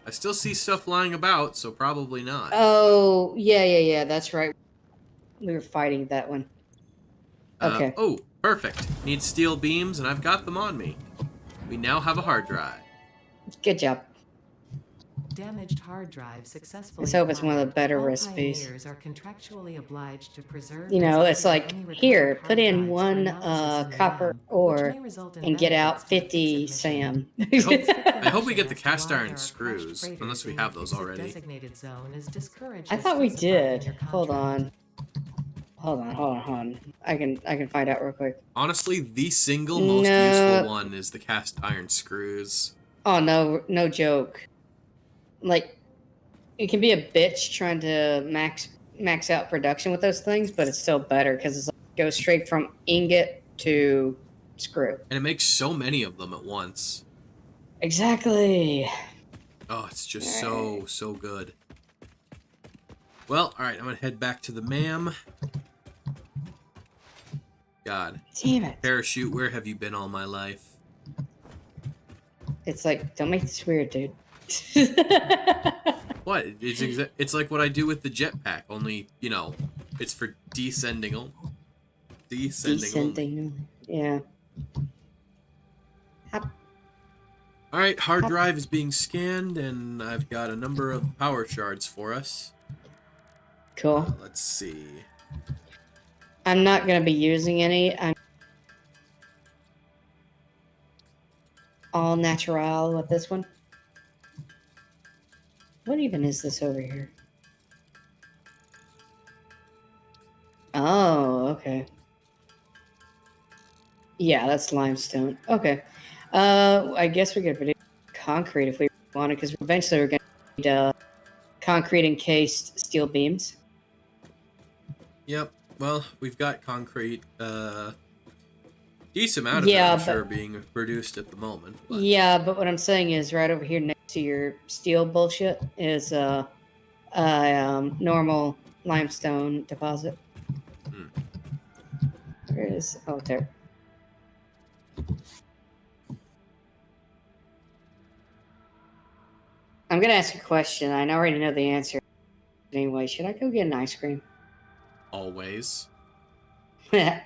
I still see stuff lying about, so probably not. Oh, yeah. That's right. We were fighting that one. Okay. Oh, perfect. Need steel beams, and I've got them on me. We now have a hard drive. Good job. Damaged hard drive successfully. Let's hope it's one of the acquired. better All recipes. pioneers are contractually obliged to preserve. You know, and it's like, secure any here, recovered put hard in drives for one analysis in the copper lab, which ore may result in and get out benefits to the 50 submission. SAM. I hope we get the As to cast why iron there are screws, crushed unless we craters in have the those exit already. designated zone is discouraged I as thought we specified in did. your Hold contract. on. Hold on. I can find out real quick. Honestly, the single most No. useful one is the cast iron screws. Oh, no joke. Like, it can be a bitch trying to max out production with those things, but it's still better because it's like, goes straight from ingot to screw. And it makes so many of them at once. Exactly. Oh, it's just so good. Well, alright, I'm gonna head back to the MAM. God. Damn it. Parachute, where have you been all my life? It's like, don't make this weird, dude. What? It's like what I do with the jetpack, only, you know, it's for descending only. Descending. Yeah. Alright, hard drive is being scanned, and I've got a number of power shards for us. Cool. Let's see. I'm not going to be using any. I'm all natural with this one. What even is this over here? Oh, okay. Yeah, that's limestone. Okay. I guess we could produce concrete if we wanted, because eventually we're going to need concrete encased steel beams. Yep. Well, we've got concrete. Decent amount of Yeah, it, I'm sure, being produced at the moment. But... Yeah, but what I'm saying is right over here next to your steel bullshit is normal limestone deposit. Where is... Oh, there. I'm going to ask a question. I already know the answer. Anyway, should I go get an ice cream? Always. I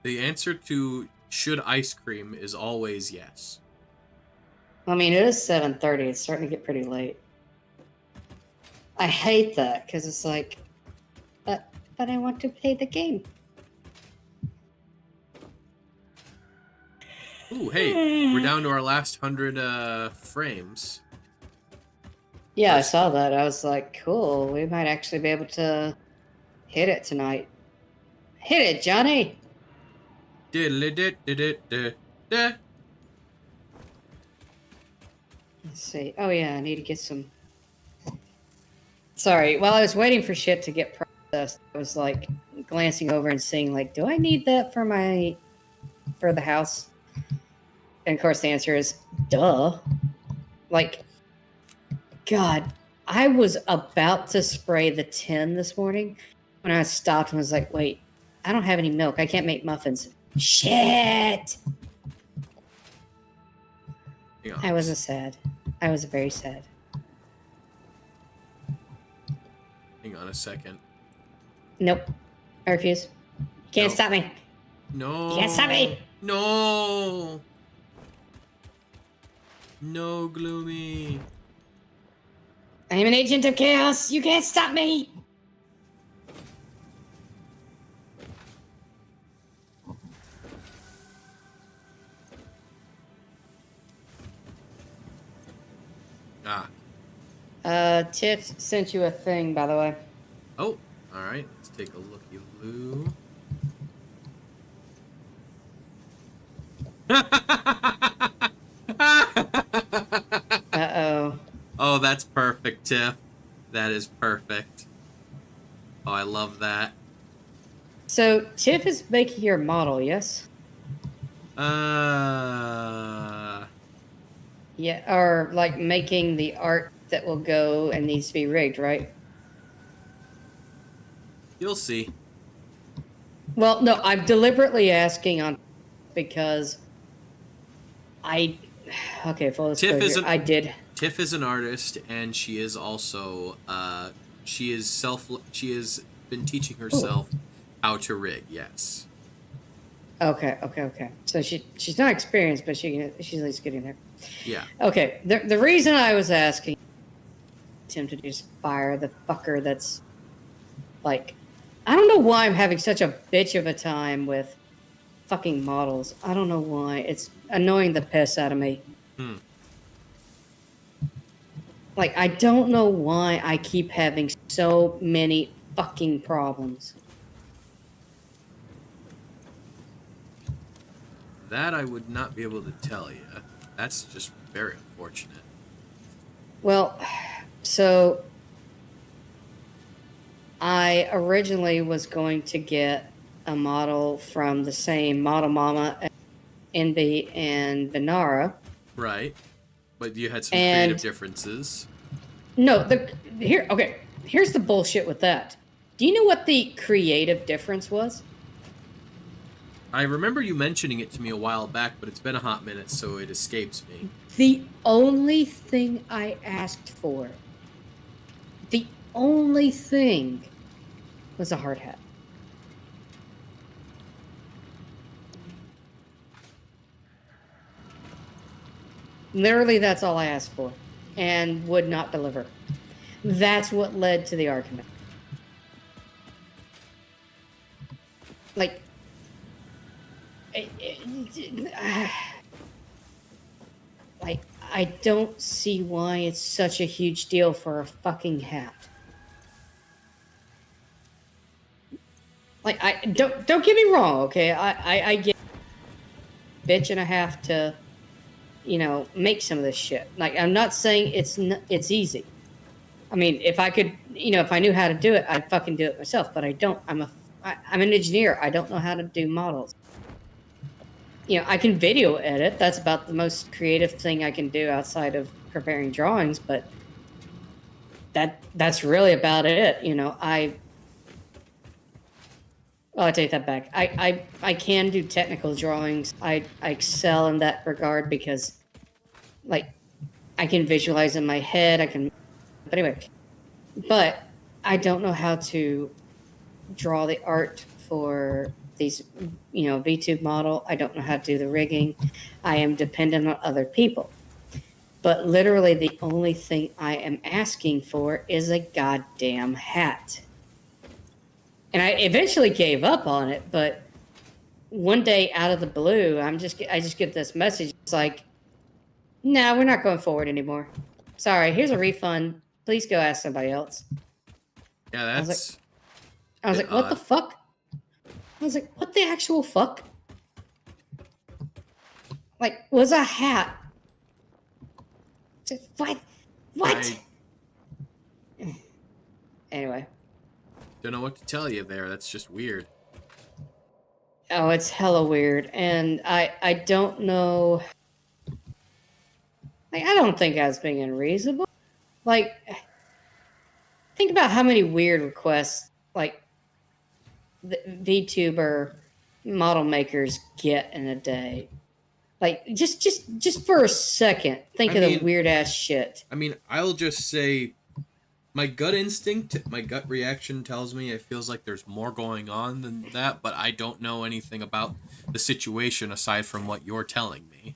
The answer to should ice cream is always yes. mean, it is 7:30. It's starting to get pretty late. I hate that because it's like, but I want to play the game. Ooh, hey, we're down to our last 100 frames. Yeah, I saw that. I was like, cool. We might actually be able to hit it tonight. Hit it, Johnny! Diddle-it-dit-dit-dit-dit. Let's see. Oh, yeah, I need to get some... Sorry, while I was waiting for shit to get processed, I was, like, glancing over and seeing, like, do I need that for the house? And, of course, the answer is, duh. Like, God, I was about to spray the tin this morning, when I stopped and was like, wait, I don't have any milk. I can't make muffins. Shit! Hang on. I was sad. I was very sad. Hang on a second. Nope. I refuse. You can't No. stop me. No. You can't stop me. No. No, Gloomy. I am an agent of chaos. You can't stop me. Tiff sent you a thing, by the way. Oh, all right. Let's take a looky loo. Uh-oh. Oh, that's perfect, Tiff. That is perfect. Oh, I love that. So, Tiff is making your model, yes? Yeah, or like making the art that will go and needs to be rigged, right? You'll see. Well, no, I'm deliberately asking on because okay, full disclosure, I did. Tiff is an artist, and she is also she has been teaching herself how to rig. Yes. Okay. So she's not experienced, but she's at least getting there. Yeah. Okay. The reason I was asking Tim to just fire the fucker that's like, I don't know why I'm having such a bitch of a time with fucking models. I don't know why. It's annoying the piss out of me. Like, I don't know why I keep having so many fucking problems. That I would not be able to tell you. That's just very unfortunate. Well, so I originally was going to get a model from the same model mama, Envy and Venara. Right. But you had some creative differences. No, here's the bullshit with that. Do you know what the creative difference was? I remember you mentioning it to me a while back, but it's been a hot minute, so it escapes me. The only thing I asked for, the only thing was a hard hat. Literally, that's all I asked for, and would not deliver. That's what led to the argument. Like, like, I don't see why it's such a huge deal for a fucking hat. Like, I don't get me wrong, okay? I get bitch and a half to, you know, make some of this shit. Like, I'm not saying it's easy. I mean, if I could, you know, if I knew how to do it, I'd fucking do it myself. But I don't. I'm an engineer. I don't know how to do models. You know, I can video edit. That's about the most creative thing I can do outside of preparing drawings. But that's really about it. You know, I take that back. I can do technical drawings. I excel in that regard because, like, I can visualize in my head. But anyway, but I don't know how to draw the art for these, you know, VTube model. I don't know how to do the rigging. I am dependent on other people. But literally the only thing I am asking for is a goddamn hat. And I eventually gave up on it, but one day out of the blue, I just get this message. It's like, no, we're not going forward anymore. Sorry, here's a refund. Please go ask somebody else. Yeah, that's... I was like, what the fuck? I was like, what the actual fuck? Like, was a hat... What? Anyway. Don't know what to tell you there. That's just weird. Oh, it's hella weird. And I don't know... Like, I don't think I was being unreasonable. Like, think about how many weird requests, like, the VTuber model makers get in a day. Like, just for a second, think of the weird ass shit. I mean, I'll just say my gut instinct, my gut reaction tells me it feels like there's more going on than that, but I don't know anything about the situation aside from what you're telling me,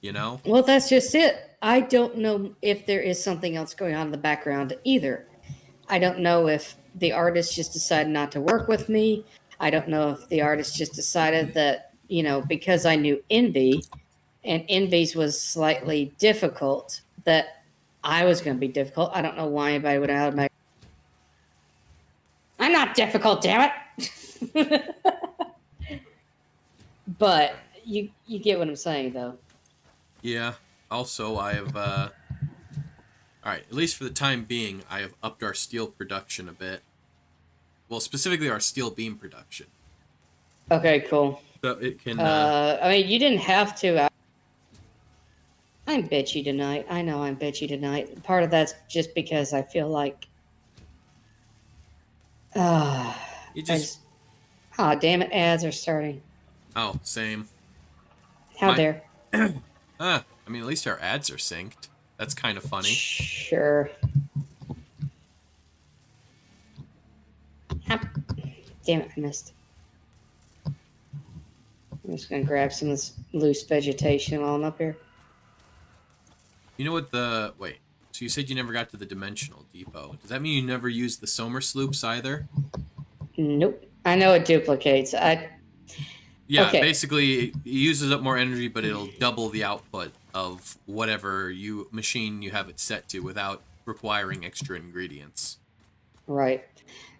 you know? Well, that's just it. I don't know if there is something else going on in the background either. I don't know if the artist just decided not to work with me. I don't know if the artist just decided that, because I knew Envy and Envy's was slightly difficult, that I was going to be difficult. I don't know why anybody would have my. I'm not difficult, damn it. But you get what I'm saying, though. Yeah. Also, I have, all right, at least for the time being, I have upped our steel production a bit. Well, specifically our steel beam production. Okay, cool. So it can, I mean, you didn't have to. I'm bitchy tonight. I know I'm bitchy tonight. Part of that's just because I feel like. you just, Oh, damn it. Ads are starting. oh, same. How dare. I mean, at least our ads are synced. That's kind of funny. Sure. Damn it, I missed. I'm just going to grab some of this loose vegetation while I'm up here. You know what wait, so you said you never got to the dimensional depot. Does that mean you never used the Somer sloops either? Nope. I know it duplicates. Yeah, okay. Basically, it uses up more energy, but it'll double the output of whatever machine you have it set to without requiring extra ingredients. Right.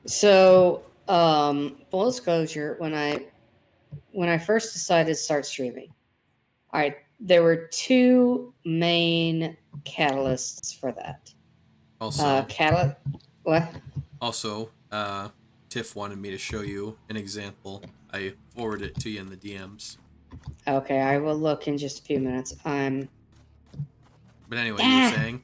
So, full disclosure, when I first decided to start streaming, all right, there were two main catalysts for that. Also, what? Also, Tiff wanted me to show you an example. I forwarded it to you in the DMs. Okay, I will look in just a few minutes. But anyway, you were saying?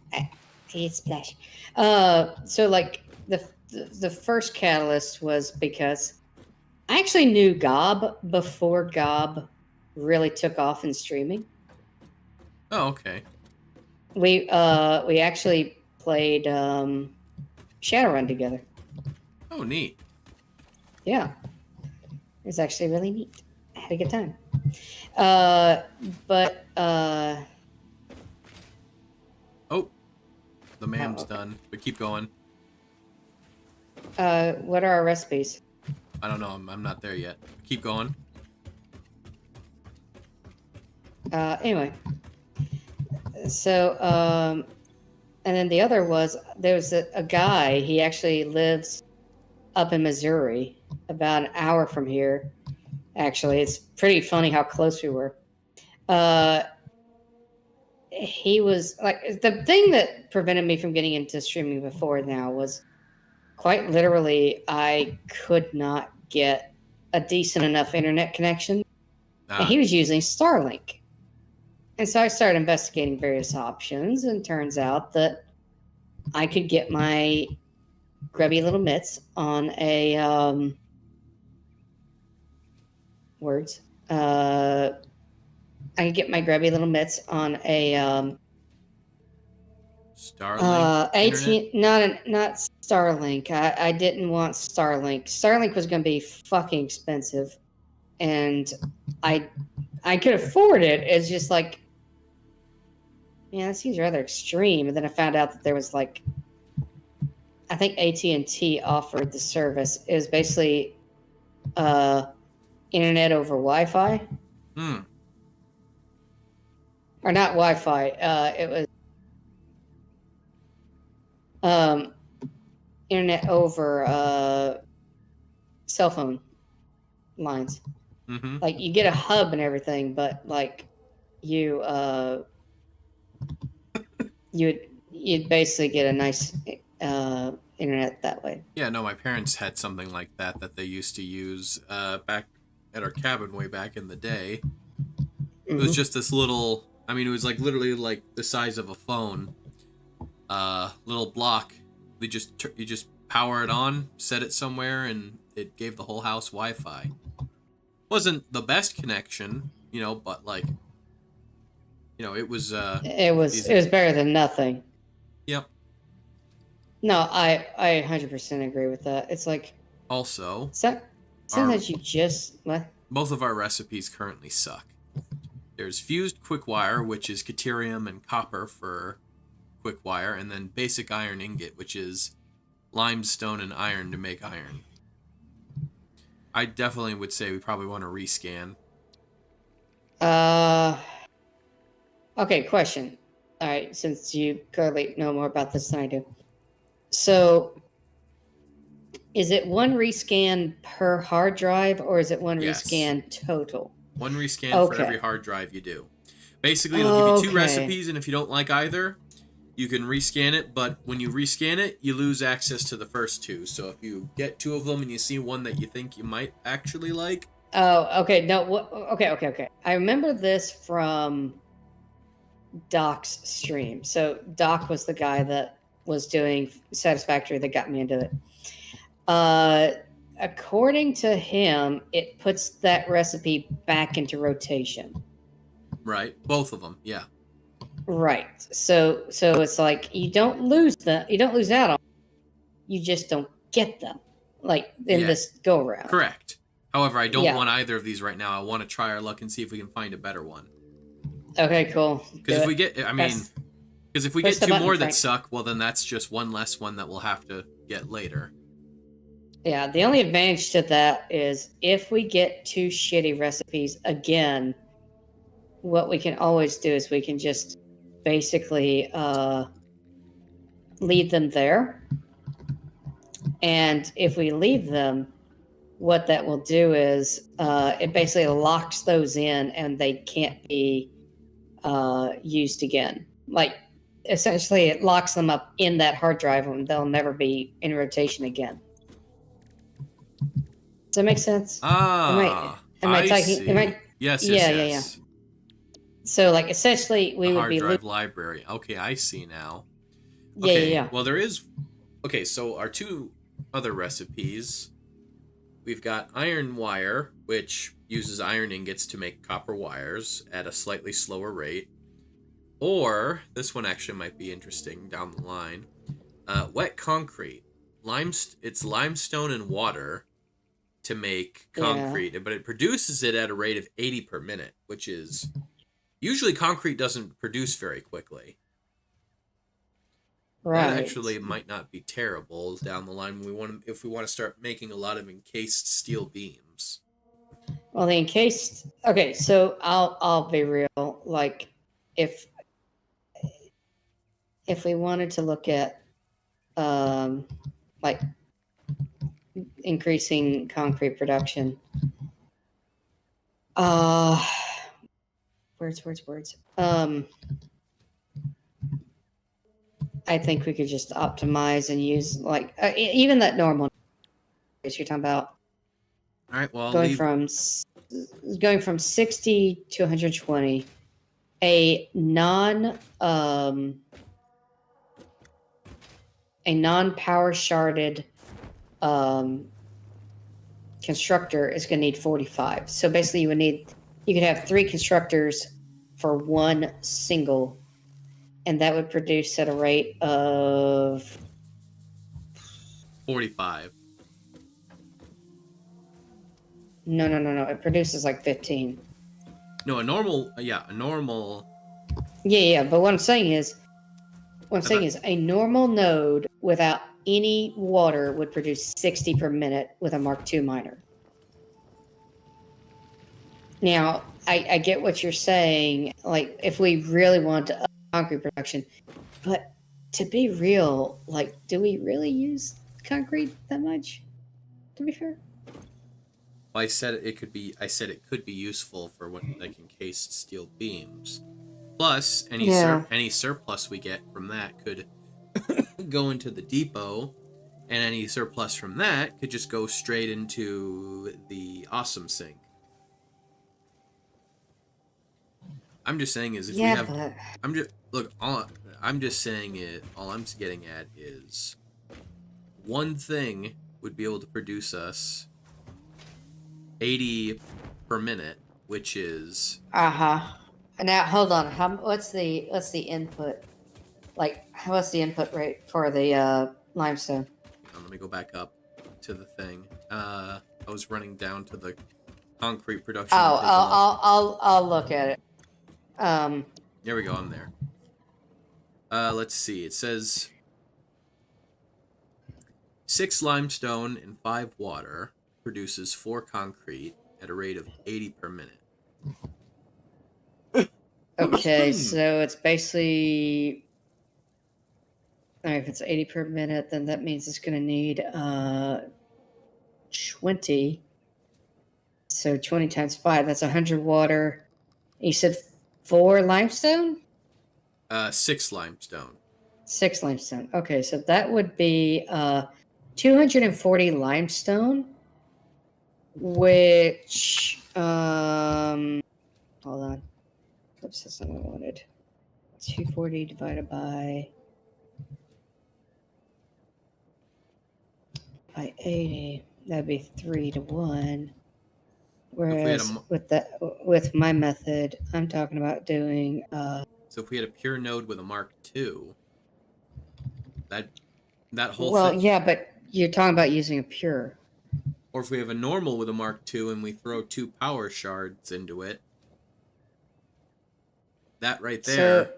It's splash. So like the first catalyst was because I actually knew Gob before Gob really took off in streaming. Oh, okay. We actually played Shadowrun together. Oh, neat. Yeah. It was actually really neat. I had a good time. Oh, the mam's done, but keep going. What are our recipes? I don't know. I'm not there yet. Keep going. Anyway. So, and then the other was, there was a guy, he actually lives up in Missouri, about an hour from here. Actually, it's pretty funny how close we were. He was like, the thing that prevented me from getting into streaming before now was quite literally, I could not get a decent enough internet connection. And he was using Starlink. And so I started investigating various options, and turns out that I could get my grubby little mitts on a I could get my grubby little mitts on a Starlink. not Starlink. I didn't want Starlink. Starlink was going to be fucking expensive, and I could afford it. It's just like, yeah, this seems rather extreme. And then I found out that there was like, I think AT&T offered the service. It was basically internet over Wi-Fi. Or not Wi-Fi. It was internet over cell phone lines. Mm-hmm. Like, you get a hub and everything, but like you'd basically get a nice internet that way. Yeah, no, my parents had something like that they used to use back at our cabin way back in the day. It was just this little, I mean, it was like literally like the size of a phone, little block. You just power it on, set it somewhere, and it gave the whole house Wi-Fi. Wasn't the best connection, but like, it was. It was easy. better than nothing. Yep. No, I 100% agree with that. It's like Also, sometimes you just what? both of our recipes currently suck. There's fused quick wire, which is Caterium and copper for quick wire, and then basic iron ingot, which is limestone and iron to make iron. I definitely would say we probably want to rescan. Okay, question. All right, since you clearly know more about this than I do. So, is it one rescan per hard drive, or is it one Yes. rescan total? One rescan for Okay. every hard drive you do. Basically, it'll give you two Okay. recipes, and if you don't like either, you can rescan it, but when you rescan it, you lose access to the first two. So if you get two of them and you see one that you think you might actually like... Oh, okay. No, okay. I remember this from Doc's stream. So Doc was the guy that was doing Satisfactory that got me into it. According to him, it puts that recipe back into rotation. Right, both of them, yeah. Right. So it's like you don't lose out on them. You just don't get them. Like in Yeah. this go around. Correct. However, I don't Yeah. want either of these right now. I want to try our luck and see if we can find a better one. Okay, cool. Because if we get, Press two the button, more that Frank. suck, well, then that's just one less one that we'll have to get later. Yeah, the only advantage to that is if we get two shitty recipes again, what we can always do is we can just basically leave them there. And if we leave them, what that will do is it basically locks those in and they can't be used again. Like, essentially, it locks them up in that hard drive and they'll never be in rotation again. Does that make sense? Ah, am I talking? see. Am I? Yes, Yeah. So, like, essentially, we The would hard be. drive library. Okay, I see now. Yeah, Okay, yeah. well, there is... Okay, so our two other recipes, we've got iron wire, which uses iron ingots to make copper wires at a slightly slower rate. Or, this one actually might be interesting down the line, wet concrete. It's limestone and water to make concrete, but it produces it at a rate of 80 per minute, which is... Usually concrete doesn't produce very quickly. Right. That actually might not be terrible down the line if we want to start making a lot of encased steel beams. Well, the encased. Okay, so I'll be real. Like, if we wanted to look at, like, increasing concrete production. Words. I think we could just optimize and use, like, even that normal you're talking about. All right, well, Going from 60 to 120. A non-power sharded constructor is going to need 45. So basically, you could have 3 constructors for one single, and that would produce at a rate of 45. No. It produces like 15. No, a normal. Yeah. But what I'm saying is a normal node without any water would produce 60 per minute with a Mark II miner. Now, I get what you're saying, like, if we really want to up concrete production, but to be real, like, do we really use concrete that much, to be fair? Well, I said it could be useful for like encased steel beams. Plus, any surplus we get from that could go into the depot, and any surplus from that could just go straight into the awesome sink. I'm just saying is if we have, all I'm getting at is one thing would be able to produce us 80 per minute, which is Now hold on. What's the input? Like, what's the input rate for the limestone? let me go back up to the thing. I was running down to the concrete production. Oh, I'll look at it. There we go. I'm there. Let's see. It says 6 limestone and 5 water produces 4 concrete at a rate of 80 per minute. Okay, so it's basically. If it's 80 per minute, then that means it's going to need 20. So 20 times 5, that's 100 water. You said 4 limestone? 6 limestone. 6 limestone. Okay, so that would be 240 limestone, which hold on. Oops, that's not what I wanted. 240 divided by 80. That'd be 3 to 1. Whereas with my method, I'm talking about doing so if we had a pure node with a Mark II, that whole well, thing. yeah, but you're talking about using a pure. Or if we have a normal with a Mark II and we throw 2 power shards into it, that right there,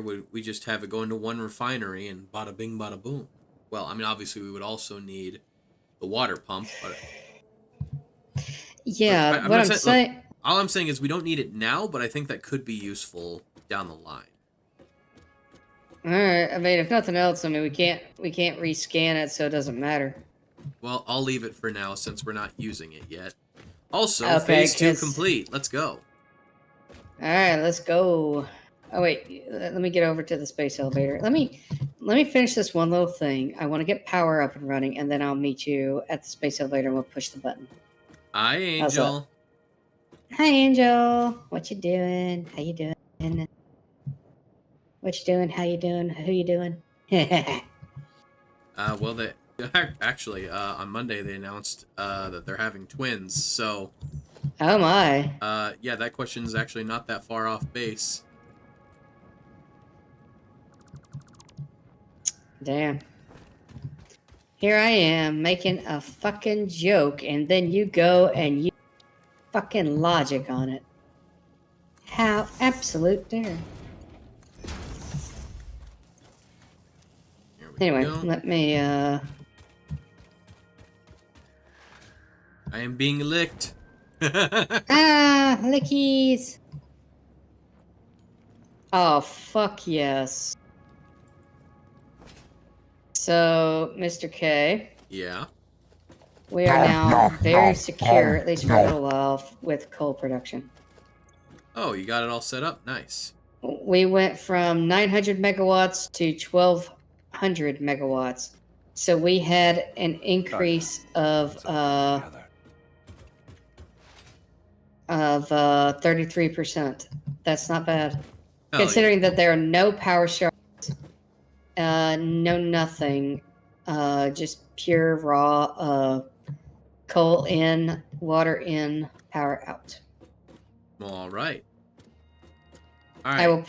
we just have it go into one refinery and bada bing, bada boom. Well, I mean, obviously we would also need the water pump, but yeah, what I'm saying. Look, all I'm saying is we don't need it now, but I think that could be useful down the line. All right. I mean, if nothing else, I mean, we can't rescan it, so it doesn't matter. Well, I'll leave it for now since we're not using it yet. Also, okay, phase 2 complete. Let's go. All right, let's go. Oh wait, let me get over to the space elevator. Let me finish this one little thing. I want to get power up and running, and then I'll meet you at the space elevator, and we'll push the button. Hi, Angel. Hi, Angel. What you doing? How you doing? What you doing? How you doing? Who you doing? Well, they actually on Monday they announced that they're having twins. So, oh my. Yeah, that question is actually not that far off base. Damn. Here I am making a fucking joke, and then you go and you fucking logic on it. How absolute dare. Anyway, let me I am being licked. lickies. Oh, fuck yes. So, Mr. K. Yeah. We are now very secure, at least for a little while, with coal production. Oh, you got it all set up? Nice. We went from 900 megawatts to 1,200 megawatts. So we had an increase of 33%. That's not bad. Hell Considering that there are no power shards, no nothing, just pure raw coal in, water in, power out. Well, all right. All right. I will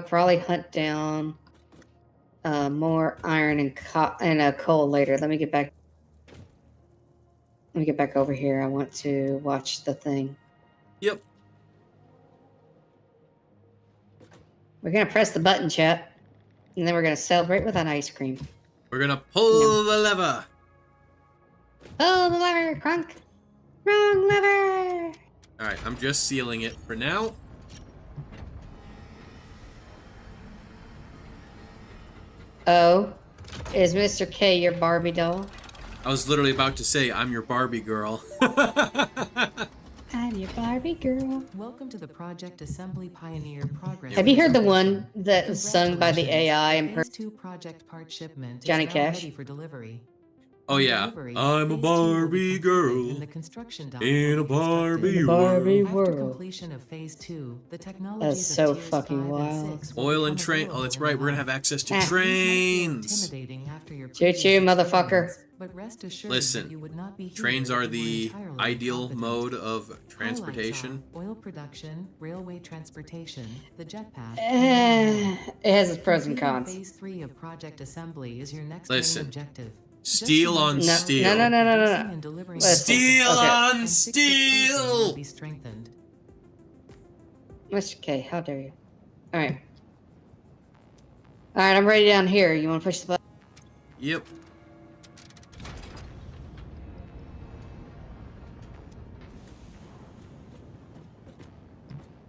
probably hunt down more iron and coal later. Let me get back over here. I want to watch the thing. Yep. We're gonna press the button, chat, and then we're gonna celebrate with an ice cream. We're gonna pull the lever. Pull the lever, Crunk. Wrong lever. All right, I'm just sealing it for now. Oh, is Mr. K your Barbie doll? I was literally about to say, I'm your Barbie girl. I'm your Barbie girl. Welcome to the Project Assembly Pioneer Progress. Have you heard the one that was sung by the AI and Phase 2 project part shipment Johnny is now Cash? ready for delivery. Oh, On yeah. delivery, I'm a phase 2 will be Barbie completed girl in the construction dock in will a be constructed. Barbie In a Barbie world. After world. completion of phase 2, the That's technologies so of tiers fucking 5 and wild. 6 will Oil and become train. Oh, available that's in right. the We're gonna hub. have access to Ah. These might feel trains. intimidating after your Choo previous choo, motherfucker. experience, but rest assured Listen, that you would not be here trains if are you were the entirely ideal incompetent. mode of Highlights transportation. are oil production, railway transportation, the jetpack, It has its pros and Completing cons. phase 3 of project assembly is your next Listen, main objective. Just steel remember on the No, steel. no, no, no, no, no, producing no. and delivering Listen, Steel okay. on and fix it tracing will steel. be strengthened. Mr. K, how dare you? Alright. Alright, I'm ready down here. You want to push the button? Yep.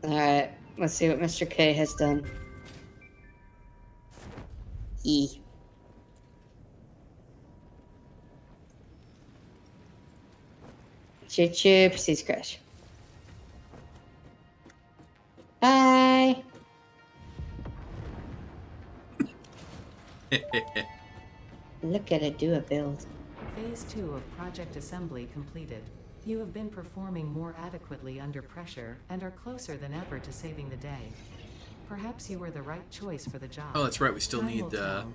Alright, let's see what Mr. K has done. E. Choo choo, proceeds crash. Bye. Look at it do a build. Phase 2 of project assembly completed. You have been performing more adequately under pressure and are closer than ever to saving the day. Perhaps you were the right choice for the job. Oh, that's right. We still Time need. will tell.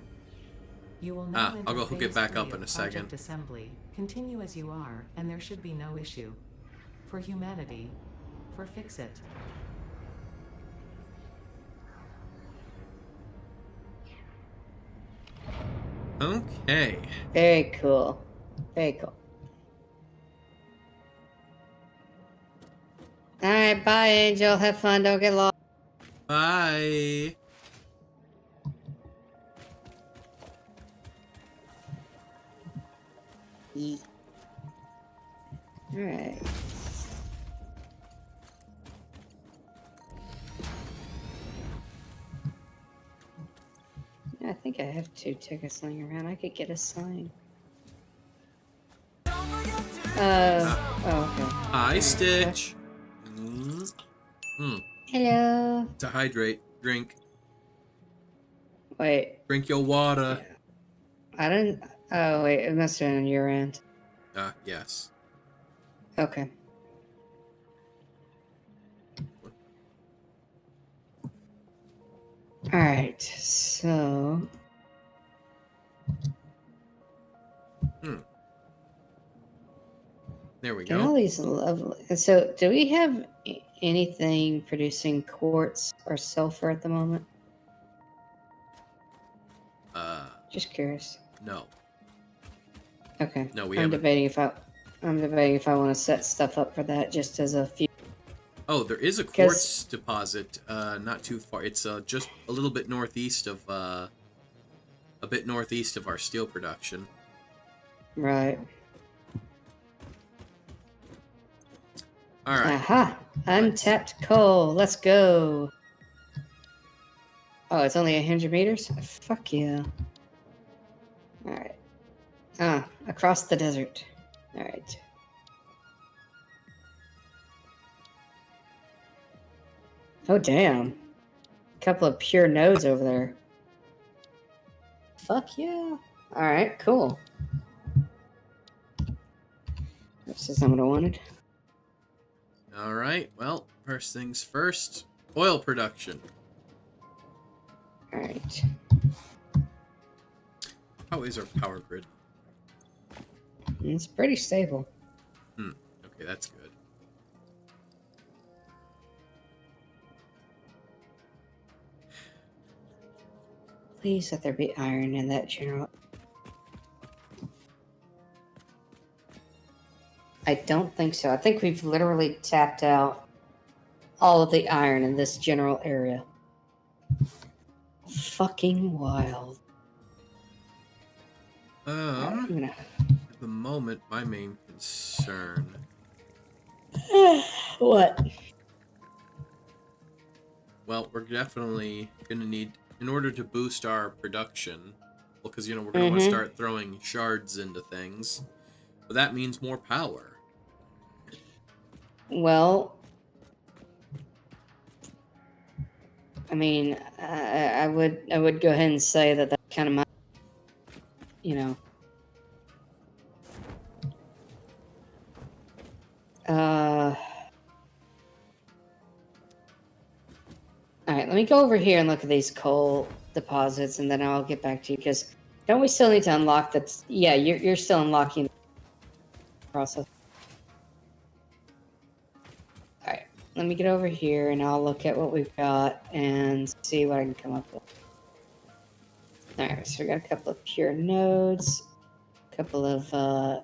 You will now I'll go enter hook it phase back 3 up in of a second. project assembly. Continue as you are, and there should be no issue. For humanity, for fix it. Okay. Very cool. Very cool. Alright, bye, Angel. Have fun. Don't get lost. Bye. Alright. I think I have 2 tickets laying around. I could get a sign. Oh, okay. Hi, Stitch. Hello. To hydrate. Drink. Wait, Drink your water. I didn't. Oh, wait, it must have been on your end. Yes. Okay. Alright, so. There we Get all go. these lovely. So, do we have anything producing quartz or sulfur at the moment? Just curious. No. Okay. No, we I'm haven't. debating if I want to set stuff up for that just as a few. Oh, there is a quartz deposit, not too far. It's just a little bit northeast of, a bit northeast of our steel production. Right. All right. Aha! Untapped coal. Let's go. Oh, it's only 100 meters? Fuck yeah. Alright. Across the desert. Alright. Oh, damn. Couple of pure nodes over there. Fuck yeah. Alright, cool. This is not what I wanted. All right. Well, first things first. Oil production. Alright. How is our power grid? It's pretty stable. Okay, that's good. Please let there be iron in that general. I don't think so. I think we've literally tapped out all of the iron in this general area. Fucking wild. I'm gonna... At the moment, my main concern. What? Well, we're definitely gonna need, in order to boost our production, well, because, we're gonna want to start throwing shards into things. But that means more power. Well, I mean, I would go ahead and say that that's kind of my, right, let me go over here and look at these coal deposits, and then I'll get back to you. Because don't we still need to unlock that? Yeah, you're still unlocking the process. All right, let me get over here, and I'll look at what we've got and see what I can come up with. All right, so we got a couple of pure nodes, a couple of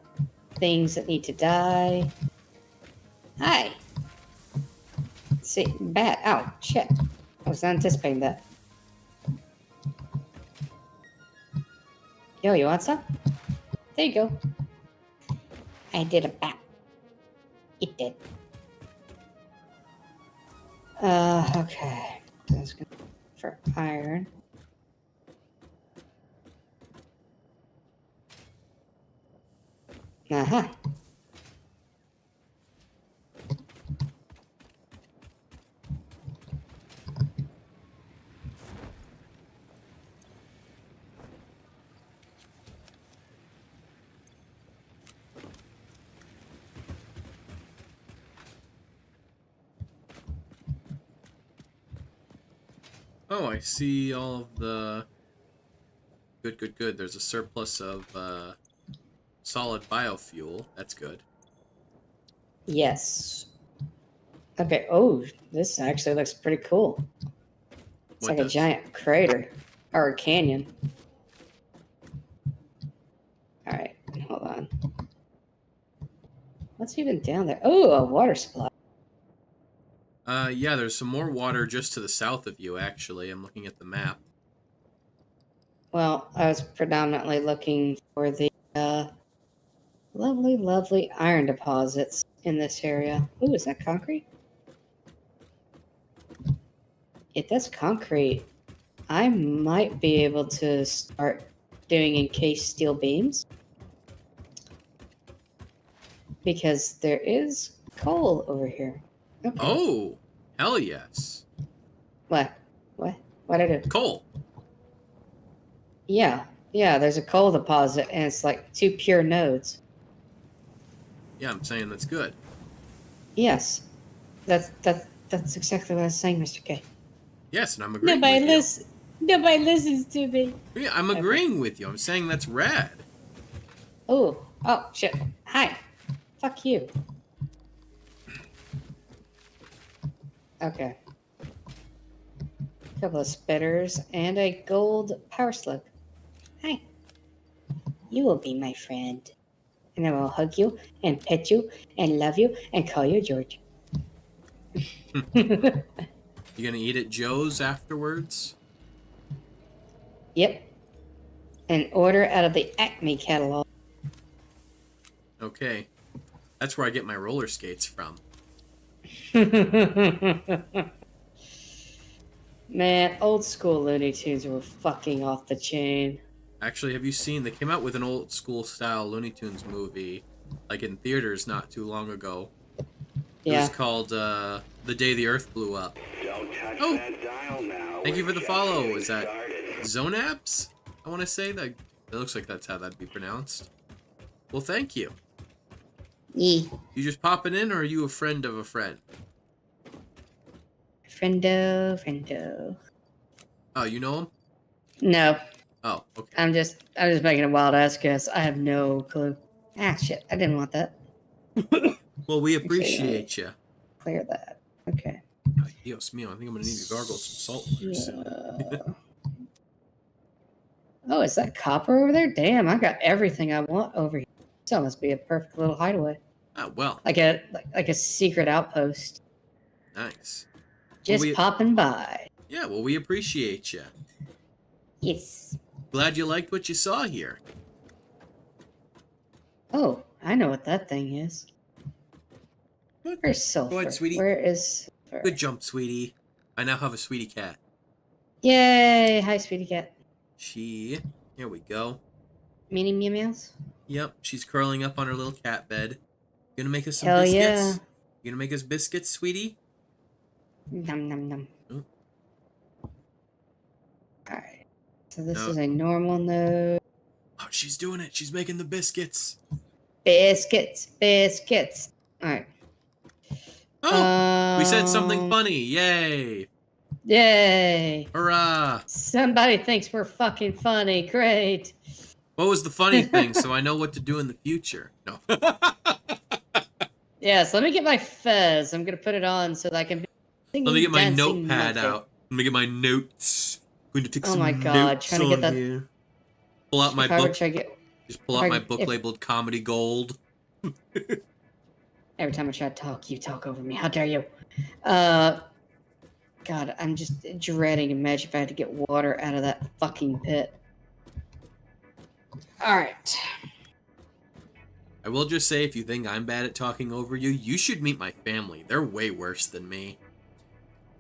things that need to die. Hi. Let's see, bat. Oh, shit. I was not anticipating that. Yo, you want some? There you go. I did a bat. It did. Okay. That's good for iron. Uh-huh. Oh, I see all of the... Good. There's a surplus of solid biofuel. That's good. Yes. Okay. Oh, this actually looks pretty cool. It's What like does? a giant crater or a canyon. All right, hold on. What's even down there? Oh, a water supply. Yeah, there's some more water just to the south of you, actually. I'm looking at the map. Well, I was predominantly looking for the lovely iron deposits in this area. Ooh, is that concrete? If that's concrete, I might be able to start doing encased steel beams. Because there is coal over here. Okay. Oh, hell yes. What? What did I do? Coal. Yeah, there's a coal deposit, and it's like 2 pure nodes. Yeah, I'm saying that's good. Yes, that's exactly what I was saying, Mr. K. Yes, and I'm agreeing with you. Nobody listens to me. Yeah, I'm agreeing with you. I'm saying that's rad. Oh, shit. Hi. Fuck you. Okay. A couple of spitters and a gold power slug. Hi. You will be my friend. And I will hug you and pet you and love you and call you George. You gonna eat at Joe's afterwards? Yep. An order out of the Acme catalog. Okay. That's where I get my roller skates from. Man, old school Looney Tunes were fucking off the chain. Actually, have you seen... They came out with an old school style Looney Tunes movie, like in theaters not too long ago. It Yeah. was called The Day the Earth Blew Up. Don't touch Oh. that dial now. Thank you We're for the just follow. getting Is that started. Zonabs? I want to say that. It looks like that's how that'd be pronounced. Well, thank you. Yee. You just popping in, or are you a friend of a friend? Friendo. Oh, you know him? No, Oh, okay. I'm just making a wild ass guess. I have no clue. Ah, shit. I didn't want that. Well, we appreciate you. Clear that. Okay. Oh, Dios mío, I think I'm gonna need to gargle some salt water soon. Oh, is that copper over there? Damn, I got everything I want over here. This must be a perfect little hideaway. Ah, well, Like a secret outpost. nice. Just we- popping by. Yeah, well, we appreciate you. Yes. Glad you liked what you saw here. Oh, I know what that thing is. What? Where's Sulfur? Go ahead, sweetie. Where is Sulfur? Good jump, sweetie. I now have a sweetie cat. Yay! Hi, sweetie cat. Here we go. Meanie meow meows? Yep, she's curling up on her little cat bed. You gonna make us some Hell biscuits? yeah. You gonna make us biscuits, sweetie? Nom nom nom. Mm. Alright. So this No. is a normal node. Oh, she's doing it. She's making the biscuits. Biscuits. Alright. Oh, we said something Um, funny. Yay. Yay! Hurrah! Somebody thinks we're fucking funny. Great. What was the funny thing? So I know what to do in the future. No. Yes, let me get my fez. I'm gonna put it on so that I can be singing, Let me get my dancing notepad Muppet. out. Let me get my notes. I'm going to take Oh some my God, notes trying to get on that- here. Pull out my If I were book. to get Just pull if out I- my book if- labeled Comedy Gold. every time I try to talk, you talk over me. How dare you? God, I'm just dreading. Imagine if I had to get water out of that fucking pit. All right. I will just say, if you think I'm bad at talking over you, you should meet my family. They're way worse than me.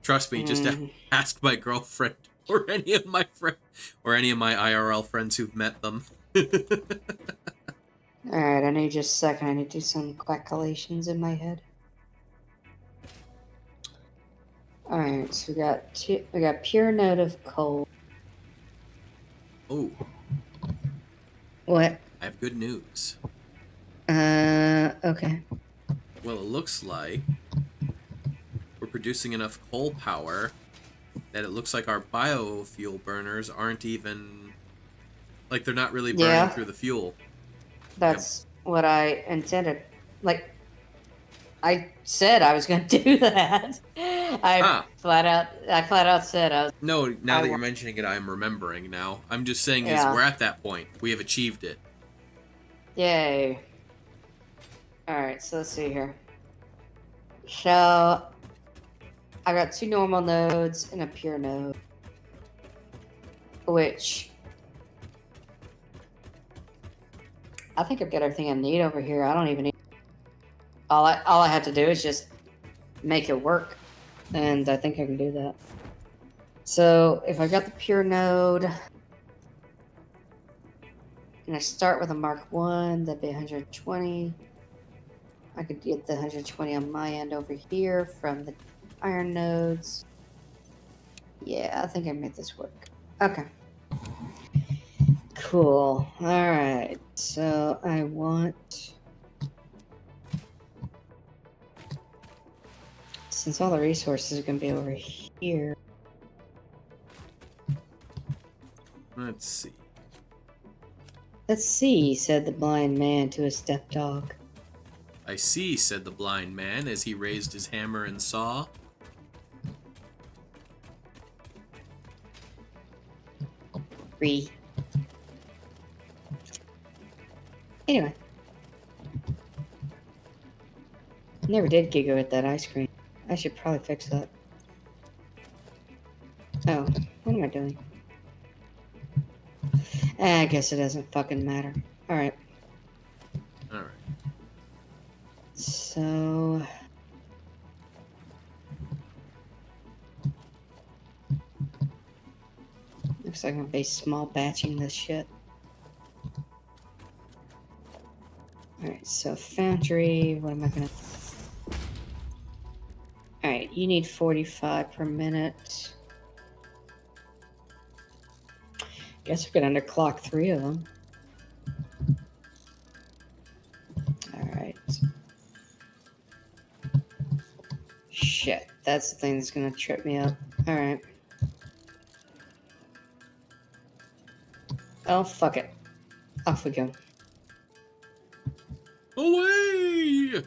Trust me, just ask my girlfriend or any of my IRL friends who've met them. All right, I need just a second. I need to do some calculations in my head. All right, so we got pure note of coal. Oh, What? I have good news. Okay. Well, it looks like we're producing enough coal power that it looks like our biofuel burners aren't even, like, they're not really burning Yeah. through the fuel. That's what I intended. Like, I said I was going to do that. I flat out said I was. No, now that you're mentioning it, I'm remembering now. I'm just saying is we're at that point. We have achieved it. Yay. Alright, so let's see here. So, I got 2 normal nodes and a pure node. Which, I think I've got everything I need over here. I don't even need... All I have to do is just make it work. And I think I can do that. So, if I got the pure node... And I start with a Mark 1, that'd be 120. I could get the 120 on my end over here from the iron nodes. Yeah, I think I made this work. Okay. Cool. Alright, so I want... Since all the resources are going to be over here... Let's see. Let's see, said the blind man to his stepdog. I see, said the blind man as he raised his hammer and saw. Anyway. Never did giggle at that ice cream. I should probably fix that. Oh, what am I doing? I guess it doesn't fucking matter. Alright. Alright. So... Looks like I'm gonna be small batching this shit. Alright, so foundry, what am I gonna... Alright, you need 45 per minute. Guess we're gonna underclock 3 of them. Alright. Shit, that's the thing that's gonna trip me up. Alright. Oh, fuck it. Off we go. Away!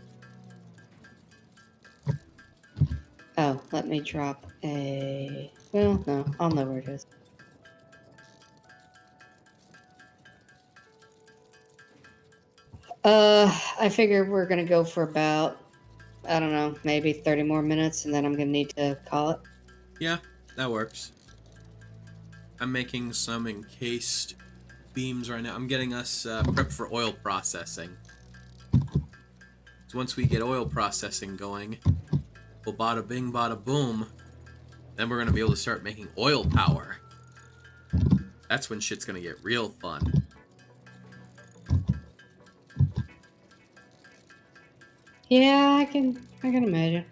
Oh, let me drop a... Well, no, I'll know where it is. I figure we're gonna go for about, I don't know, maybe 30 more minutes, and then I'm gonna need to call it. Yeah, that works. I'm making some encased beams right now. I'm getting us prepped for oil processing. So once we get oil processing going, well, bada bing, bada boom, then we're going to be able to start making oil power. That's when shit's going to get real fun. Yeah, I can imagine.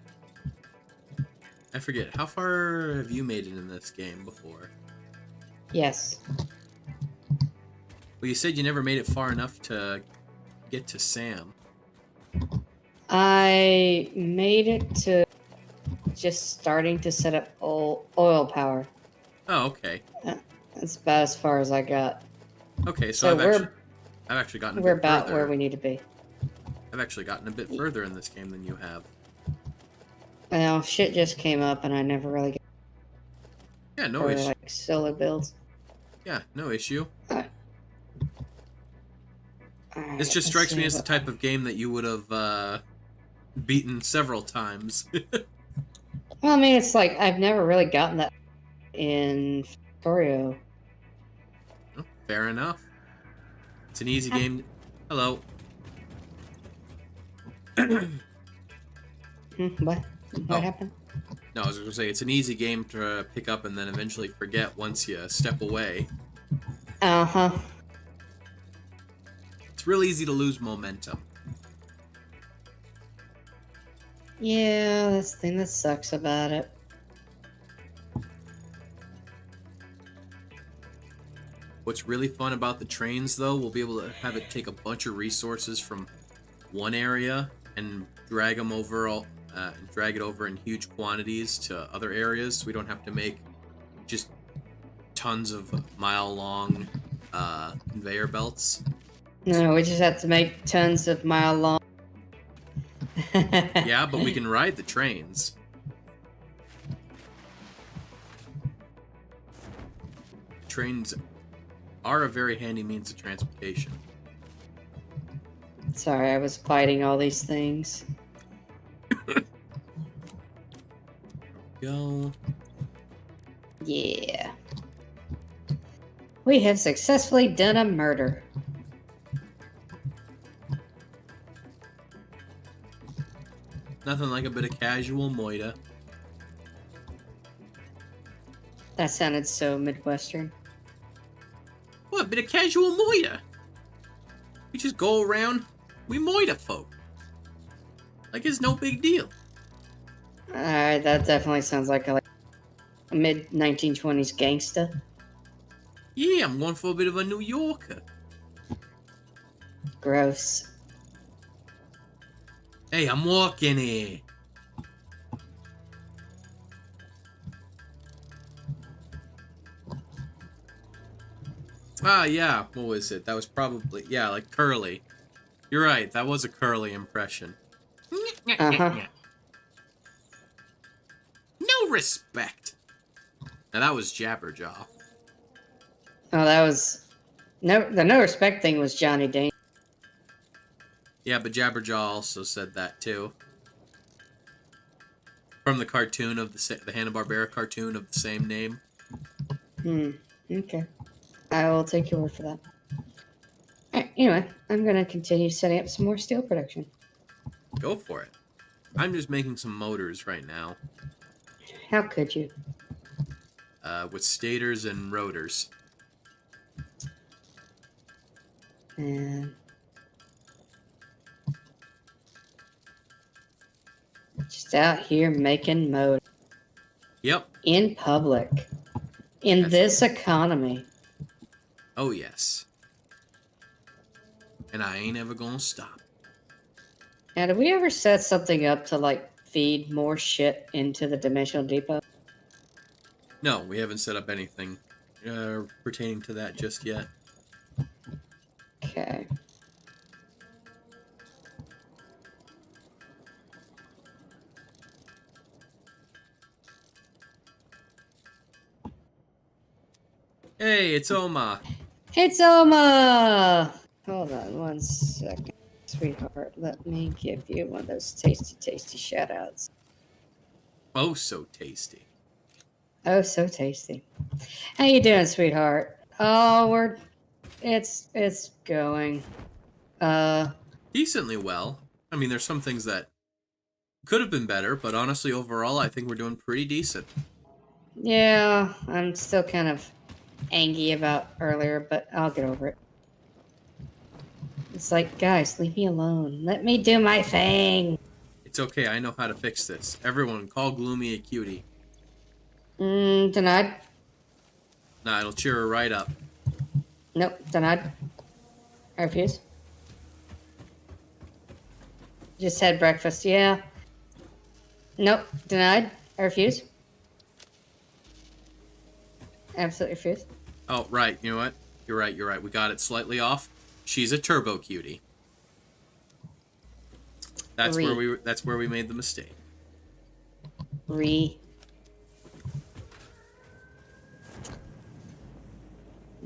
I forget, how far have you made it in this game before? Yes. Well, you said you never made it far enough to get to Sam. I made it to just starting to set up oil power. Oh, okay. That's about as far as I got. Okay, So I've actually gotten a we're bit about further. where we need to be. I've actually gotten a bit further in this game than you have. Well, shit just came up, and I never really got Yeah, no for issue. like solo builds. Yeah, no issue. Alright, This just let's strikes me see as the what- type of game that you would have beaten several times. Well, I mean, it's like I've never really gotten that in Factorio. Oh, fair enough. It's an easy game. Hello. What? Oh. What happened? No, I was going to say, it's an easy game to pick up and then eventually forget once you step away. Uh-huh. It's real easy to lose momentum. Yeah, that's the thing that sucks about it. What's really fun about the trains, though, we'll be able to have it take a bunch of resources from one area and drag them over drag it over in huge quantities to other areas. So we don't have to make just tons of mile-long conveyor belts. No, we just have to make tons of mile long. Yeah, but we can ride the trains. Trains are a very handy means of transportation. Sorry, I was fighting all these things. Go. Yeah. We have successfully done a murder. Nothing like a bit of casual moita. That sounded so Midwestern. What, a bit of casual moita? We just go around, we moita folk. Like it's no big deal. Alright, that definitely sounds like a mid 1920s gangsta. Yeah, I'm going for a bit of a New Yorker. Gross. Hey, I'm walking here. Ah, yeah, what was it? That was probably, yeah, like Curly. You're right, that was a Curly impression. Uh-huh. No respect. Now that was Jabberjaw. Oh, that was... No, the no respect thing was Johnny Dane. Yeah, but Jabberjaw also said that too. From the cartoon of the Hanna-Barbera cartoon of the same name. Okay. I will take your word for that. Alright, anyway, I'm going to continue setting up some more steel production. Go for it. I'm just making some motors right now. How could you? With stators and rotors. And... just out here making mode. Yep. In public. In Yes. this economy. Oh, yes. And I ain't ever gonna stop. Now, did we ever set something up to, like, feed more shit into the Dimensional Depot? No, we haven't set up anything pertaining to that just yet. Okay. Hey, it's Oma. It's Oma! Hold on one second. Sweetheart, let me give you one of those tasty, tasty shout-outs. Oh, so tasty. Oh, so tasty. How you doing, sweetheart? Oh, it's going. Decently well. I mean, there's some things that could have been better, but honestly, overall, I think we're doing pretty decent. Yeah, I'm still kind of angry about earlier, but I'll get over it. It's like, guys, leave me alone. Let me do my thing. It's okay, I know how to fix this. Everyone, call Gloomy a cutie. Denied. Nah, it'll cheer her right up. Nope, denied. I refuse. Just had breakfast, yeah. Nope, denied. I refuse. Absolutely refuse. Oh, right. You know what? You're right. You're right. We got it slightly off. She's a turbo cutie. That's where we. That's where we made the mistake.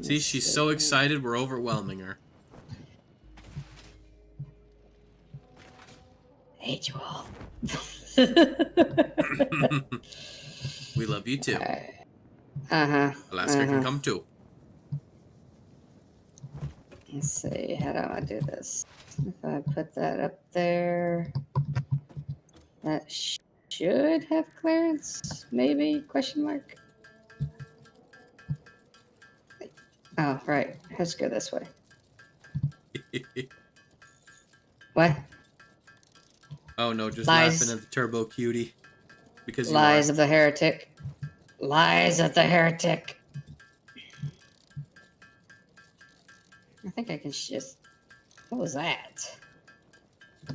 See, she's so excited. We're overwhelming her. Hate you all. We love you too. Uh-huh. Alaska can come too. Let's see. How do I do this? If I put that up there, that should have clearance. Maybe? Question mark. Oh, right. Let's go this way. What? Oh no, just Lies. laughing at the turbo cutie. Because Lies of the heretic. Lies of the heretic. I think I can just... What was that?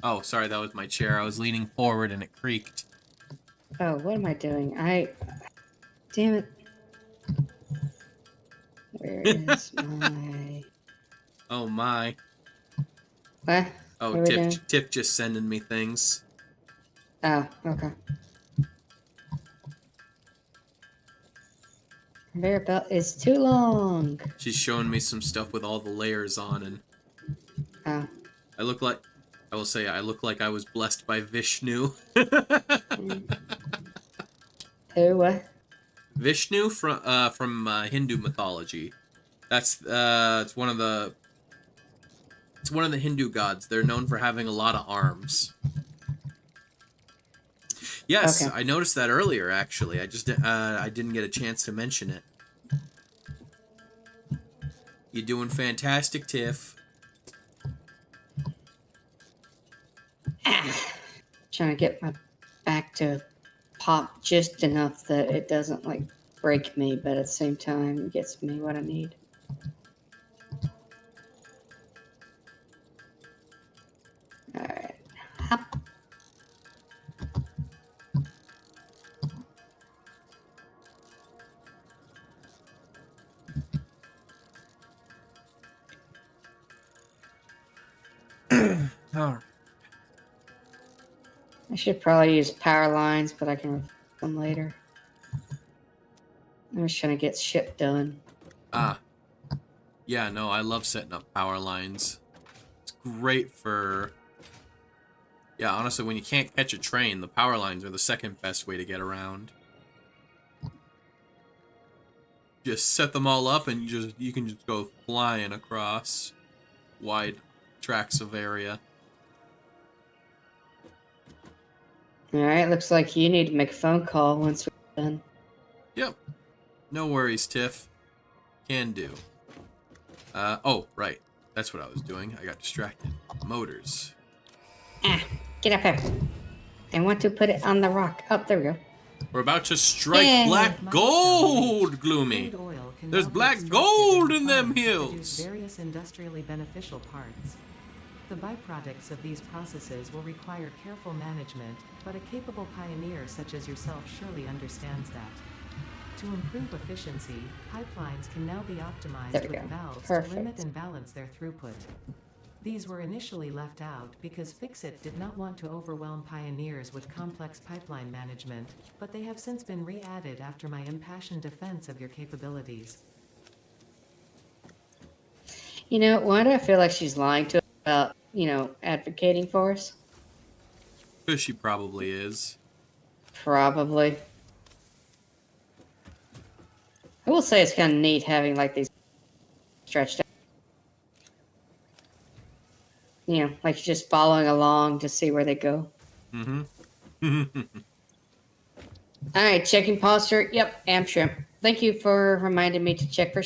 Oh, sorry, that was my chair. I was leaning forward and it creaked. Oh, what am I doing? Damn it. Where is my... Oh my. What? Oh, What are we doing? Tiff just sending me things. Oh, okay. Conveyor belt is too long. She's showing me some stuff with all the layers on, and Oh. I look like I was blessed by Vishnu. Who? What? Vishnu from Hindu mythology. That's it's one of the Hindu gods. They're known for having a lot of arms. Yes, Okay. I noticed that earlier. Actually, I just I didn't get a chance to mention it. You're doing fantastic, Tiff. Trying to get my back to pop just enough that it doesn't like break me, but at the same time it gets me what I need. Alright. Hop. Oh. I should probably use power lines, but I can refix them later. I'm just trying to get shit done. Ah. Yeah, no, I love setting up power lines. It's great for... Yeah, honestly, when you can't catch a train, the power lines are the second best way to get around. Just set them all up and you can just go flying across wide tracts of area. Alright, looks like you need to make a phone call once we're done. Yep. No worries, Tiff. Can do. Oh, right. That's what I was doing. I got distracted. Motors. Get up here. I want to put it on the rock. Oh, there we go. We're about to strike Yay. black gold, Gloomy. Crude oil can There's now be black extracted gold and in them refined to hills. produce various industrially beneficial parts. The byproducts of these processes will require careful management, but a capable pioneer such as yourself surely understands that. To improve efficiency, pipelines can now be There optimized we with go. valves Perfect. to limit and balance their throughput. These were initially left out because Fixit did not want to overwhelm pioneers with complex pipeline management, but they have since been re-added after my impassioned defense of your capabilities. You know, why do I feel like she's lying to us about, advocating for us? Because she probably is. Probably. I will say it's kind of neat having like these stretched out. Like just following along to see where they go. Mm-hmm. All right, checking posture. Yep, am shrimp. Thank you for reminding me to check for.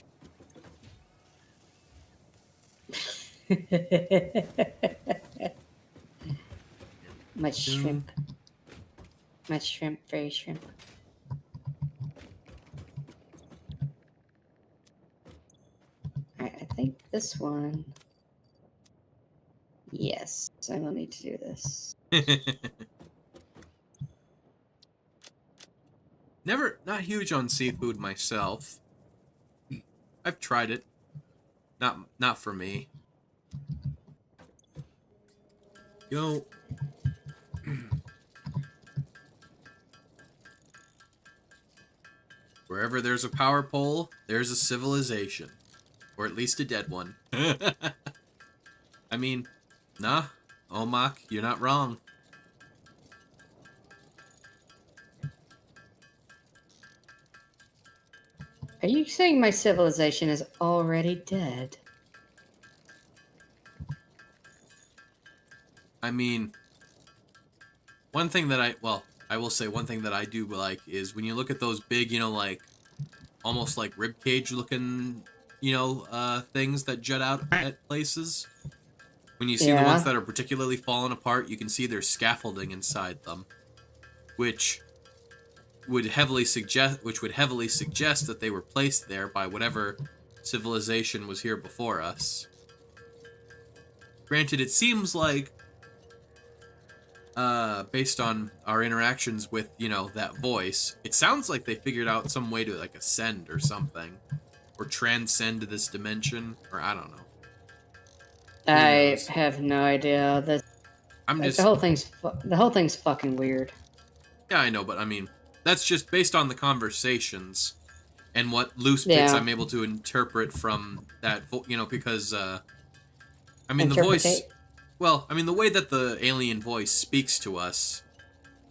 Much shrimp. Much shrimp, very shrimp. Alright, I think this one. Yes, I will need to do this. Not huge on seafood myself. I've tried it. Not for me. Yo. Wherever there's a power pole, there's a civilization. Or at least a dead one. I mean, nah, Omak, you're not wrong. Are you saying my civilization is already dead? I mean, I will say one thing that I do like is when you look at those big, like, almost like ribcage looking, things that jut out at places. When you see the ones that are particularly fallen apart, you can see there's scaffolding inside them, which would heavily suggest that they were placed there by whatever civilization was here before us. Granted, it seems like, based on our interactions with, that voice, it sounds like they figured out some way to, like, ascend or something. Or transcend this dimension, or I don't know. I have no idea. The whole thing's fucking weird. Yeah, I know, but I mean, that's just based on the conversations and what loose bits I'm able to interpret from that, because, the voice... Well, I mean, the way that the alien voice speaks to us,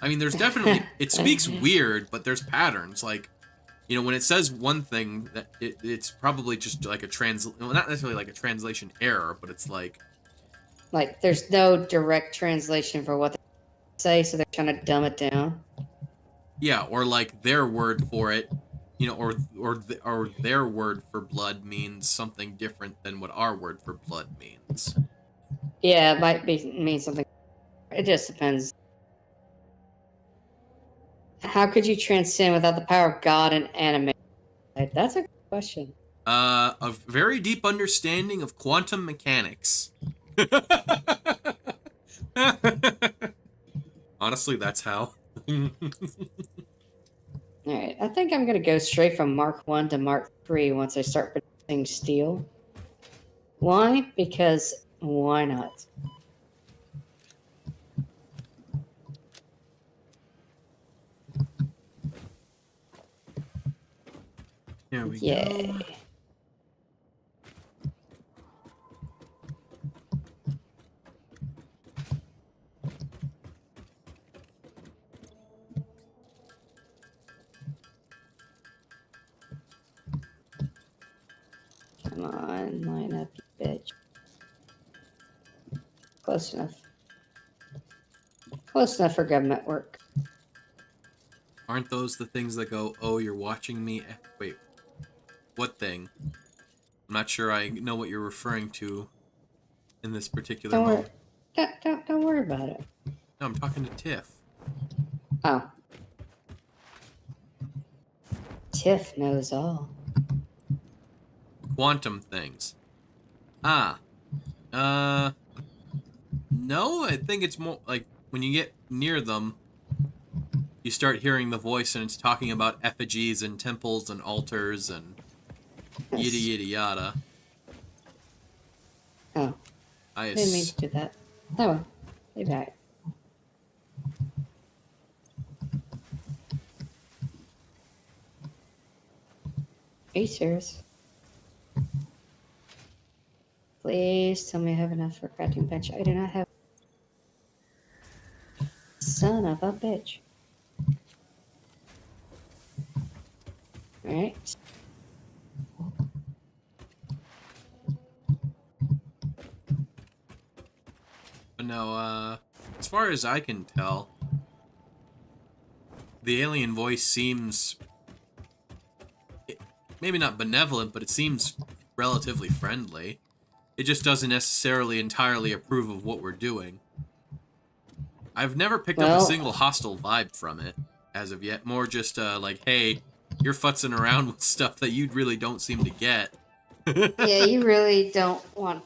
I mean, there's definitely... It speaks weird, but there's patterns. Like, when it says one thing, that it's probably just like not necessarily like a translation error, but it's like... Like, there's no direct translation for what they say, so they're trying to dumb it down. Yeah, or like their word for it, or their word for blood means something different than what our word for blood means. Yeah, it might mean something. It just depends. How could you transcend without the power of God and anime? That's a good question. A very deep understanding of quantum mechanics. Honestly, that's how. Alright, I think I'm going to go straight from Mark 1 to Mark 3 once I start producing steel. Why? Because why not? Here we Yay. go. Come on, line up, you bitch. Close enough. Close enough for government work. Aren't those the things that go, oh, you're watching me? Wait, what thing? I'm not sure I know what you're referring to in this particular moment. Don't worry about it. No, I'm talking to Tiff. Oh. Tiff knows all. Quantum things. No, I think it's more like when you get near them, you start hearing the voice and it's talking about effigies and temples and altars and yada yada yada. Oh. I didn't mean to do that. Oh well. Be back. Are you serious? Please tell me I have enough for a crafting bench. I do not have. Son of a bitch. Alright. But no, as far as I can tell, the alien voice seems maybe not benevolent, but it seems relatively friendly. It just doesn't necessarily entirely approve of what we're doing. I've never picked up a single hostile vibe from it as of yet. More just like, hey, you're futzing around with stuff that you really don't seem to get. Yeah, you really don't want...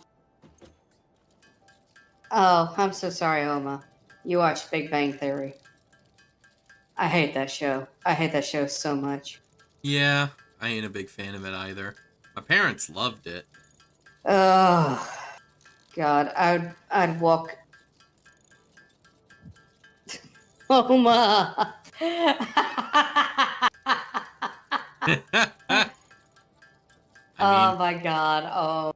Oh, I'm so sorry, Oma. You watched Big Bang Theory. I hate that show. I hate that show so much. Yeah, I ain't a big fan of it either. My parents loved it. Oh God, I'd walk. Oma. I Oh mean, my God. Oh,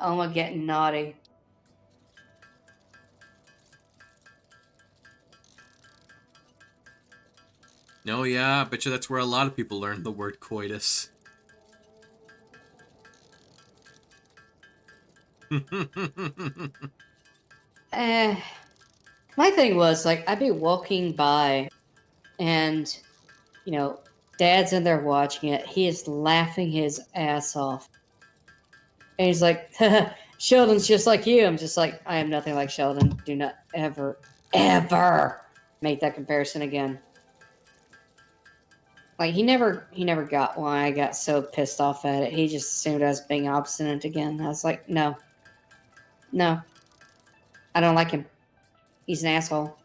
Oma getting naughty. no, yeah, I bet you that's where a lot of people learned the word coitus. My thing was like I'd be walking by, and you know, Dad's in there watching it. He is laughing his ass off, and he's like, "Sheldon's just like you." I'm just like, I am nothing like Sheldon. Do not ever, ever make that comparison again. Like he never got why I got so pissed off at it. He just assumed I was being obstinate again. I was like, no, I don't like him. He's an asshole.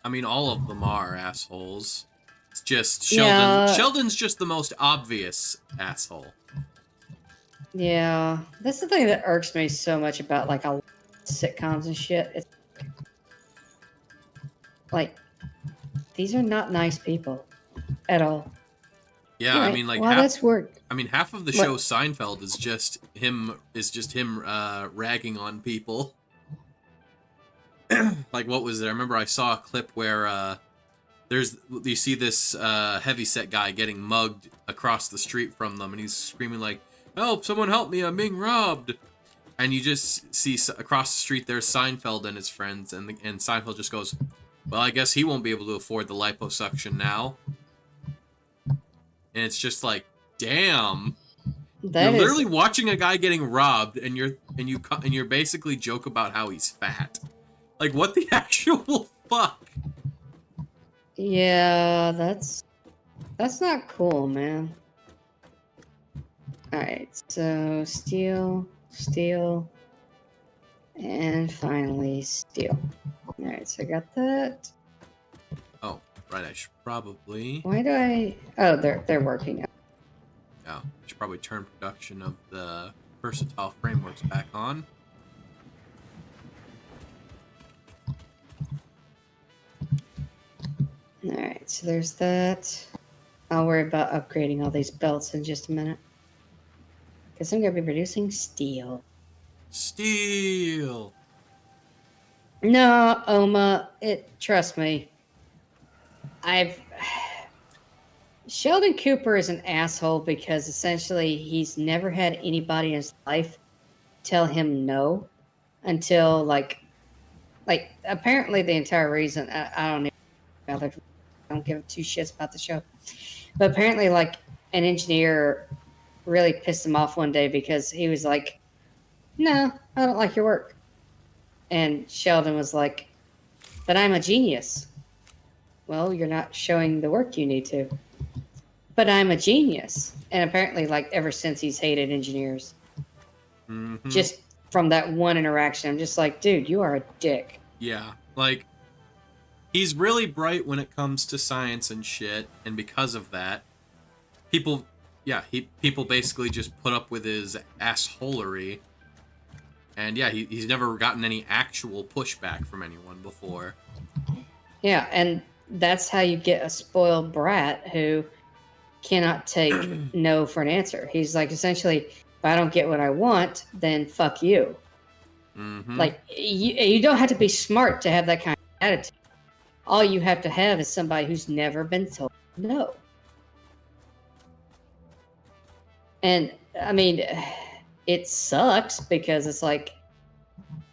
I mean, all of them are assholes. It's just Yeah. Sheldon's just the most obvious asshole. Yeah, that's the thing that irks me so much about like a sitcoms and shit. It's like these are not nice people at all. Yeah, Right. I mean, like well, that's work. I mean, half of the What- show Seinfeld is just him ragging on people. Like, what was it? I remember I saw a clip where you see this heavyset guy getting mugged across the street from them, and he's screaming like, "Help! Someone help me! I'm being robbed!" And you just see across the street there's Seinfeld and his friends, and Seinfeld just goes, "Well, I guess he won't be able to afford the liposuction now." And it's just like, damn. You're literally watching a guy getting robbed, and you're basically joke about how he's fat. Like, what the actual fuck? Yeah, that's not cool, man. All right, so steel, and finally steel. All right, so I got that. Oh, right. I should probably. Why do I? Oh, they're working now. Yeah, I should probably turn production of the versatile frameworks back on. All right, so there's that. I'll worry about upgrading all these belts in just a minute. Because I'm going to be producing steel. Steel. No, Oma, trust me. Sheldon Cooper is an asshole because essentially he's never had anybody in his life tell him no until like apparently the entire reason I don't even I don't give two shits about the show. But apparently, like, an engineer really pissed him off one day because he was like, "No, I don't like your work." And Sheldon was like, "But I'm a genius." "Well, you're not showing the work you need to." "But I'm a genius." And apparently, like, ever since he's hated engineers. Mm-hmm. Just from that one interaction, I'm just like, dude, you are a dick. Yeah, like, he's really bright when it comes to science and shit, and because of that, people basically just put up with his assholery, and yeah, he's never gotten any actual pushback from anyone before. Yeah, and that's how you get a spoiled brat who cannot take no for an answer. He's like, essentially, if I don't get what I want, then fuck you. Mm-hmm. Like, you don't have to be smart to have that kind of attitude. All you have to have is somebody who's never been told no. And I mean, it sucks because it's like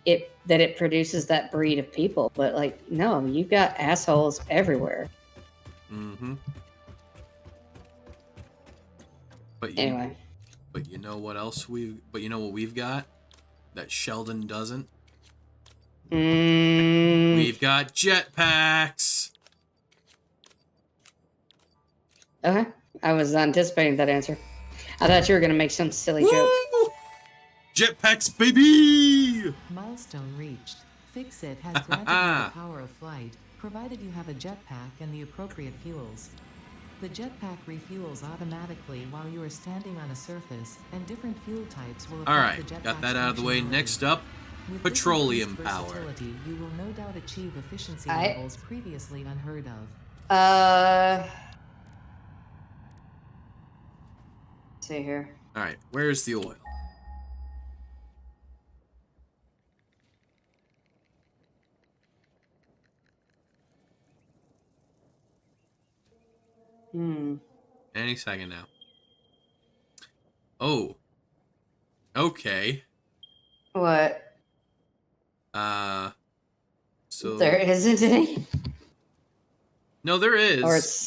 it produces that breed of people, but like, no, you've got assholes everywhere. Mm-hmm. Anyway. But you know what else what we've got that Sheldon doesn't? We've got jetpacks. Okay. I was anticipating that answer. I thought you were going to make some silly joke. Jetpacks, baby! Milestone reached. Fix-It has granted you the power of flight, provided you have a jetpack and the appropriate fuels. The jetpack refuels automatically while you are standing on a surface, and different fuel types will affect Alright, the jetpack's got that out of the way. functionality. Next up, With petroleum this increased power. versatility, you will no doubt achieve efficiency I- levels previously unheard of. Let's see here. Alright, where's the oil? Any second now. Oh. Okay. What? So There isn't any? no, there is. Or it's-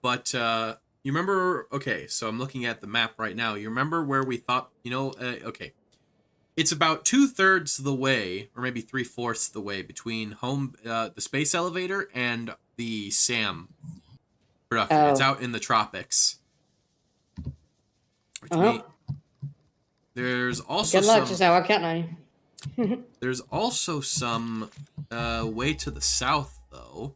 But you remember? Okay, so I'm looking at the map right now. You remember where we thought? Okay, it's about 2/3 the way, or maybe 3/4 the way between the space elevator and the SAM production. It's Oh. out in the tropics. Which Oh. there's also Good luck, some. just now. I'm counting on you. There's also some way to the south, though.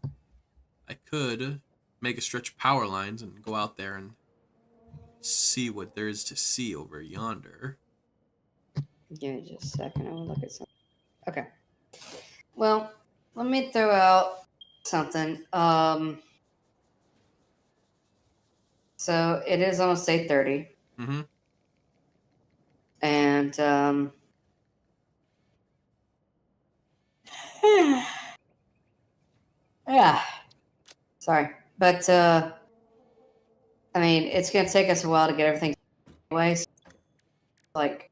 I could make a stretch of power lines and go out there and see what there is to see over yonder. Give me just a second. I will look at something. Okay. Well, let me throw out something. So it is almost 8:30, Mm-hmm. and yeah. Sorry, but I mean, it's gonna take us a while to get everything anyway. So, like,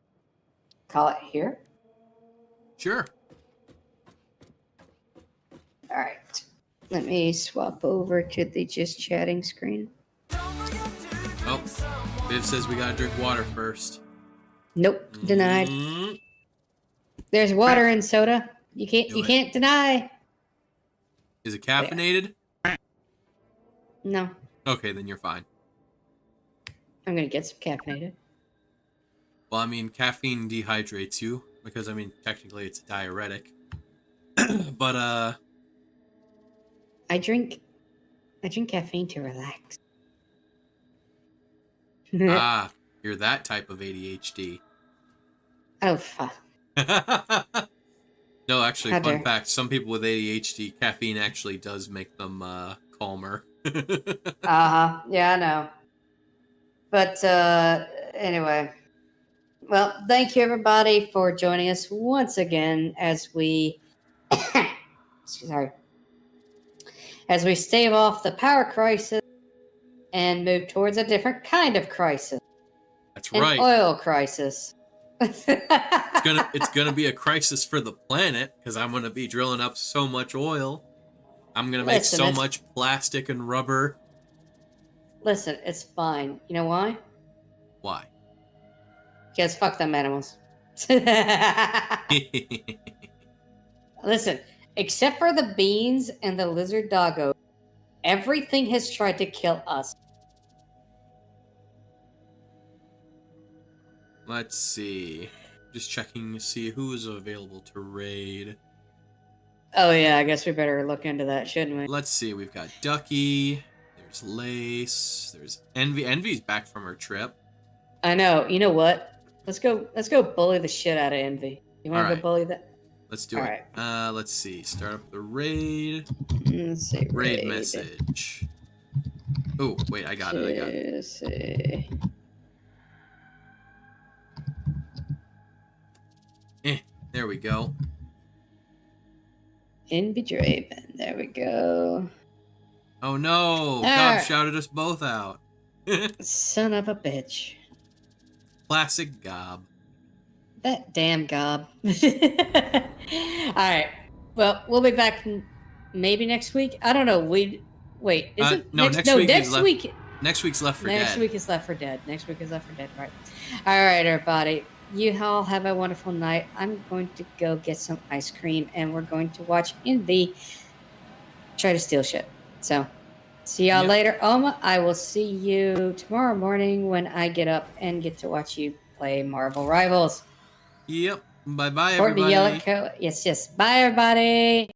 call it here. Sure. All right. Let me swap over to the just chatting screen. Oh, Viv says we gotta drink water first. Nope, denied. Mm, There's water and soda. You Do it. can't deny. Is it caffeinated? No, Okay, then you're fine. I'm gonna get some caffeinated. Well, I mean, caffeine dehydrates you because, I mean, technically it's a diuretic. But I drink caffeine to relax. you're that type of ADHD. Oh fuck. No, actually, How fun dare. fact: some people with ADHD, caffeine actually does make them calmer. Yeah, I know. But anyway, well, thank you everybody for joining us once again as we, sorry, as we stave off the power crisis and move towards a different kind of crisis, That's an right. oil crisis. It's gonna be a crisis for the planet because I'm gonna be drilling up so much oil. I'm gonna make Listen, so it's- much plastic and rubber. Listen, it's fine. You know why? Why? Because fuck them animals. Listen, except for the beans and the lizard doggo, everything has tried to kill us. Let's see. Just checking to see who is available to raid. Oh yeah, I guess we better look into that, shouldn't we? Let's see. We've got Ducky. There's Lace. There's Envy. Envy's back from her trip. I know. You know what? Let's go bully the shit out of Envy. You want to Alright. go bully that? Let's do All it. Let's see. Start up the raid. Let's see. Raid message. Oh, wait. I got it. Let's see. There we go. Envy Draven. There we go. Oh no! Ah. Gob shouted us both out. Son of a bitch. Classic Gob. That damn gob. Alright. Well, we'll be back maybe next week. I don't know. Wait, is it no, next week is left- week. Next week's Left 4 Next Dead. week is Left 4 Dead. Next week is Left 4 Dead, right? Alright, everybody. You all have a wonderful night. I'm going to go get some ice cream and we're going to watch Envy try to steal shit. So, see y'all Yep. later. Oma, I will see you tomorrow morning when I get up and get to watch you play Marvel Rivals. Yep. Bye bye, Important to yell everybody. at yes, yes. Bye, everybody.